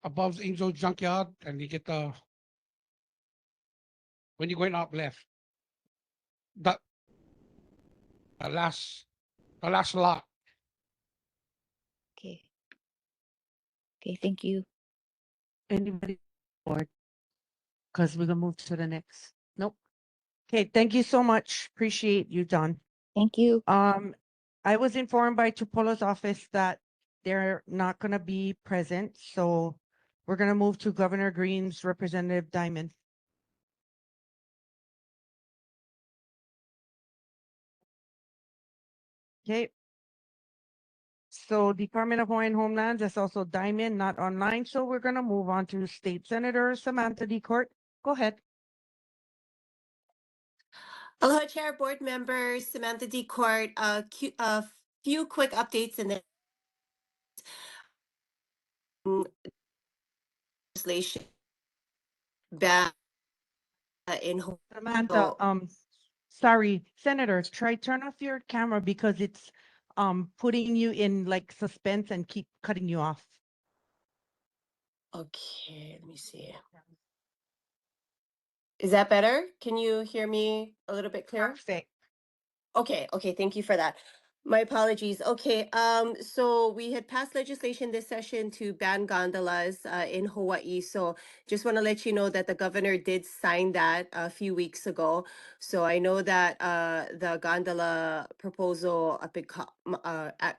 Above Angel's Junkyard, and you get when you're going up left. That the last lot. Okay. Okay, thank you. Anybody board? Because we're gonna move to the next. Nope. Okay, thank you so much. Appreciate you, Don. Thank you. I was informed by Tupolo's office that they're not gonna be present, so we're gonna move to Governor Green's Representative Diamond. Okay. So Department of Hawaiian Homelands, that's also Diamond, not online. So we're gonna move on to State Senator Samantha D. Court. Go ahead. Aloha Chair, board members, Samantha D. Court, a few quick updates and then legislation ban in Samantha, sorry, Senator, try turn off your camera because it's putting you in like suspense and keep cutting you off. Okay, let me see. Is that better? Can you hear me a little bit clearer? Perfect. Okay, thank you for that. My apologies. Okay, so we had passed legislation this session to ban gondolas in Hawaii. So just want to let you know that the governor did sign that a few weeks ago. So I know that the gondola proposal up at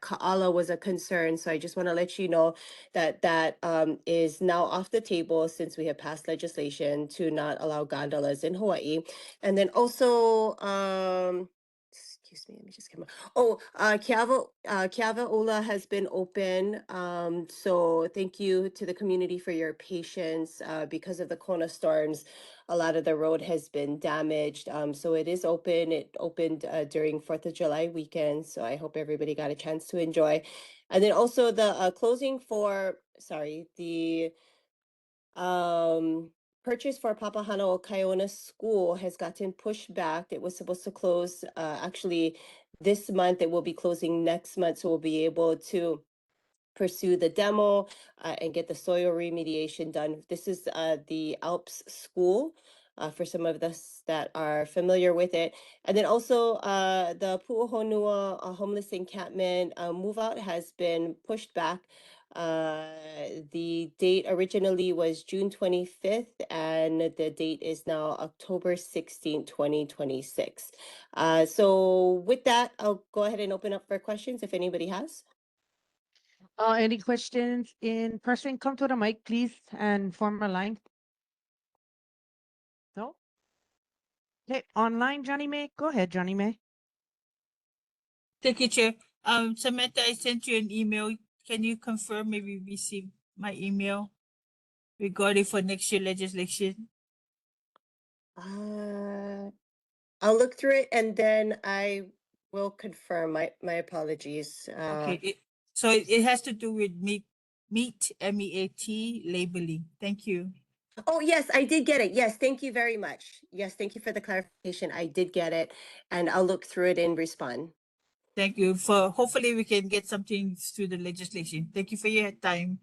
Ka'ala was a concern. So I just want to let you know that that is now off the table since we have passed legislation to not allow gondolas in Hawaii. And then also, excuse me, let me just come up. Oh, Kiava has been open. So thank you to the community for your patience. Because of the Kona storms, a lot of the road has been damaged. So it is open. It opened during 4th of July weekend. So I hope everybody got a chance to enjoy. And then also the closing for, the purchase for Papahana Kaiona School has gotten pushed back. It was supposed to close actually this month. It will be closing next month, so we'll be able to pursue the demo and get the soil remediation done. This is the Alps School. For some of us that are familiar with it. And then also the Pu'uhonua homeless encampment move out has been pushed back. The date originally was June 25th, and the date is now October 16th, 2026. So with that, I'll go ahead and open up for questions if anybody has. Any questions in person? Come to the mic, please, and form a line. No? Okay, online, Johnny May. Go ahead, Johnny May. Thank you, Chair. Samantha, I sent you an email. Can you confirm if you received my email regarding for next year legislation? I'll look through it and then I will confirm. My apologies. Okay, so it has to do with meat, MEAT labeling. Thank you. Oh, yes, I did get it. Yes, thank you very much. Yes, thank you for the clarification. I did get it, and I'll look through it and respond. Thank you for, hopefully we can get something through the legislation. Thank you for your time.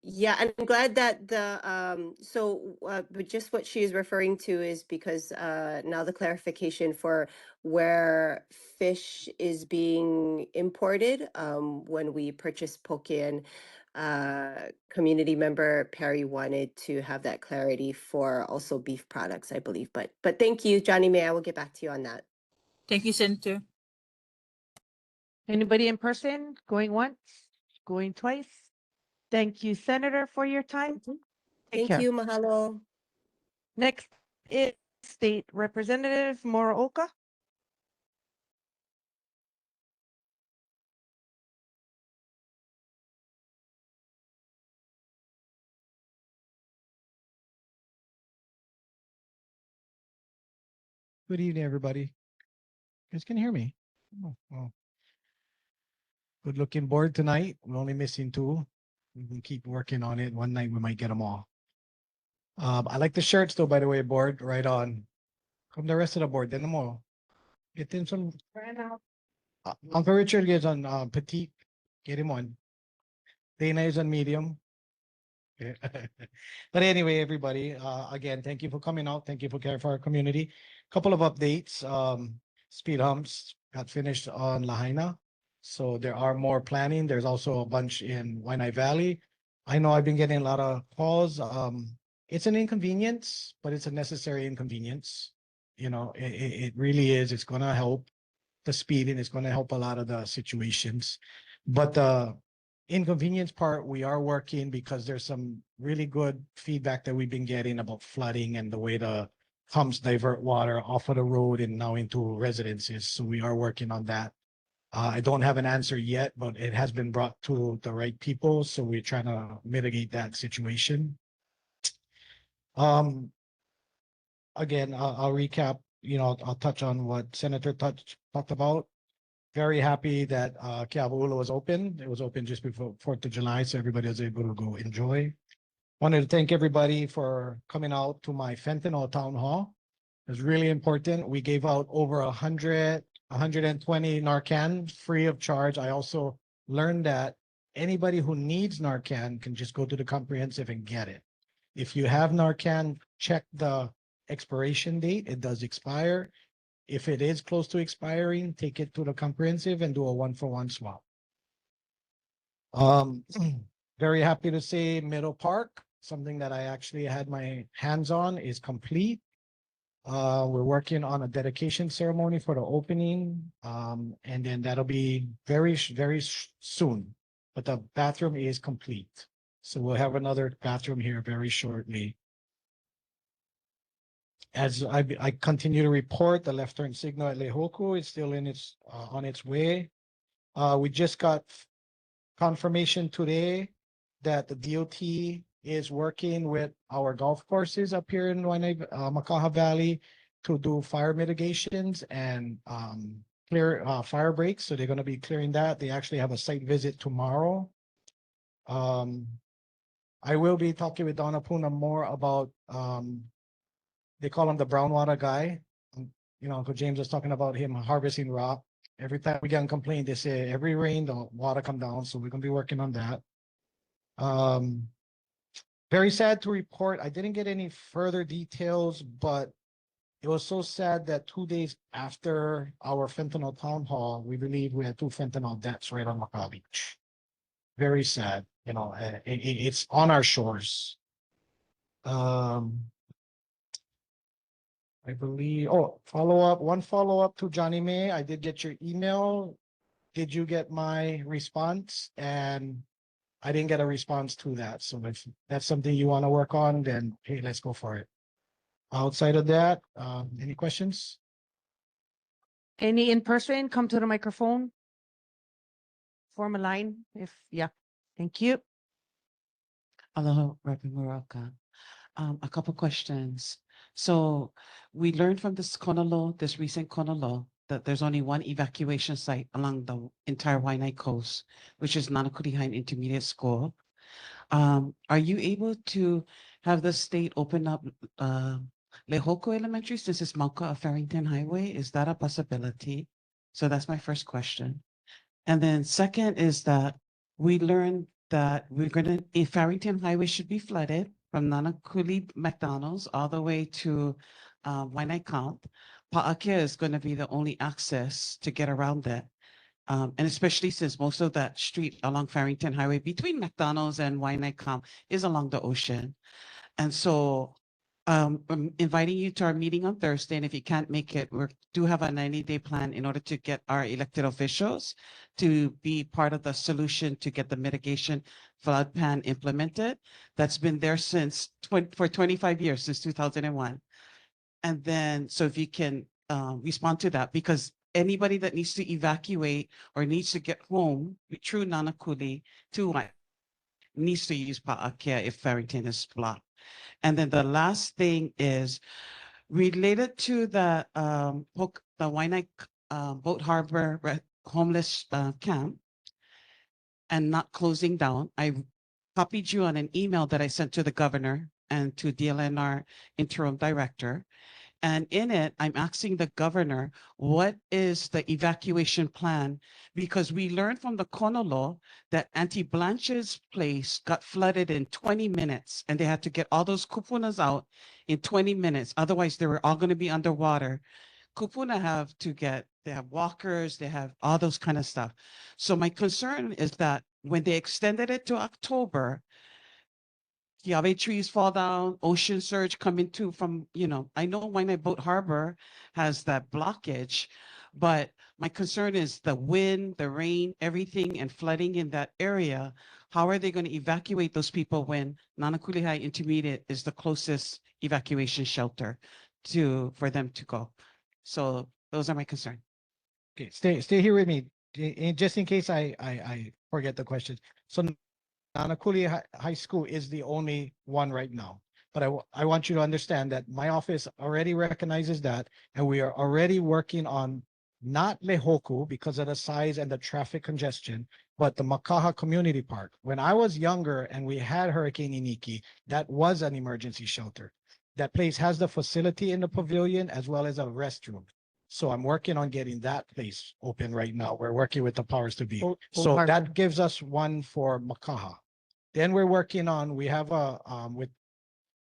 Yeah, and I'm glad that but just what she is referring to is because now the clarification for where fish is being imported when we purchase Pokein, community member Perry wanted to have that clarity for also beef products, I believe. But thank you, Johnny May. I will get back to you on that. Thank you, Senator. Anybody in person? Going once? Going twice? Thank you, Senator, for your time. Take Thank care. you, mahalo. Next is State Representative Muraoka. Good evening, everybody. You guys can hear me? Oh, well. Good looking board tonight. We're only missing two. We can keep working on it. One night we might get them all. I like the shirts though, by the way, board. Right on. From the rest of the board, then them all. Get them some. Uncle Richard is on petite. Get him on. Dana is on medium. Yeah. But anyway, everybody, again, thank you for coming out. Thank you for caring for our community. Couple of updates. Speed humps got finished on Lahaina. So there are more planning. There's also a bunch in Wai'anae Valley. I know I've been getting a lot of calls. It's an inconvenience, but it's a necessary inconvenience. You know, it really is. It's going to help the speed and it's going to help a lot of the situations. But the inconvenience part, we are working because there's some really good feedback that we've been getting about flooding and the way the pumps divert water off of the road and now into residences. So we are working on that. I don't have an answer yet, but it has been brought to the right people. So we're trying to mitigate that situation. Again, I'll recap, you know, I'll touch on what Senator talked about. Very happy that Kiawaula was open. It was open just before 4th of July, so everybody was able to go enjoy. Wanted to thank everybody for coming out to my fentanyl town hall. It was really important. We gave out over 120 Narcan free of charge. I also learned that anybody who needs Narcan can just go to the comprehensive and get it. If you have Narcan, check the expiration date. It does expire. If it is close to expiring, take it to the comprehensive and do a 1-for-1 swap. Very happy to say Middle Park, something that I actually had my hands on, is complete. We're working on a dedication ceremony for the opening, and then that'll be very soon. But the bathroom is complete, so we'll have another bathroom here very shortly. As I continue to report, the left turn signal at Lehoku is still in its on its way. We just got confirmation today that the DOT is working with our golf courses up here in Wai'anae, Makaha Valley to do fire mitigations and clear fire breaks. So they're going to be clearing that. They actually have a site visit tomorrow. I will be talking with Donna Puna more about they call him the brown water guy. You know, Uncle James was talking about him harvesting rock. Every time we get a complaint, they say every rain, the water come down. So we're going to be working on that. Very sad to report. I didn't get any further details, but it was so sad that 2 days after our fentanyl town hall, we believe we had 2 fentanyl deaths right on Macau Beach. Very sad. You know, it's on our shores. I believe, one follow up to Johnny May. I did get your email. Did you get my response? And I didn't get a response to that. So if that's something you want to work on, then hey, let's go for it. Outside of that, any questions? Any in person, come to the microphone. Form a line if, yeah, thank you. Aloha, Reverend Moroka. A couple questions. So we learned from this recent Konolo, that there's only one evacuation site along the entire Wai'anae coast, which is Nanakurihain Intermediate School. Are you able to have the state open up Lehoko Elementary since it's Mauka of Farrington Highway? Is that a possibility? So that's my first question. And then second is that we learned that Farrington Highway should be flooded from Nanakuli McDonald's all the way to Wai'anae Camp. Pa'akea is going to be the only access to get around that. And especially since most of that street along Farrington Highway between McDonald's and Wai'anae Camp is along the ocean. And so I'm inviting you to our meeting on Thursday, and if you can't make it, we do have a 90-day plan in order to get our elected officials to be part of the solution to get the mitigation flood plan implemented. That's been there for 25 years, since 2001. And then, so if you can respond to that, because anybody that needs to evacuate or needs to get home through Nanakuli to needs to use Pa'akea if Farrington is blocked. And then the last thing is related to the Wai'anae Boat Harbor homeless camp and not closing down. I copied you on an email that I sent to the governor and to DLNR interim director. And in it, I'm asking the governor, what is the evacuation plan? Because we learned from the Konolo that Auntie Blanche's place got flooded in 20 minutes and they had to get all those kupunas out in 20 minutes. Otherwise, they were all going to be underwater. Kupuna they have walkers, they have all those kind of stuff. So my concern is that when they extended it to October, Kiawe trees fall down, ocean surge coming to from, I know Wai'anae Boat Harbor has that blockage, but my concern is the wind, the rain, everything and flooding in that area. How are they going to evacuate those people when Nanakulihai Intermediate is the closest evacuation shelter for them to go? So those are my concerns. Okay, stay here with me, just in case I forget the question. So Nanakuli High School is the only one right now. But I want you to understand that my office already recognizes that, and we are already working on not Lehoku because of the size and the traffic congestion, but the Makaha Community Park. When I was younger and we had Hurricane Iniki, that was an emergency shelter. That place has the facility in the pavilion as well as a restroom. So I'm working on getting that place open right now. We're working with the powers to be. So that gives us one for Makaha. Then we're working on, we have with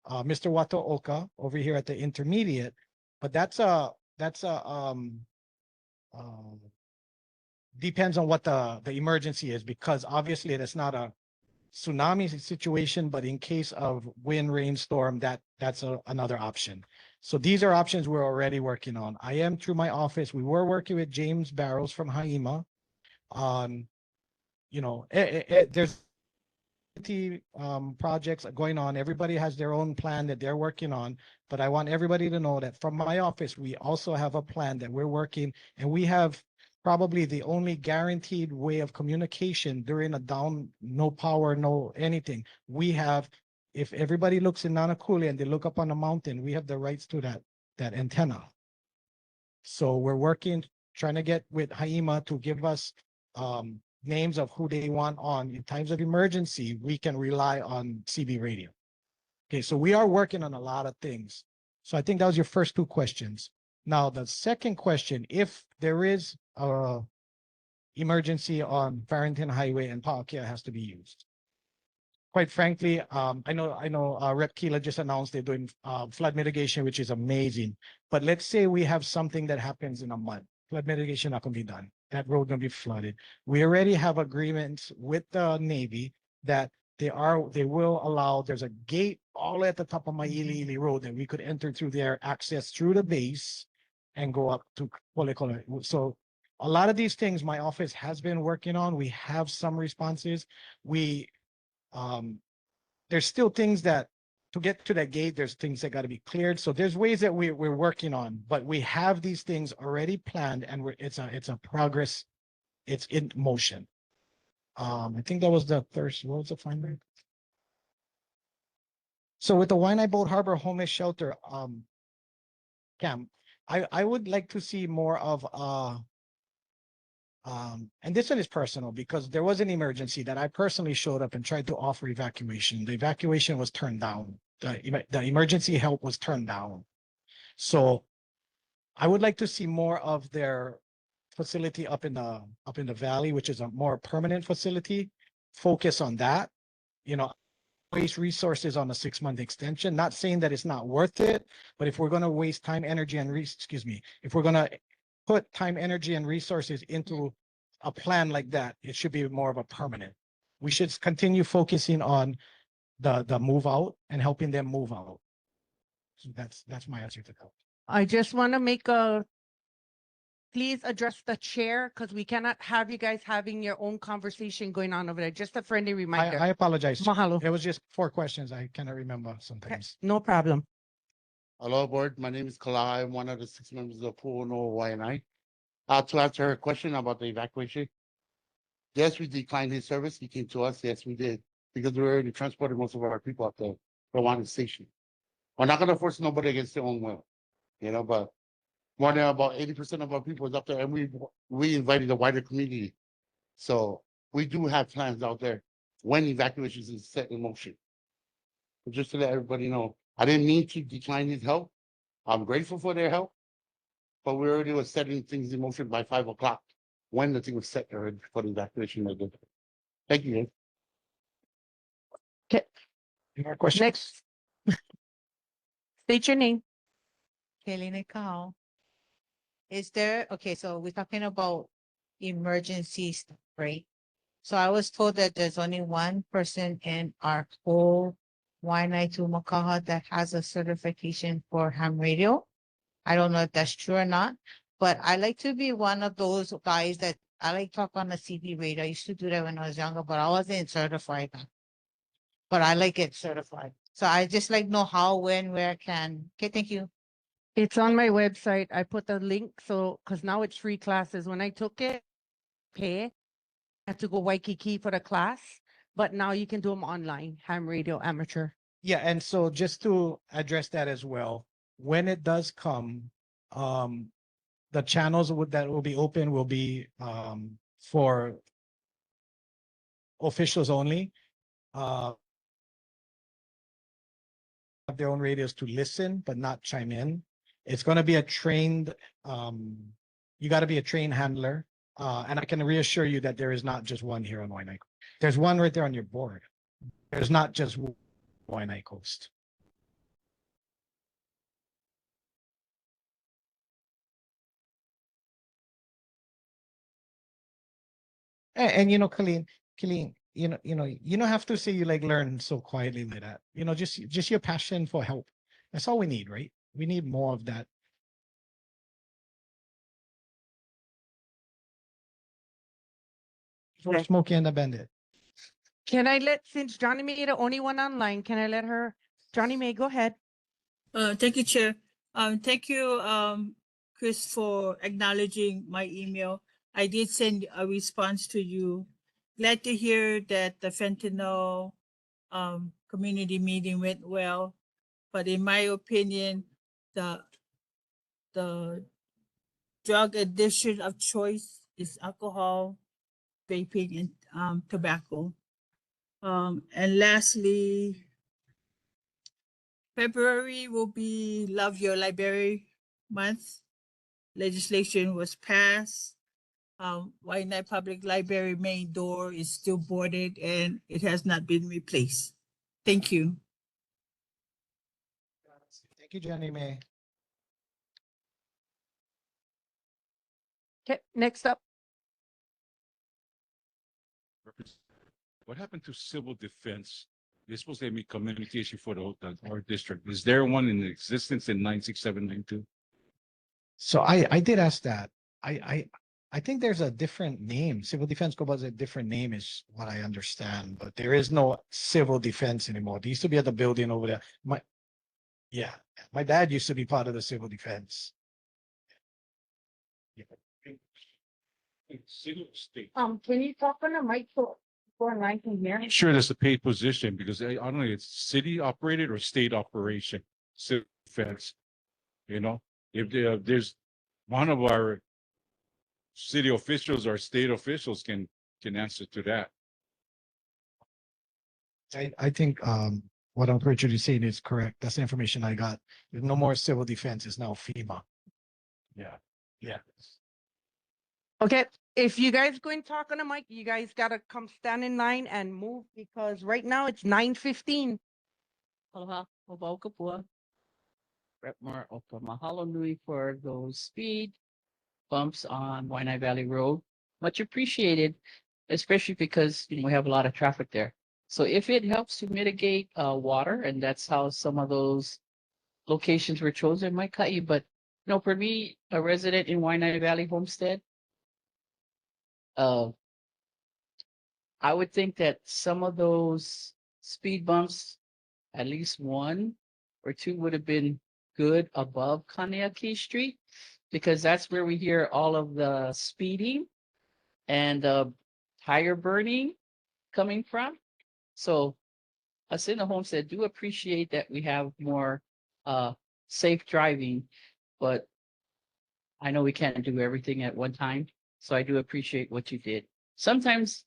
Mr. Watooka over here at the intermediate, but that's depends on what the emergency is, because obviously that's not a tsunami situation, but in case of wind, rainstorm, that's another option. So these are options we're already working on. I am through my office. We were working with James Barrows from Haima on, there's projects going on. Everybody has their own plan that they're working on, but I want everybody to know that from my office, we also have a plan that we're working, and we have probably the only guaranteed way of communication during a no power, no anything. We have, if everybody looks in Nanakuli and they look up on the mountain, we have the rights to that antenna. So we're working, trying to get with Haima to give us names of who they want on. In times of emergency, we can rely on CB radio. Okay, so we are working on a lot of things. So I think that was your first two questions. Now, the second question, if there is a emergency on Farrington Highway and Pa'akea has to be used. Quite frankly, I know Rep Keela just announced they're doing flood mitigation, which is amazing. But let's say we have something that happens in a month. Flood mitigation not gonna be done. That road gonna be flooded. We already have agreements with the Navy that they will allow, there's a gate all at the top of Maili Road that we could enter through there, access through the base and go up to Kolekole. So a lot of these things my office has been working on. We have some responses. We There's still things that, to get to that gate, there's things that got to be cleared. So there's ways that we're working on, but we have these things already planned and it's a progress. It's in motion. I think that was the first, what was the final? So with the Wai'anae Boat Harbor Homeless Shelter, camp, I would like to see more of, and this one is personal because there was an emergency that I personally showed up and tried to offer evacuation. The evacuation was turned down. The emergency help was turned down. So I would like to see more of their facility up in the valley, which is a more permanent facility. Focus on that, waste resources on a 6-month extension. Not saying that it's not worth it, but if we're going to waste time, energy, and if we're going to put time, energy, and resources into a plan like that, it should be more of a permanent. We should continue focusing on the move out and helping them move out. So that's my answer to that. I just want to please address the chair because we cannot have you guys having your own conversation going on over there. Just a friendly reminder. I apologize. Mahalo. It was just 4 questions. I cannot remember sometimes. No problem. Hello, board. My name is Kalai. I'm one of the 6 members of Pu'uno Wai'anae. To answer her question about the evacuation, yes, we declined his service. He came to us. Yes, we did, because we already transported most of our people up to Wai'anae Station. We're not going to force nobody against their own will, but more than about 80% of our people is up there, and we invited the wider community. So we do have plans out there when evacuations is set in motion. But just to let everybody know, I didn't mean to decline his help. I'm grateful for their help, but we already was setting things in motion by 5 o'clock when the thing was set already for the evacuation. Thank you. Okay. Any more questions? Next. State your name. Kaylina Kao. Is there, okay, so we're talking about emergency stuff, right? So I was told that there's only one person in our whole Wai'anae to Makaha that has a certification for ham radio. I don't know if that's true or not, but I like to be one of those guys that I like talk on the CB radio. I used to do that when I was younger, but I wasn't certified. But I like it certified. So I just like know how, when, where, can. Okay, thank you. It's on my website. I put the link because now it's free classes. When I took it, I had to go Waikiki for the class, but now you can do them online, ham radio amateur. Yeah, and so just to address that as well, when it does come, the channels that will be open will be for officials only. Have their own radios to listen, but not chime in. It's going to be a trained, you got to be a trained handler. And I can reassure you that there is not just one here on Wai'anae. There's one right there on your board. There's not just Wai'anae Coast. And Colleen, you don't have to say you learn so quietly like that. Just your passion for help. That's all we need, right? We need more of that. For Smokey and the Bandit. Can I since Johnny May the only one online, can I let her? Johnny May, go ahead. Thank you, Chair. Thank you, Chris, for acknowledging my email. I did send a response to you. Glad to hear that the fentanyl community meeting went well. But in my opinion, the drug addiction of choice is alcohol, vaping, and tobacco. And lastly, February will be Love Your Library Month. Legislation was passed. Wai'anae Public Library main door is still boarded and it has not been replaced. Thank you. Thank you, Johnny May. Okay, next up. What happened to civil defense? They're supposed to be communication for our district. Is there one in existence in 96792? So I did ask that. I think there's a different name. Civil Defense Corps is a different name is what I understand, but there is no civil defense anymore. They used to be at the building over there. Yeah, my dad used to be part of the civil defense. State. Can you talk on the mic for I can hear? Sure, that's a paid position because I don't know, it's city operated or state operation, civil defense. You know, if there's one of our city officials or state officials can answer to that. I think what I'm pretty saying is correct. That's the information I got. There's no more civil defense. It's now FEMA. Yeah. Yeah. Okay, if you guys going to talk on the mic, you guys gotta come stand in line and move because right now it's 9:15. Aloha, Obau Kapua. Rep Mar Oka, mahalo nui for those speed bumps on Wai'anae Valley Road. Much appreciated, especially because we have a lot of traffic there. So if it helps to mitigate water, and that's how some of those locations were chosen, might cut you. But for me, a resident in Wai'anae Valley Homestead, I would think that some of those speed bumps, at least one or two, would have been good above Kaneaki Street, because that's where we hear all of the speeding and tire burning coming from. So us in the homestead do appreciate that we have more safe driving, but I know we can't do everything at one time. So I do appreciate what you did. Sometimes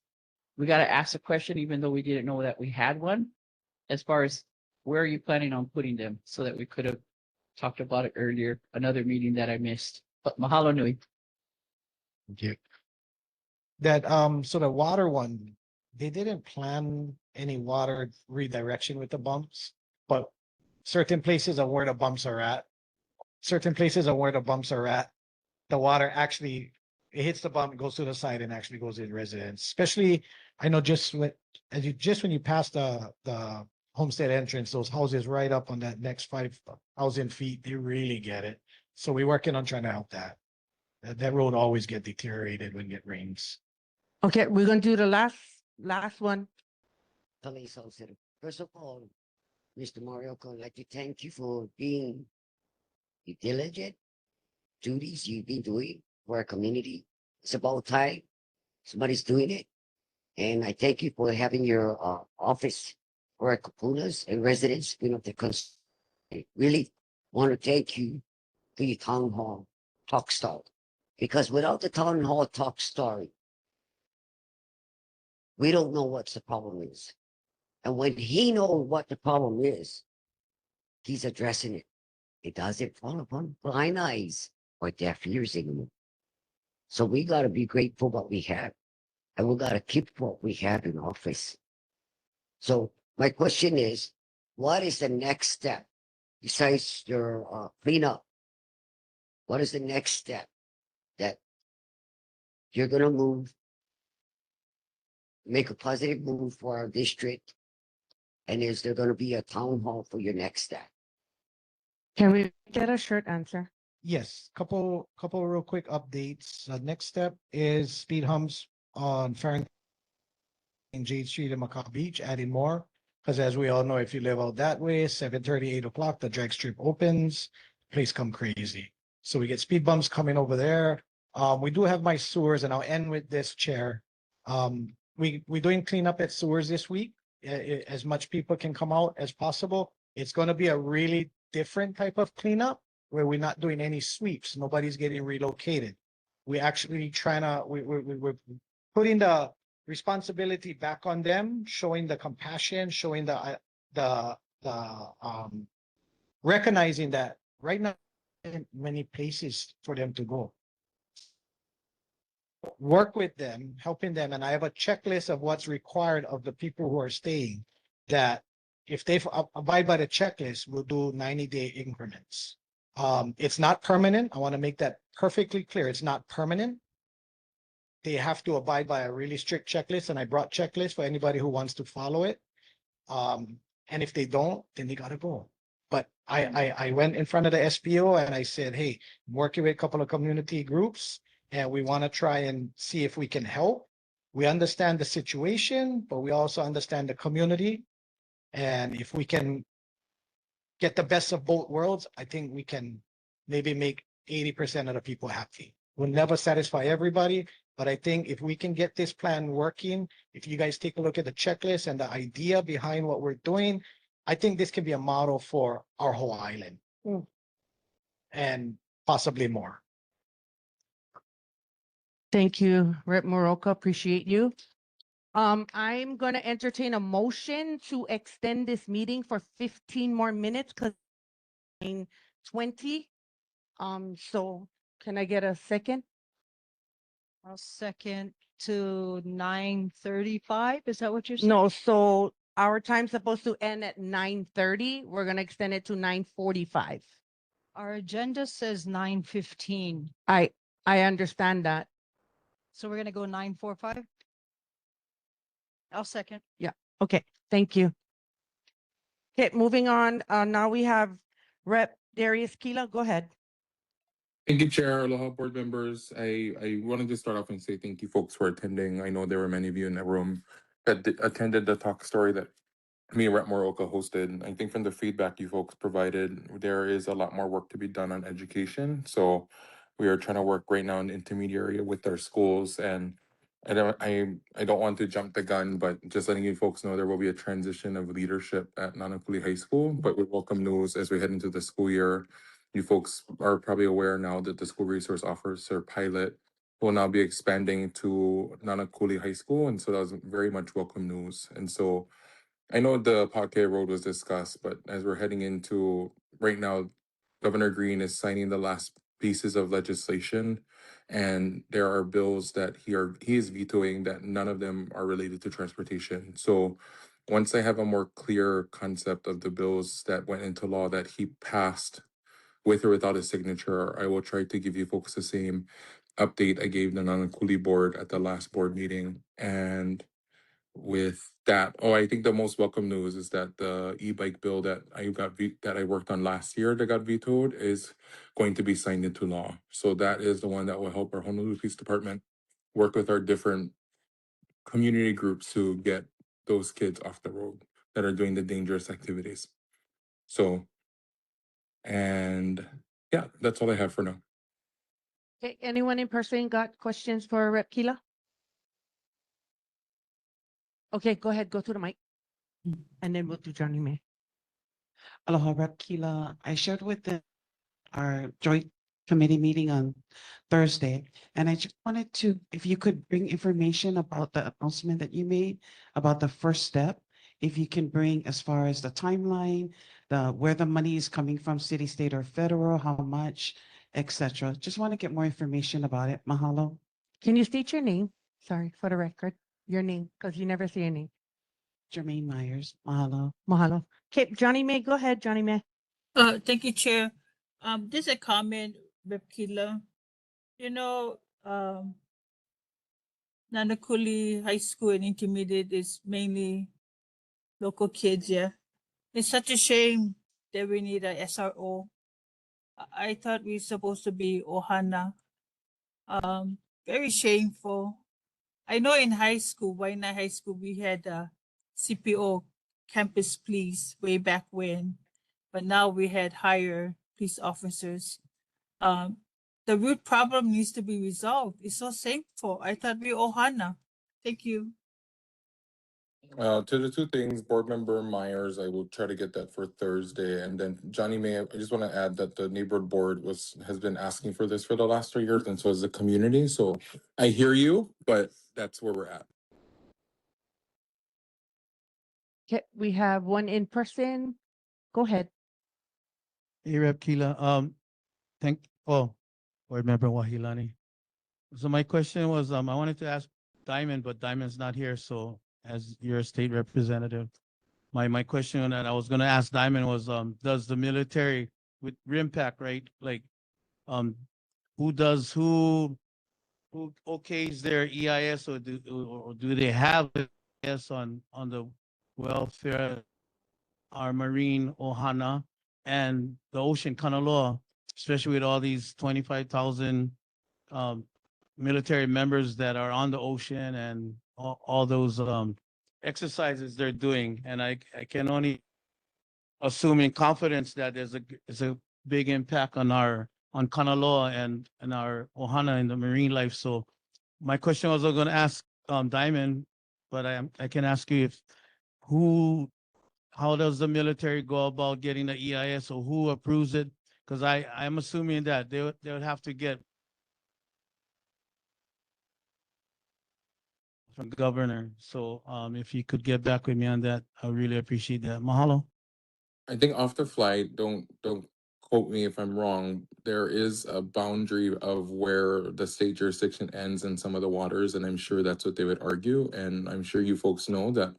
we got to ask a question, even though we didn't know that we had one, as far as where are you planning on putting them, so that we could have talked about it earlier, another meeting that I missed. But mahalo nui. Thank you. That so the water one, they didn't plan any water redirection with the bumps, but certain places are where the bumps are at. Certain places are where the bumps are at. The water actually it hits the bump, goes to the side, and actually goes in residence. Especially, I know just when you pass the homestead entrance, those houses right up on that next 5,000 feet, they really get it. So we're working on trying to help that. That road always get deteriorated when it rains. Okay, we're gonna do the last one. First of all, Mr. Morioka, I'd like to thank you for being the diligent duties you've been doing for our community. It's about time somebody's doing it. And I thank you for having your office for our kupunas and residents. I really want to thank you for your town hall talk story. Because without the town hall talk story, we don't know what the problem is. And when he knows what the problem is, he's addressing it. It doesn't fall upon blind eyes or deaf ears anymore. So we got to be grateful what we have. And we got to keep what we have in office. So my question is, what is the next step besides your cleanup? What is the next step that you're going to move, make a positive move for our district? And is there going to be a town hall for your next step? Can we get a short answer? Yes, couple real quick updates. Next step is speed humps on Farrington and Jade Street and Macaw Beach, adding more. Because as we all know, if you live out that way, 7:30, 8 o'clock, the drag strip opens, place come crazy. So we get speed bumps coming over there. We do have my sewers, and I'll end with this, Chair. We're doing cleanup at sewers this week. As much people can come out as possible. It's going to be a really different type of cleanup where we're not doing any sweeps. Nobody's getting relocated. We're actually we're putting the responsibility back on them, showing the compassion, showing the recognizing that right now many places for them to go. Work with them, helping them, and I have a checklist of what's required of the people who are staying, that if they abide by the checklist, we'll do 90-day increments. It's not permanent. I want to make that perfectly clear. It's not permanent. They have to abide by a really strict checklist, and I brought checklists for anybody who wants to follow it. And if they don't, then they gotta go. But I went in front of the SPO and I said, hey, I'm working with a couple of community groups. and we want to try and see if we can help. We understand the situation, but we also understand the community. And if we can get the best of both worlds, I think we can maybe make 80% of the people happy. We'll never satisfy everybody, but I think if we can get this plan working, if you guys take a look at the checklist and the idea behind what we're doing, I think this can be a model for our whole island. And possibly more. Thank you, Rep. Moroka. Appreciate you. I'm gonna entertain a motion to extend this meeting for 15 more minutes because 20. So can I get a second? I'll second to 9:35. Is that what you're saying? No, so our time's supposed to end at 9:30. We're gonna extend it to 9:45. Our agenda says 9:15. I understand that. So we're gonna go 9:45? I'll second. Yeah, okay, thank you. Okay, moving on. Now we have Rep. Darius Keela. Go ahead. Thank you, Chair. Aloha, board members. I wanted to start off and say thank you, folks, for attending. I know there were many of you in the room that attended the talk story that me and Rep. Moroka hosted. I think from the feedback you folks provided, there is a lot more work to be done on education. So we are trying to work right now in the intermediary with our schools, and I don't want to jump the gun, but just letting you folks know there will be a transition of leadership at Nanakuli High School. But we welcome news as we head into the school year. You folks are probably aware now that the school resource officer pilot will now be expanding to Nanakuli High School, and so that was very much welcome news. And so I know the Pakeha Road was discussed, but as we're heading into right now, Governor Green is signing the last pieces of legislation, and there are bills that he is vetoing that none of them are related to transportation. So once I have a more clear concept of the bills that went into law that he passed with or without his signature, I will try to give you folks the same update I gave the Nanakuli board at the last board meeting. And with that, I think the most welcome news is that the e-bike bill that I worked on last year that got vetoed is going to be signed into law. So that is the one that will help our Honolulu Police Department work with our different community groups to get those kids off the road that are doing the dangerous activities. So, and yeah, that's all I have for now. Okay, anyone in person got questions for Rep. Keela? Okay, go ahead, go to the mic. And then we'll do Johnny May. Aloha, Rep. Keela. I shared with our joint committee meeting on Thursday, and I just wanted to, if you could bring information about the announcement that you made about the first step, if you can bring as far as the timeline, where the money is coming from, city, state, or federal, how much, etc. Just want to get more information about it. Mahalo. Can you state your name? Sorry, for the record, your name, because you never say your name. Jermaine Myers. Mahalo. Mahalo. Okay, Johnny May, go ahead, Johnny May. Thank you, Chair. This is a comment, Rep. Keela. You know, Nanakuli High School and Intermediate is mainly local kids, yeah. It's such a shame that we need a SRO. I thought we were supposed to be Ohana. Very shameful. I know in high school, Wai'anae High School, we had a CPO, campus police, way back when, but now we had higher police officers. The root problem needs to be resolved. It's so shameful. I thought we Ohana. Thank you. To the two things, Board Member Myers, I will try to get that for Thursday. And then Johnny May, I just want to add that the neighborhood board has been asking for this for the last 3 years, and so has the community. So I hear you, but that's where we're at. Okay, we have one in person. Go ahead. Hey, Rep. Keela, Board Member Wahilani. So my question was, I wanted to ask Diamond, but Diamond's not here, so as your state representative, my question that I was gonna ask Diamond was, does the military with RIMPAC, right? Like, who okays their EIS, or do they have EIS on the welfare, our marine Ohana and the ocean Kanaloa, especially with all these 25,000 military members that are on the ocean and all those exercises they're doing. And I can only assume in confidence that there's a big impact on on Kanaloa and our Ohana and the marine life. So my question was going to ask Diamond, but I can ask you if how does the military go about getting the EIS, or who approves it? Because I'm assuming that they would have to get from the governor. So if you could get back with me on that, I really appreciate that. Mahalo. I think off the fly, don't quote me if I'm wrong. There is a boundary of where the state jurisdiction ends in some of the waters, and I'm sure that's what they would argue. And I'm sure you folks know that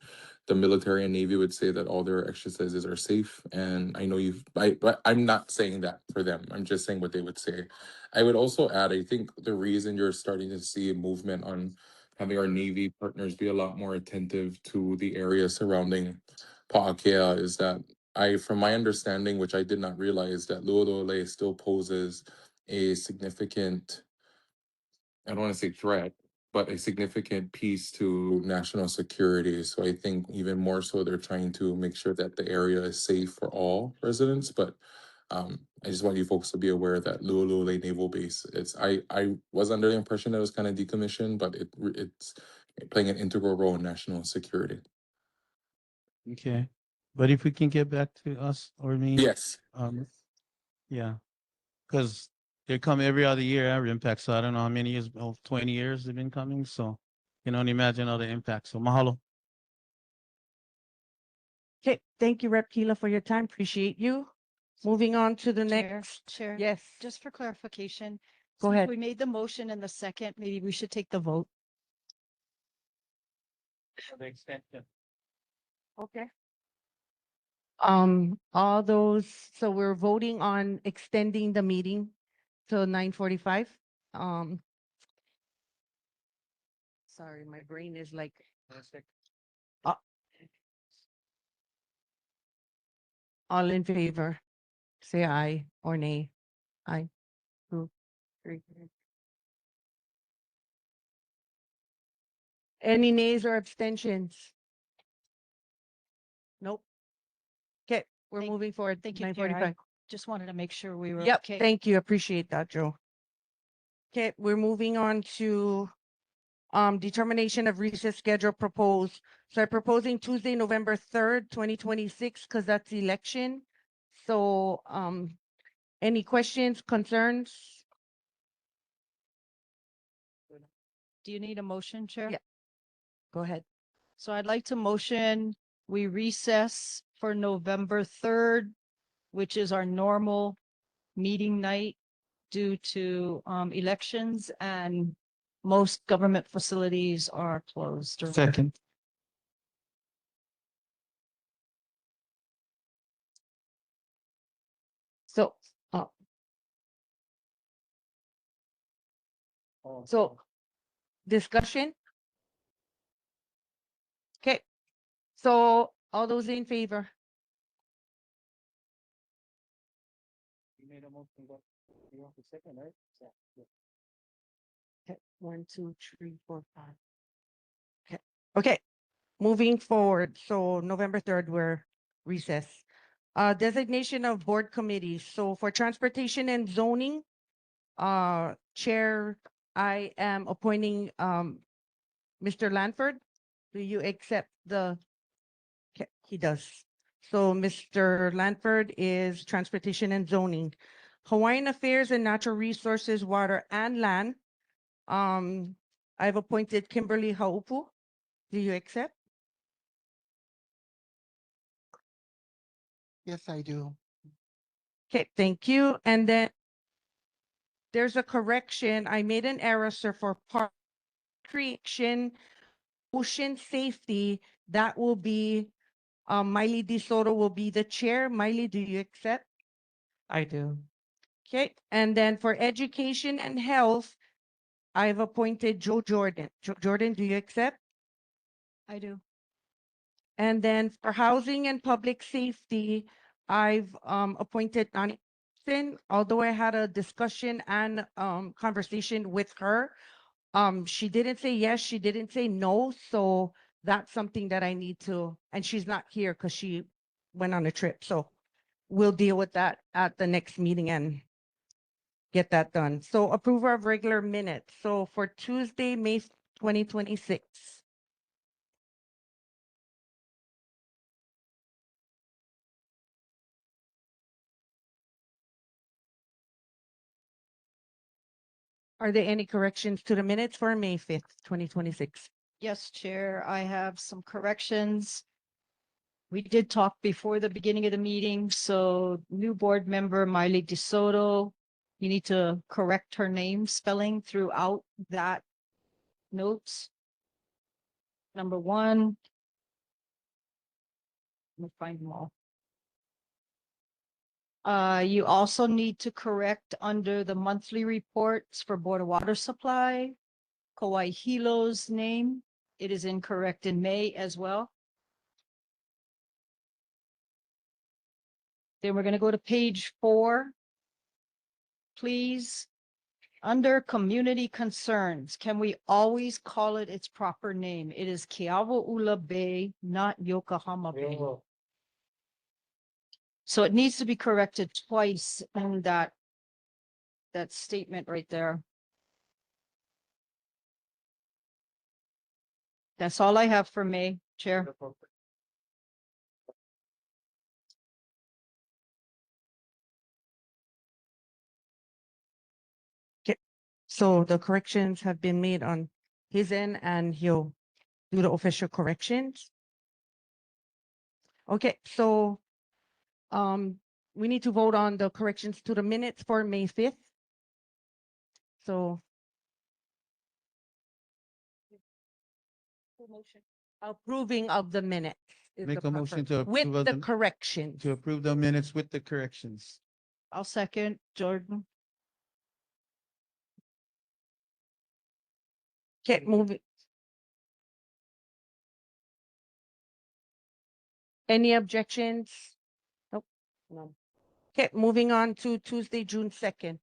the military and Navy would say that all their exercises are safe. And I know but I'm not saying that for them. I'm just saying what they would say. I would also add, I think the reason you're starting to see a movement on having our Navy partners be a lot more attentive to the area surrounding Pa'akea is that from my understanding, which I did not realize, that Luolole still poses a significant, I don't want to say threat, but a significant piece to national security. So I think even more so, they're trying to make sure that the area is safe for all residents. But I just want you folks to be aware that Luolole Naval Base, I was under the impression that it was kind of decommissioned, but it's playing an integral role in national security. Okay. But if we can get back to us or me. Yes. Yeah. Because they come every other year, our impact. So I don't know how many years, 20 years they've been coming. So you can only imagine all the impact. So mahalo. Okay, thank you, Rep. Keela, for your time. Appreciate you. Moving on to the Chair, next. Chair. Yes, Just for clarification. Go since ahead. We made the motion in the second, maybe we should take the vote. For the extension. Okay. All those, so we're voting on extending the meeting till 9:45. Sorry, my brain is like. Uh, All in favor, say aye or nay. Aye. 2, 3. Any nays or abstentions? Nope. Okay, we're moving forward. Thank you, Chair. 9:45. Just wanted to make sure we were Yep, okay. thank you. Appreciate that, Joe. Okay, we're moving on to determination of recess schedule proposed. So I'm proposing Tuesday, November 3rd, 2026, because that's election. So any questions, concerns? Do you need a motion, Chair? Yeah. Go ahead. So I'd like to motion, we recess for November 3rd, which is our normal meeting night due to elections, and most government facilities are closed. Second. So, so discussion? Okay, so all those in favor? You made a motion, but you want the second, right? Okay, 1, 2, 3, 4, 5. Okay, okay, moving forward. So November 3rd, we're recess. Designation of board committees. So for transportation and zoning, Chair, I am appointing Mr. Lanford. Do you accept the? Okay, he does. So Mr. Lanford is transportation and zoning. Hawaiian Affairs and Natural Resources, Water and Land. I've appointed Kimberly Haupu. Do you accept? Yes, I do. Okay, thank you. And then there's a correction. I made an error, sir, for park creation, ocean safety. That will be, Miley DeSoto will be the chair. Miley, do you accept? I do. Okay, and then for education and health, I've appointed Joe Jordan. Jordan, do you accept? I do. And then for housing and public safety, I've appointed Nani Sin, although I had a discussion and conversation with her She didn't say yes, she didn't say no, so that's something that I need to, and she's not here because she went on a trip, so we'll deal with that at the next meeting and get that done. So approval of regular minutes. So for Tuesday, May 2026. Are there any corrections to the minutes for May 5th, 2026? Yes, Chair, I have some corrections. We did talk before the beginning of the meeting, so new board member Miley DeSoto, you need to correct her name spelling throughout that notes. Number one. Let me find them all. You also need to correct under the monthly reports for Board of Water Supply, Kauai Hilo's name. It is incorrect in May as well. Then we're going to go to page 4. Please, under community concerns, can we always call it its proper name? It is Keawe'ula Bay, not Yokohama Bay. So it needs to be corrected twice in that statement right there. That's all I have for May, Chair. Okay, so the corrections have been made on his end and he'll do the official corrections. Okay, so we need to vote on the corrections to the minutes for May 5th. So approving of the minutes. is Make the a motion proper- to With approve of the the- corrections. To approve the minutes with the corrections. I'll second, Jordan. Okay, moving. Any objections? Nope. No. Okay, moving on to Tuesday, June 2nd.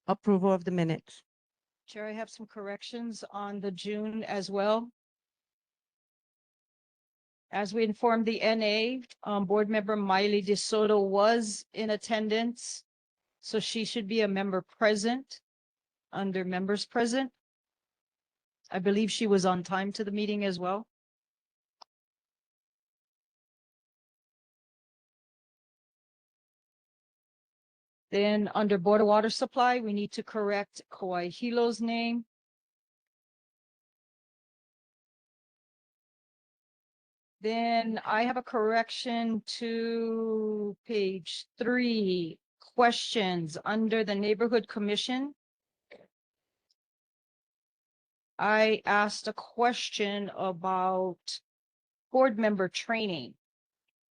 Approval of the minutes. Chair, I have some corrections on the June as well. As we informed the NA, board member Miley DeSoto was in attendance. So she should be a member present under members present. I believe she was on time to the meeting as well. Then under Board of Water Supply, we need to correct Kauai Hilo's name. Then I have a correction to page 3, questions under the Neighborhood Commission. I asked a question about board member training.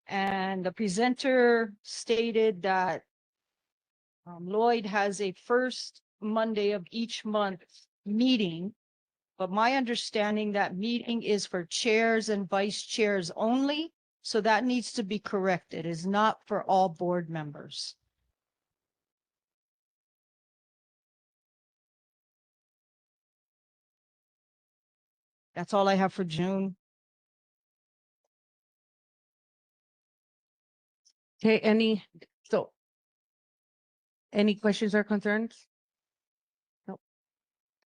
And the presenter stated that Lloyd has a first Monday of each month meeting. But my understanding that meeting is for chairs and vice chairs only. So that needs to be corrected. It is not for all board members. That's all I have for June. Okay, any questions or concerns? No.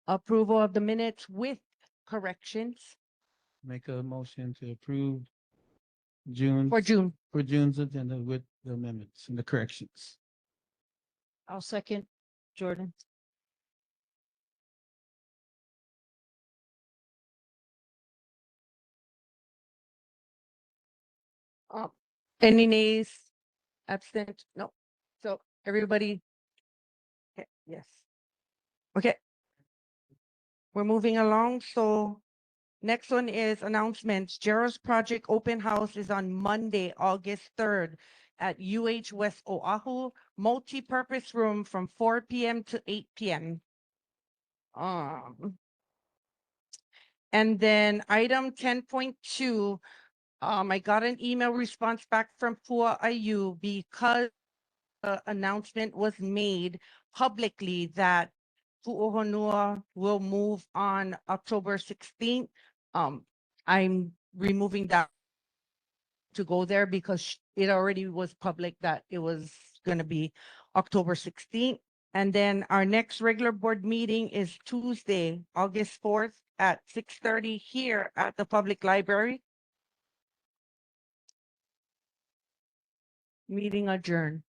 Approval of the minutes with corrections Make a motion to approve June. for June. For June's agenda with the amendments and the corrections. I'll second, Jordan. Any nays? Absent? No. So everybody? Okay, yes. Okay. We're moving along. So next one is announcements. Jarrah's Project Open House is on Monday, August 3rd at UH West Oahu, multi-purpose room from 4 p.m. to 8 p.m. And then item 10.2, I got an email response back from Pua'aiu because the announcement was made publicly that Pu'uhonua will move on October 16th. I'm removing that to go there because it already was public that it was going to be October 16th. And then our next regular board meeting is Tuesday, August 4th at 6:30 here at the public library. Meeting adjourned.